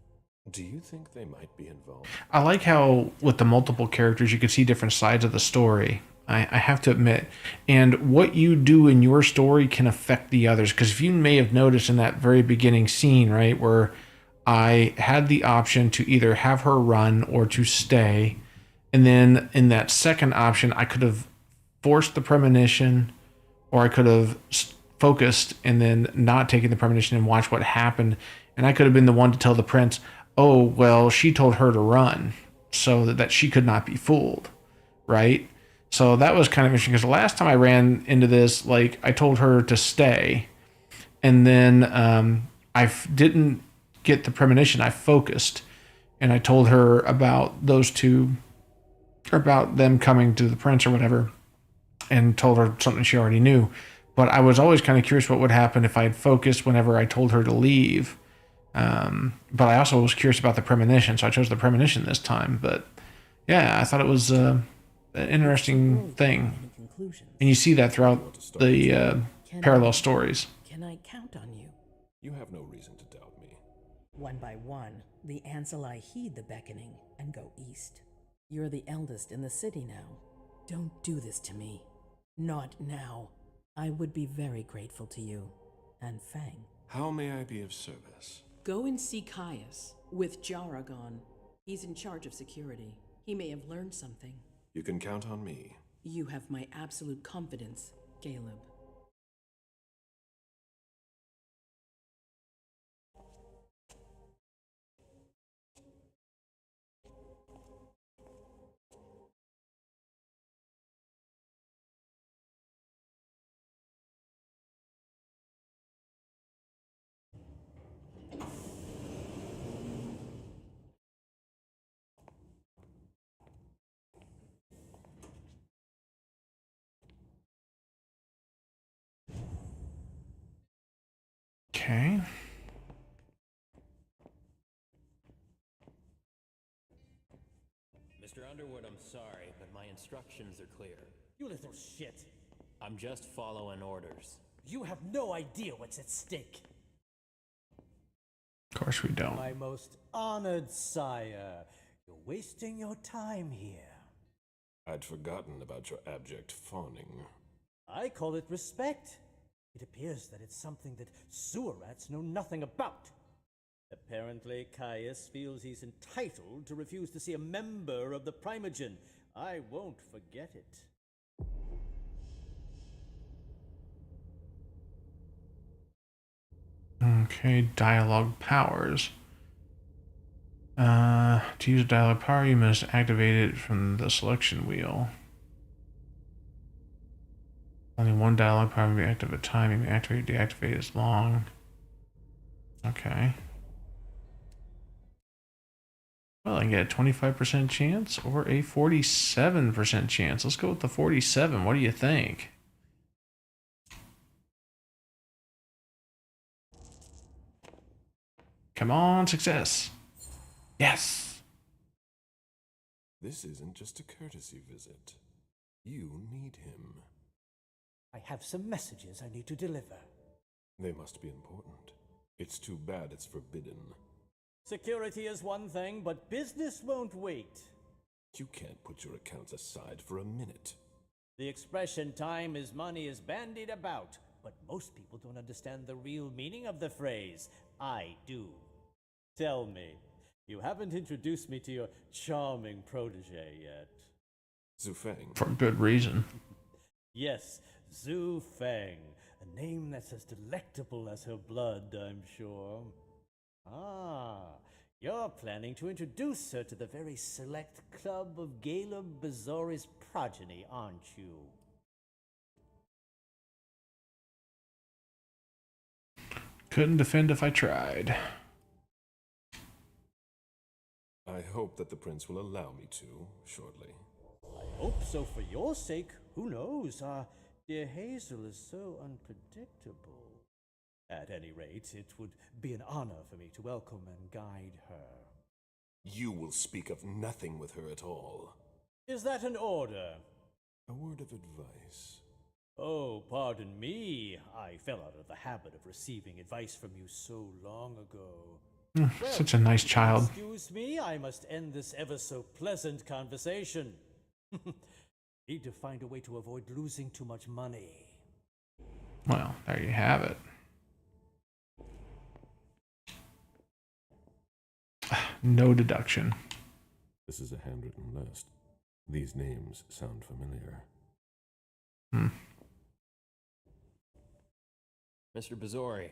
S6: Do you think they might be involved?
S1: I like how with the multiple characters you can see different sides of the story. I have to admit. And what you do in your story can affect the others. Because if you may have noticed in that very beginning scene, right, where I had the option to either have her run or to stay. And then in that second option, I could have forced the premonition, or I could have focused and then not taken the premonition and watched what happened. And I could have been the one to tell the prince, oh, well, she told her to run so that she could not be fooled, right? So that was kind of interesting because the last time I ran into this, like, I told her to stay. And then I didn't get the premonition. I focused. And I told her about those two, about them coming to the prince or whatever, and told her something she already knew. But I was always kind of curious what would happen if I had focused whenever I told her to leave. But I also was curious about the premonition, so I chose the premonition this time. But yeah, I thought it was an interesting thing. And you see that throughout the parallel stories.
S12: Can I count on you?
S6: You have no reason to doubt me.
S12: One by one, the Ancilai heed the beckoning and go east. You're the eldest in the city now. Don't do this to me. Not now. I would be very grateful to you. And Fang.
S6: How may I be of service?
S12: Go and see Caius with Jara gone. He's in charge of security. He may have learned something.
S6: You can count on me.
S12: You have my absolute confidence, Caleb.
S1: Okay.
S19: Mr. Underwood, I'm sorry, but my instructions are clear.
S15: You little shit.
S19: I'm just following orders.
S15: You have no idea what's at stake.
S1: Of course we don't.
S15: My most honored sire, you're wasting your time here.
S6: I'd forgotten about your abject fawning.
S15: I call it respect. It appears that it's something that sewer rats know nothing about. Apparently, Caius feels he's entitled to refuse to see a member of the Primogen. I won't forget it.
S1: Okay, dialogue powers. To use dialogue power, you must activate it from the selection wheel. Only one dialogue power may be active at a time. You may activate or deactivate as long. Okay. Well, I can get a 25% chance or a 47% chance. Let's go with the 47. What do you think? Come on, success. Yes.
S6: This isn't just a courtesy visit. You need him.
S15: I have some messages I need to deliver.
S6: They must be important. It's too bad it's forbidden.
S15: Security is one thing, but business won't wait.
S6: You can't put your accounts aside for a minute.
S15: The expression time is money is bandied about, but most people don't understand the real meaning of the phrase. I do. Tell me, you haven't introduced me to your charming protege yet.
S6: Zufeng.
S1: For good reason.
S15: Yes, Zhu Feng. A name that's as delectable as her blood, I'm sure. Ah, you're planning to introduce her to the very select club of Gala Bazori's progeny, aren't you?
S1: Couldn't defend if I tried.
S6: I hope that the prince will allow me to shortly.
S15: I hope so for your sake. Who knows? Dear Hazel is so unpredictable. At any rate, it would be an honor for me to welcome and guide her.
S6: You will speak of nothing with her at all.
S15: Is that an order?
S6: A word of advice.
S15: Oh, pardon me. I fell out of the habit of receiving advice from you so long ago.
S1: Such a nice child.
S15: Excuse me, I must end this ever so pleasant conversation. Need to find a way to avoid losing too much money.
S1: Well, there you have it. No deduction.
S6: This is a handwritten list. These names sound familiar.
S19: Mr. Bazori,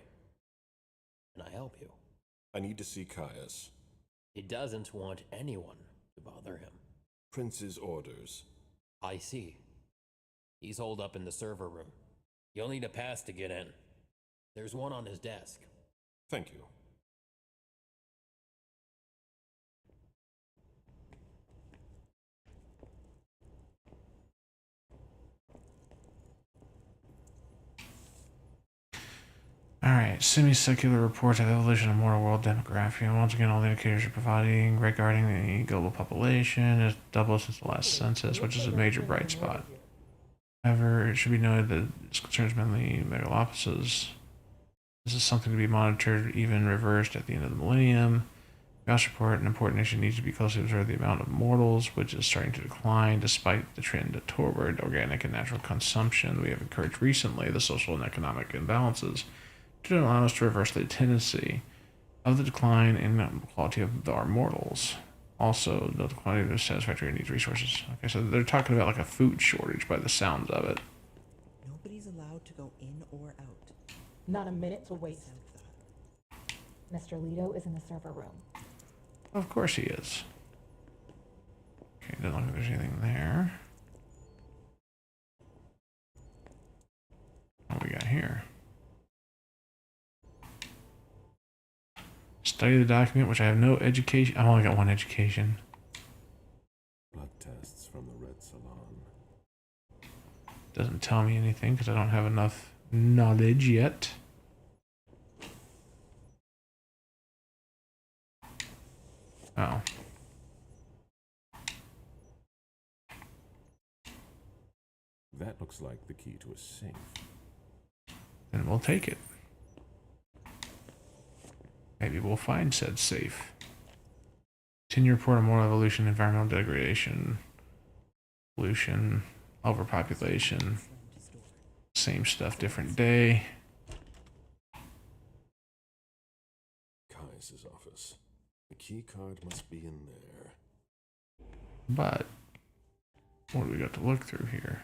S19: can I help you?
S6: I need to see Caius.
S19: He doesn't want anyone to bother him.
S6: Prince's orders.
S19: I see. He's holed up in the server room. You'll need a pass to get in. There's one on his desk.
S6: Thank you.
S1: Alright, semi-secular reports of evolution of mortal world demography. And once again, all the indicators are providing regarding the global population has doubled since the last census, which is a major bright spot. However, it should be noted that this concerns mainly megalopolises. This is something to be monitored, even reversed at the end of the millennium. We also report an important issue needs to be closely observed the amount of mortals, which is starting to decline despite the trend toward organic and natural consumption we have encouraged recently. The social and economic imbalances to allow us to reverse the tendency of the decline in the quality of our mortals. Also, note the quantity of satisfactory needs resources. Okay, so they're talking about like a food shortage by the sounds of it.
S18: Nobody's allowed to go in or out.
S21: Not a minute to waste. Mr. Leto is in the server room.
S1: Of course he is. Okay, doesn't look like there's anything there. What we got here? Study the document, which I have no education. I've only got one education.
S6: Blood tests from the Red Salon.
S1: Doesn't tell me anything because I don't have enough knowledge yet. Oh.
S6: That looks like the key to a safe.
S1: Then we'll take it. Maybe we'll find said safe. Continue report on moral evolution, environmental degradation, pollution, overpopulation. Same stuff, different day.
S6: Caius's office. The key card must be in there.
S1: But what do we got to look through here?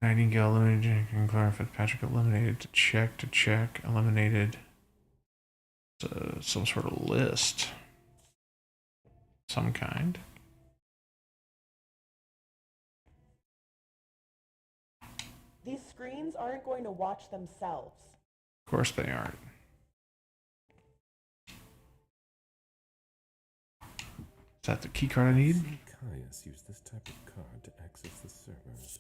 S1: Nightingale eliminated, and Clara Fitzpatrick eliminated to check, eliminated. Some sort of list. Some kind.
S21: These screens aren't going to watch themselves.
S1: Of course they aren't. Is that the key card I need?
S6: Caius used this type of card to access the servers.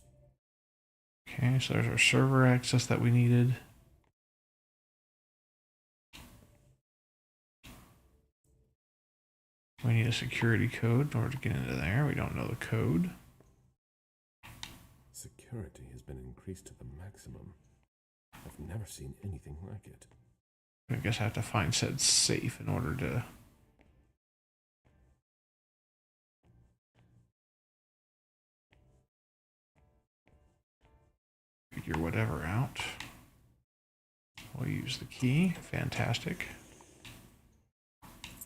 S1: Okay, so there's our server access that we needed. We need a security code in order to get into there. We don't know the code.
S6: Security has been increased to the maximum. I've never seen anything like it.
S1: I guess I have to find said safe in order to... figure whatever out. We'll use the key. Fantastic.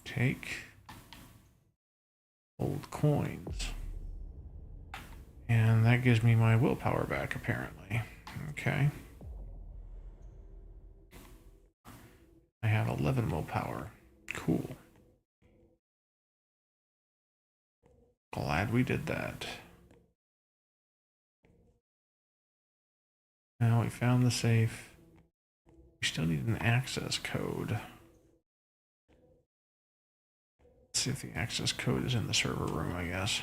S1: Take. Old coins. And that gives me my willpower back, apparently. Okay. I have 11 willpower. Cool. Glad we did that. Now we found the safe. We still need an access code. Let's see if the access code is in the server room, I guess.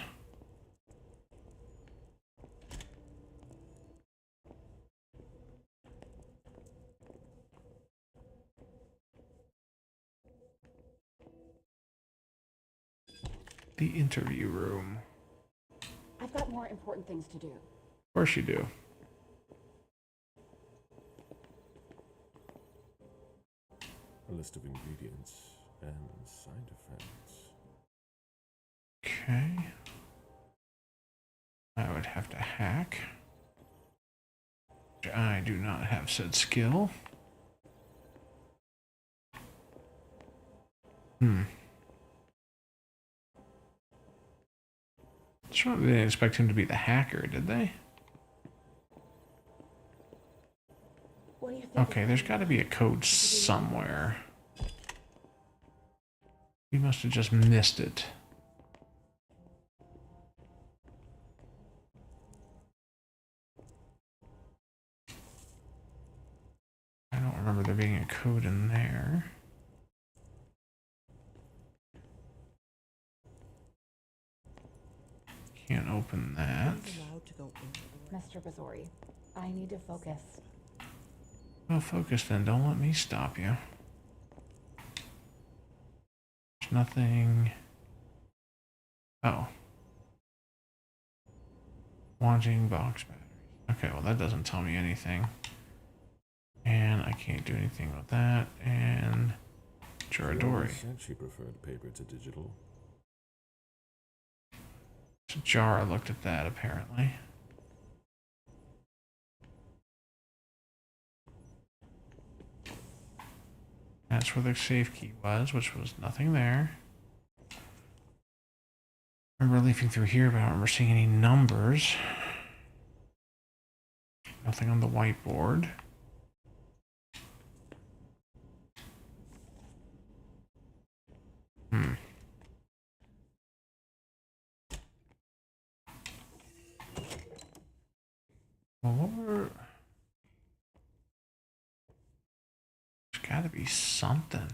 S1: The interview room.
S21: I've got more important things to do.
S1: Of course you do.
S6: A list of ingredients and side effects.
S1: Okay. I would have to hack. I do not have said skill. Sure, they didn't expect him to be the hacker, did they?
S21: What do you think?
S1: Okay, there's got to be a code somewhere. We must have just missed it. I don't remember there being a code in there. Can't open that.
S21: Mr. Bazori, I need to focus.
S1: Well, focus then. Don't let me stop you. There's nothing. Oh. Wanting box batteries. Okay, well that doesn't tell me anything. And I can't do anything with that. And Jaradori.
S6: She said she preferred paper to digital.
S1: Jara looked at that apparently. That's where the safe key was, which was nothing there. I remember leafing through here, but I don't remember seeing any numbers. Nothing on the whiteboard. Well, what were... There's gotta be something.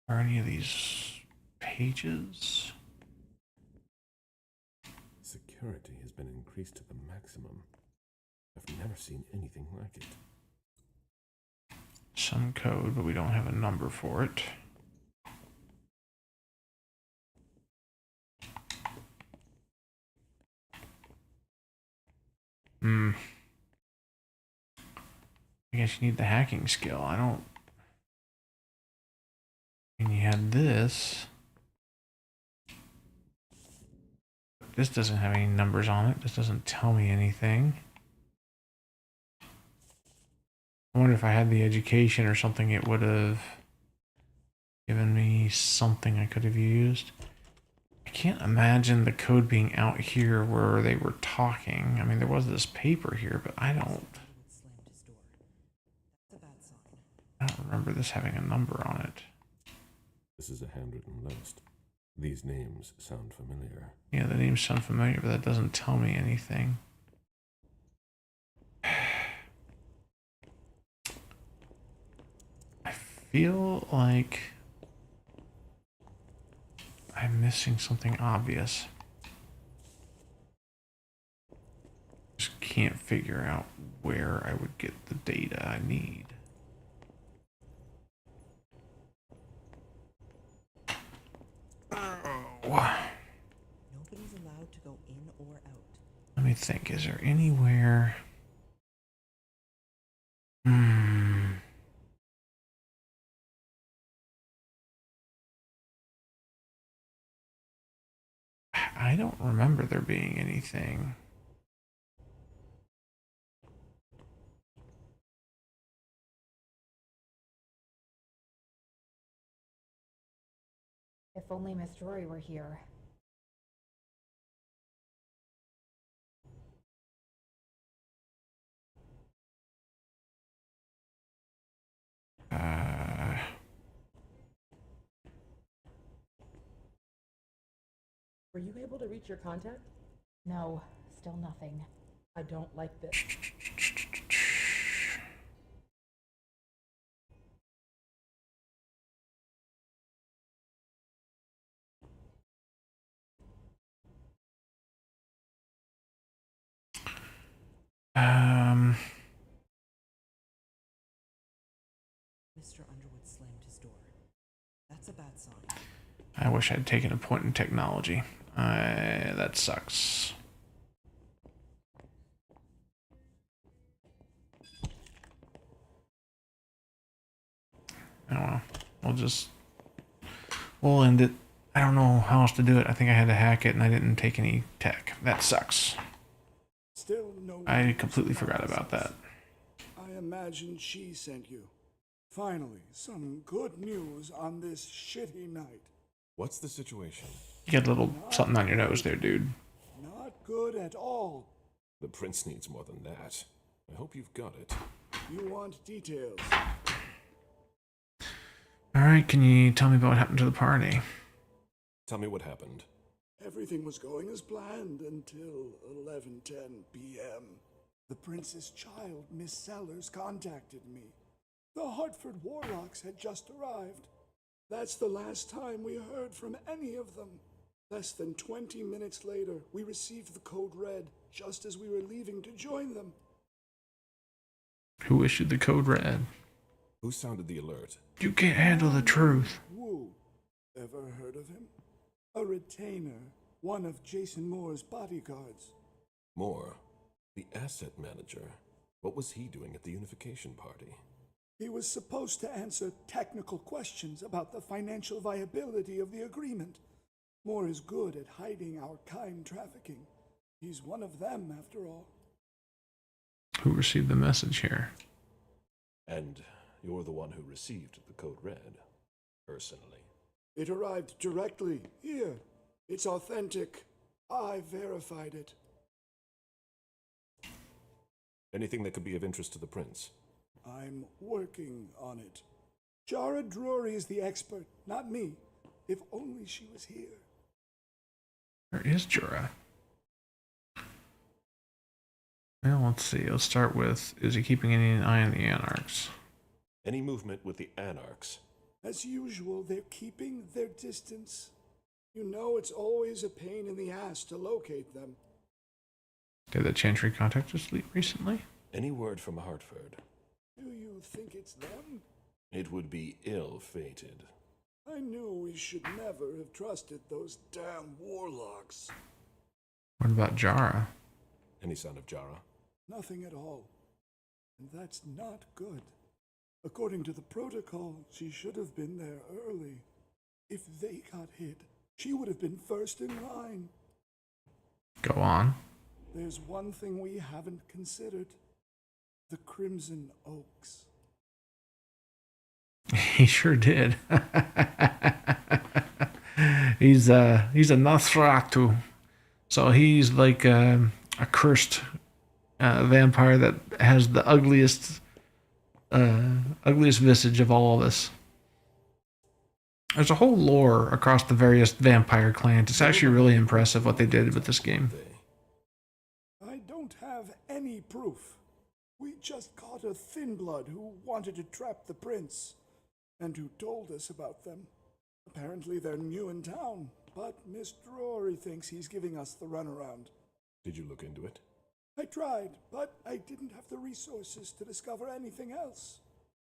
S1: Are any of these pages?
S6: Security has been increased to the maximum. I've never seen anything like it.
S1: Some code, but we don't have a number for it. I guess you need the hacking skill. I don't... And you had this. This doesn't have any numbers on it. This doesn't tell me anything. I wonder if I had the education or something, it would have given me something I could have used. I can't imagine the code being out here where they were talking. I mean, there was this paper here, but I don't remember this having a number on it.
S6: This is a handwritten list. These names sound familiar.
S1: Yeah, the names sound familiar, but that doesn't tell me anything. I feel like I'm missing something obvious. Just can't figure out where I would get the data I need.
S18: Nobody's allowed to go in or out.
S1: Let me think, is there anywhere... I don't remember there being anything.
S21: If only Miss Jory were here.
S18: Were you able to reach your contact?
S21: No, still nothing.
S18: I don't like this. Mr. Underwood slammed his door. That's a bad sign.
S1: I wish I'd taken a point in technology. That sucks. Oh well. We'll end it. I don't know how else to do it. I think I had to hack it and I didn't take any tech. That sucks.
S5: Still no.
S1: I completely forgot about that.
S5: I imagine she sent you. Finally, some good news on this shitty night.
S6: What's the situation?
S1: You got a little something on your nose there, dude.
S5: Not good at all.
S6: The prince needs more than that. I hope you've got it.
S5: You want details?
S1: Alright, can you tell me about what happened to the party?
S6: Tell me what happened.
S5: Everything was going as planned until 11:10 p.m. The prince's child, Miss Sellers, contacted me. The Hartford Warlocks had just arrived. That's the last time we heard from any of them. Less than 20 minutes later, we received the code red, just as we were leaving to join them.
S1: Who issued the code red?
S6: Who sounded the alert?
S1: You can't handle the truth.
S5: Wu. Ever heard of him? A retainer, one of Jason Moore's bodyguards.
S6: Moore, the asset manager. What was he doing at the unification party?
S5: He was supposed to answer technical questions about the financial viability of the agreement. Moore is good at hiding our kind trafficking. He's one of them, after all.
S1: Who received the message here?
S6: And you're the one who received the code red, personally.
S5: It arrived directly here. It's authentic. I verified it.
S6: Anything that could be of interest to the prince?
S5: I'm working on it. Jara Drury is the expert, not me. If only she was here.
S1: Where is Jura? Well, let's see. Let's start with, is he keeping any eye on the Anarchs?
S6: Any movement with the Anarchs?
S5: As usual, they're keeping their distance. You know it's always a pain in the ass to locate them.
S1: Did the Chantry contact us recently?
S6: Any word from Hartford?
S5: Do you think it's them?
S6: It would be ill-fated.
S5: I knew we should never have trusted those damn warlocks.
S1: What about Jara?
S6: Any sign of Jara?
S5: Nothing at all. And that's not good. According to the protocol, she should have been there early. If they got hit, she would have been first in line.
S1: Go on.
S5: There's one thing we haven't considered. The Crimson Oaks.
S1: He sure did. He's a Nosferatu. So he's like a cursed vampire that has the ugliest visage of all of us. There's a whole lore across the various vampire clans. It's actually really impressive what they did with this game.
S5: I don't have any proof. We just caught a thin blood who wanted to trap the prince, and who told us about them. Apparently they're new in town, but Miss Drury thinks he's giving us the runaround.
S6: Did you look into it?
S5: I tried, but I didn't have the resources to discover anything else.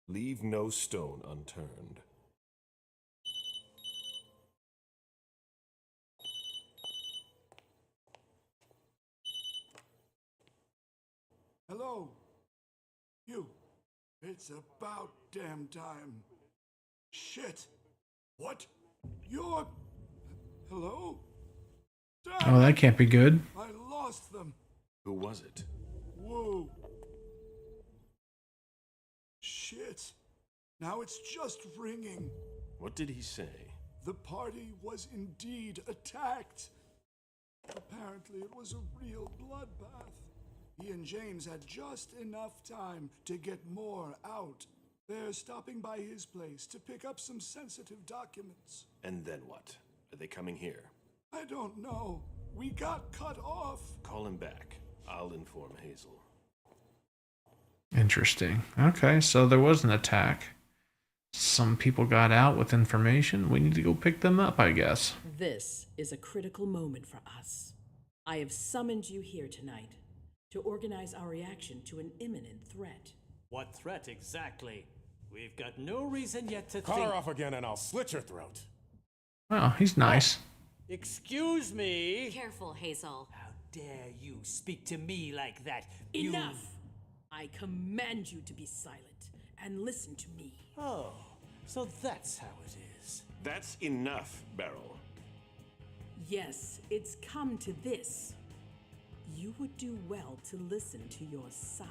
S6: Leave no stone unturned.
S5: Hello? You. It's about damn time. Shit. What? You're... Hello?
S1: Oh, that can't be good.
S5: I lost them.
S6: Who was it?
S5: Whoa. Shit. Now it's just ringing.
S6: What did he say?
S5: The party was indeed attacked. Apparently it was a real bloodbath. He and James had just enough time to get more out. They're stopping by his place to pick up some sensitive documents.
S6: And then what? Are they coming here?
S5: I don't know. We got cut off.
S6: Call him back. I'll inform Hazel.
S1: Interesting. Okay, so there was an attack. Some people got out with information. We need to go pick them up, I guess.
S12: This is a critical moment for us. I have summoned you here tonight to organize our reaction to an imminent threat.
S15: What threat exactly? We've got no reason yet to
S14: Cut
S15: think...
S14: her off again and I'll slit your throat.
S1: Well, he's nice.
S15: Excuse me?
S8: Careful, Hazel.
S15: How dare you speak to me like that?
S12: Enough! I command you to be silent and listen to me.
S15: Oh, so that's how it is.
S6: That's enough, Beryl.
S12: Yes, it's come to this. You would do well to listen to your sire.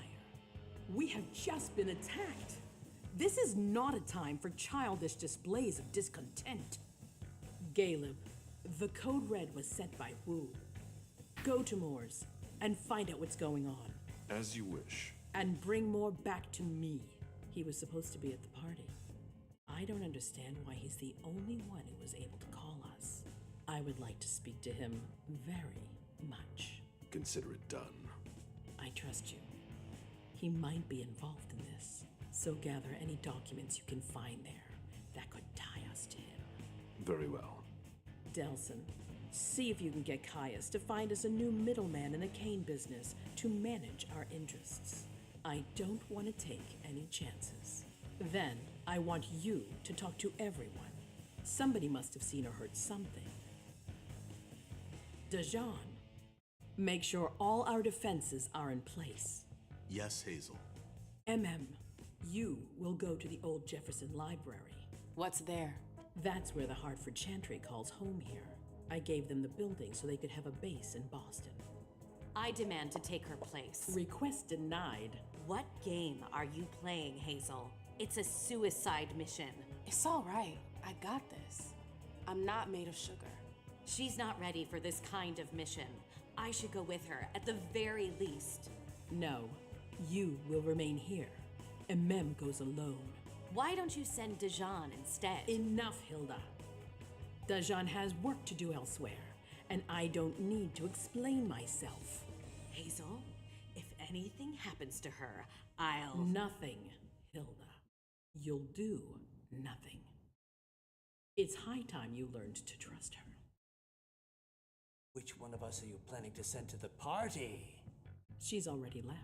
S12: We have just been attacked. This is not a time for childish displays of discontent. Caleb, the code red was set by Wu. Go to Moore's and find out what's going on.
S6: As you wish.
S12: And bring Moore back to me. He was supposed to be at the party. I don't understand why he's the only one who was able to call us. I would like to speak to him very much.
S6: Consider it done.
S12: I trust you. He might be involved in this, so gather any documents you can find there that could tie us to him.
S6: Very well.
S12: Delson, see if you can get Caius to find us a new middleman in the cane business to manage our interests. I don't want to take any chances. Then, I want you to talk to everyone. Somebody must have seen or heard something. Dajan, make sure all our defenses are in place.
S14: Yes, Hazel.
S12: You will go to the old Jefferson Library.
S20: What's there?
S12: That's where the Hartford Chantry calls home here. I gave them the building so they could have a base in Boston.
S8: I demand to take her place.
S12: Request denied.
S8: What game are you playing, Hazel? It's a suicide mission.
S20: It's all right. I got this. I'm not made of sugar.
S8: She's not ready for this kind of mission. I should go with her, at the very least.
S12: No, you will remain here. Goes alone.
S8: Why don't you send Dajan instead?
S12: Enough, Hilda. Dajan has work to do elsewhere, and I don't need to explain myself.
S8: Hazel, if anything happens to her, I'll...
S12: Nothing, Hilda. You'll do nothing. It's high time you learned to trust her.
S15: Which one of us are you planning to send to the party?
S12: She's already left.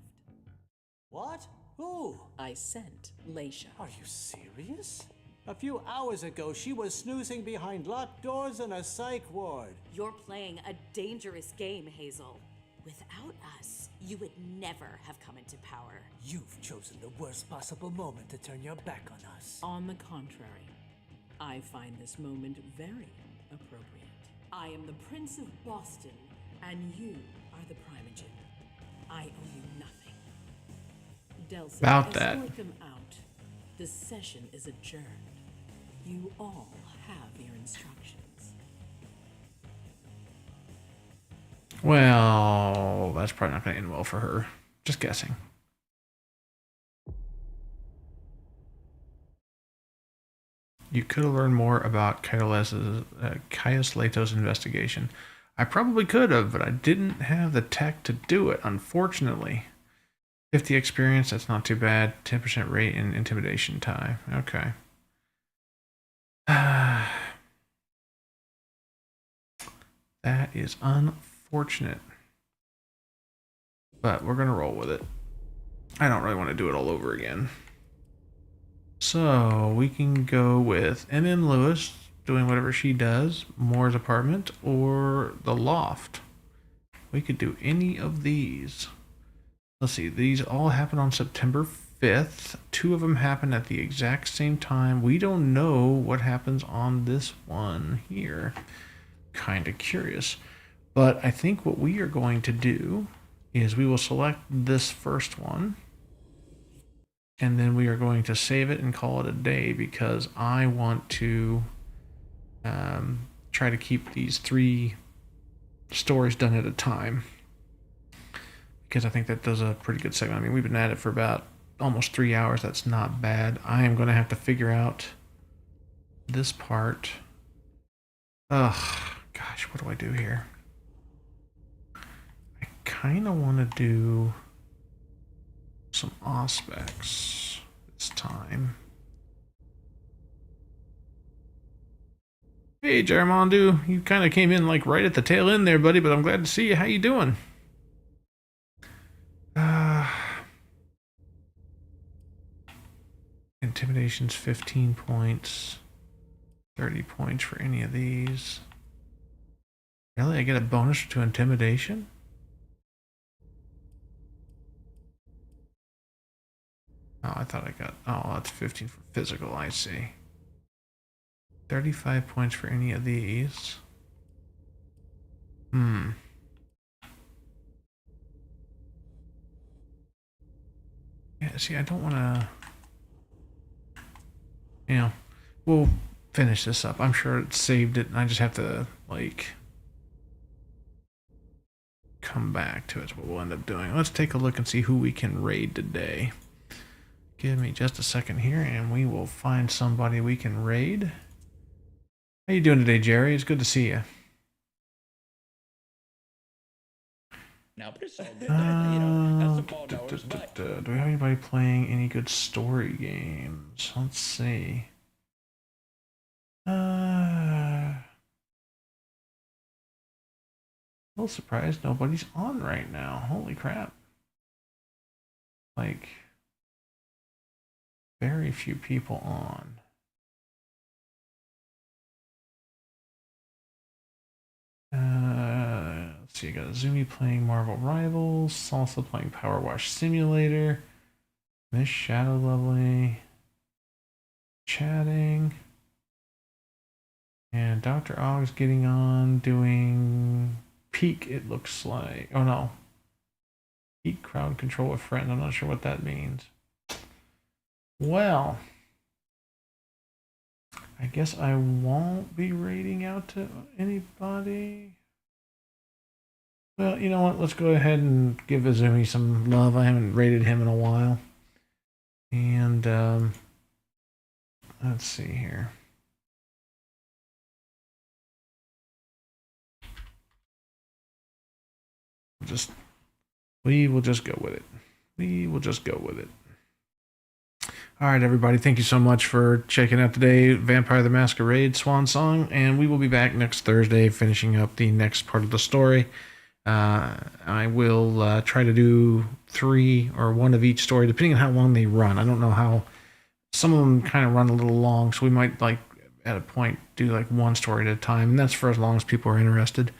S15: What? Who?
S12: I sent Leisha.
S15: Are you serious? A few hours ago, she was snoozing behind locked doors in a psych ward.
S8: You're playing a dangerous game, Hazel. Without us, you would never have come into power.
S15: You've chosen the worst possible moment to turn your back on us.
S12: On the contrary, I find this moment very appropriate. I am the Prince of Boston, and you are the Primogen. I owe you nothing. Delson,
S1: About that.
S12: escort them out. The session is adjourned. You all have your instructions.
S1: Well, that's probably not going to end well for her. Just guessing. You could have learned more about Caius Leto's investigation. I probably could have, but I didn't have the tech to do it, unfortunately. 50 experience, that's not too bad. 10% rate in intimidation time. Okay. That is unfortunate. But we're going to roll with it. I don't really want to do it all over again. So we can go with M.M. Lewis doing whatever she does, Moore's apartment, or the loft. We could do any of these. Let's see, these all happen on September 5th. 2 of them happen at the exact same time. We don't know what happens on this one here. Kind of curious. But I think what we are going to do is we will select this first one. And then we are going to save it and call it a day because I want to try to keep these 3 stories done at a time. Because I think that does a pretty good segment. I mean, we've been at it for about almost 3 hours. That's not bad. I am going to have to figure out this part. Ugh, Gosh, what do I do here? I kind of want to do some aspects this time. Hey, Jaramondu, you kind of came in like right at the tail end there, buddy, but I'm glad to see you. How you doing? Intimidation's 15 points. 30 points for any of these. Really? I get a bonus to intimidation? Oh, I thought I got... Oh, that's 15 for physical, I see. 35 points for any of these. Yeah, see, I don't want to... You know, we'll finish this up. I'm sure it saved it, and I just have to, like... come back to it. That's what we'll end up doing. Let's take a look and see who we can raid today. Give me just a second here, and we will find somebody we can raid. How you doing today, Jerry? It's good to see you.
S9: No, but it's all good. That's the ball goers, but...
S1: Do we have anybody playing any good story games? Let's see. A little surprised nobody's on right now. Holy crap. Like, very few people on. Let's see, I got Zumi playing Marvel Rivals, Salsa playing Power Wash Simulator, Miss Shadow Lovely chatting, and Dr. Ogg's getting on doing Peak, it looks like. Oh no. Peak crowd control a friend. I'm not sure what that means. Well, I guess I won't be raiding out to anybody. Well, you know what? Let's go ahead and give Izumi some love. I haven't raided him in a while. And, let's see here. We will just go with it. We will just go with it. All right, everybody. Thank you so much for checking out today, Vampire the Masquerade Swan Song, and we will be back next Thursday finishing up the next part of the story. I will try to do 3 or 1 of each story, depending on how long they run. I don't know how... Some of them kind of run a little long, so we might, like, at a point, do, like, 1 story at a time, and that's for as long as people are interested.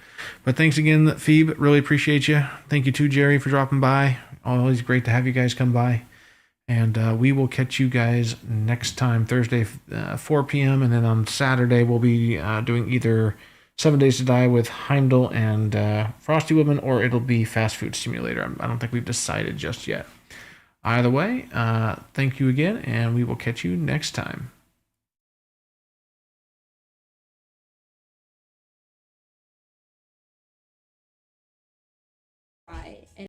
S1: But thanks again, Phoebe. Really appreciate you. Thank you, too, Jerry, for dropping by. Always great to have you guys come by. And we will catch you guys next time, Thursday, 4 p.m. And then on Saturday, we'll be doing either 7 Days to Die with Heimdall and Frosty Woman, or it'll be Fast Food Simulator. I don't think we've decided just yet. Either way, thank you again, and we will catch you next time.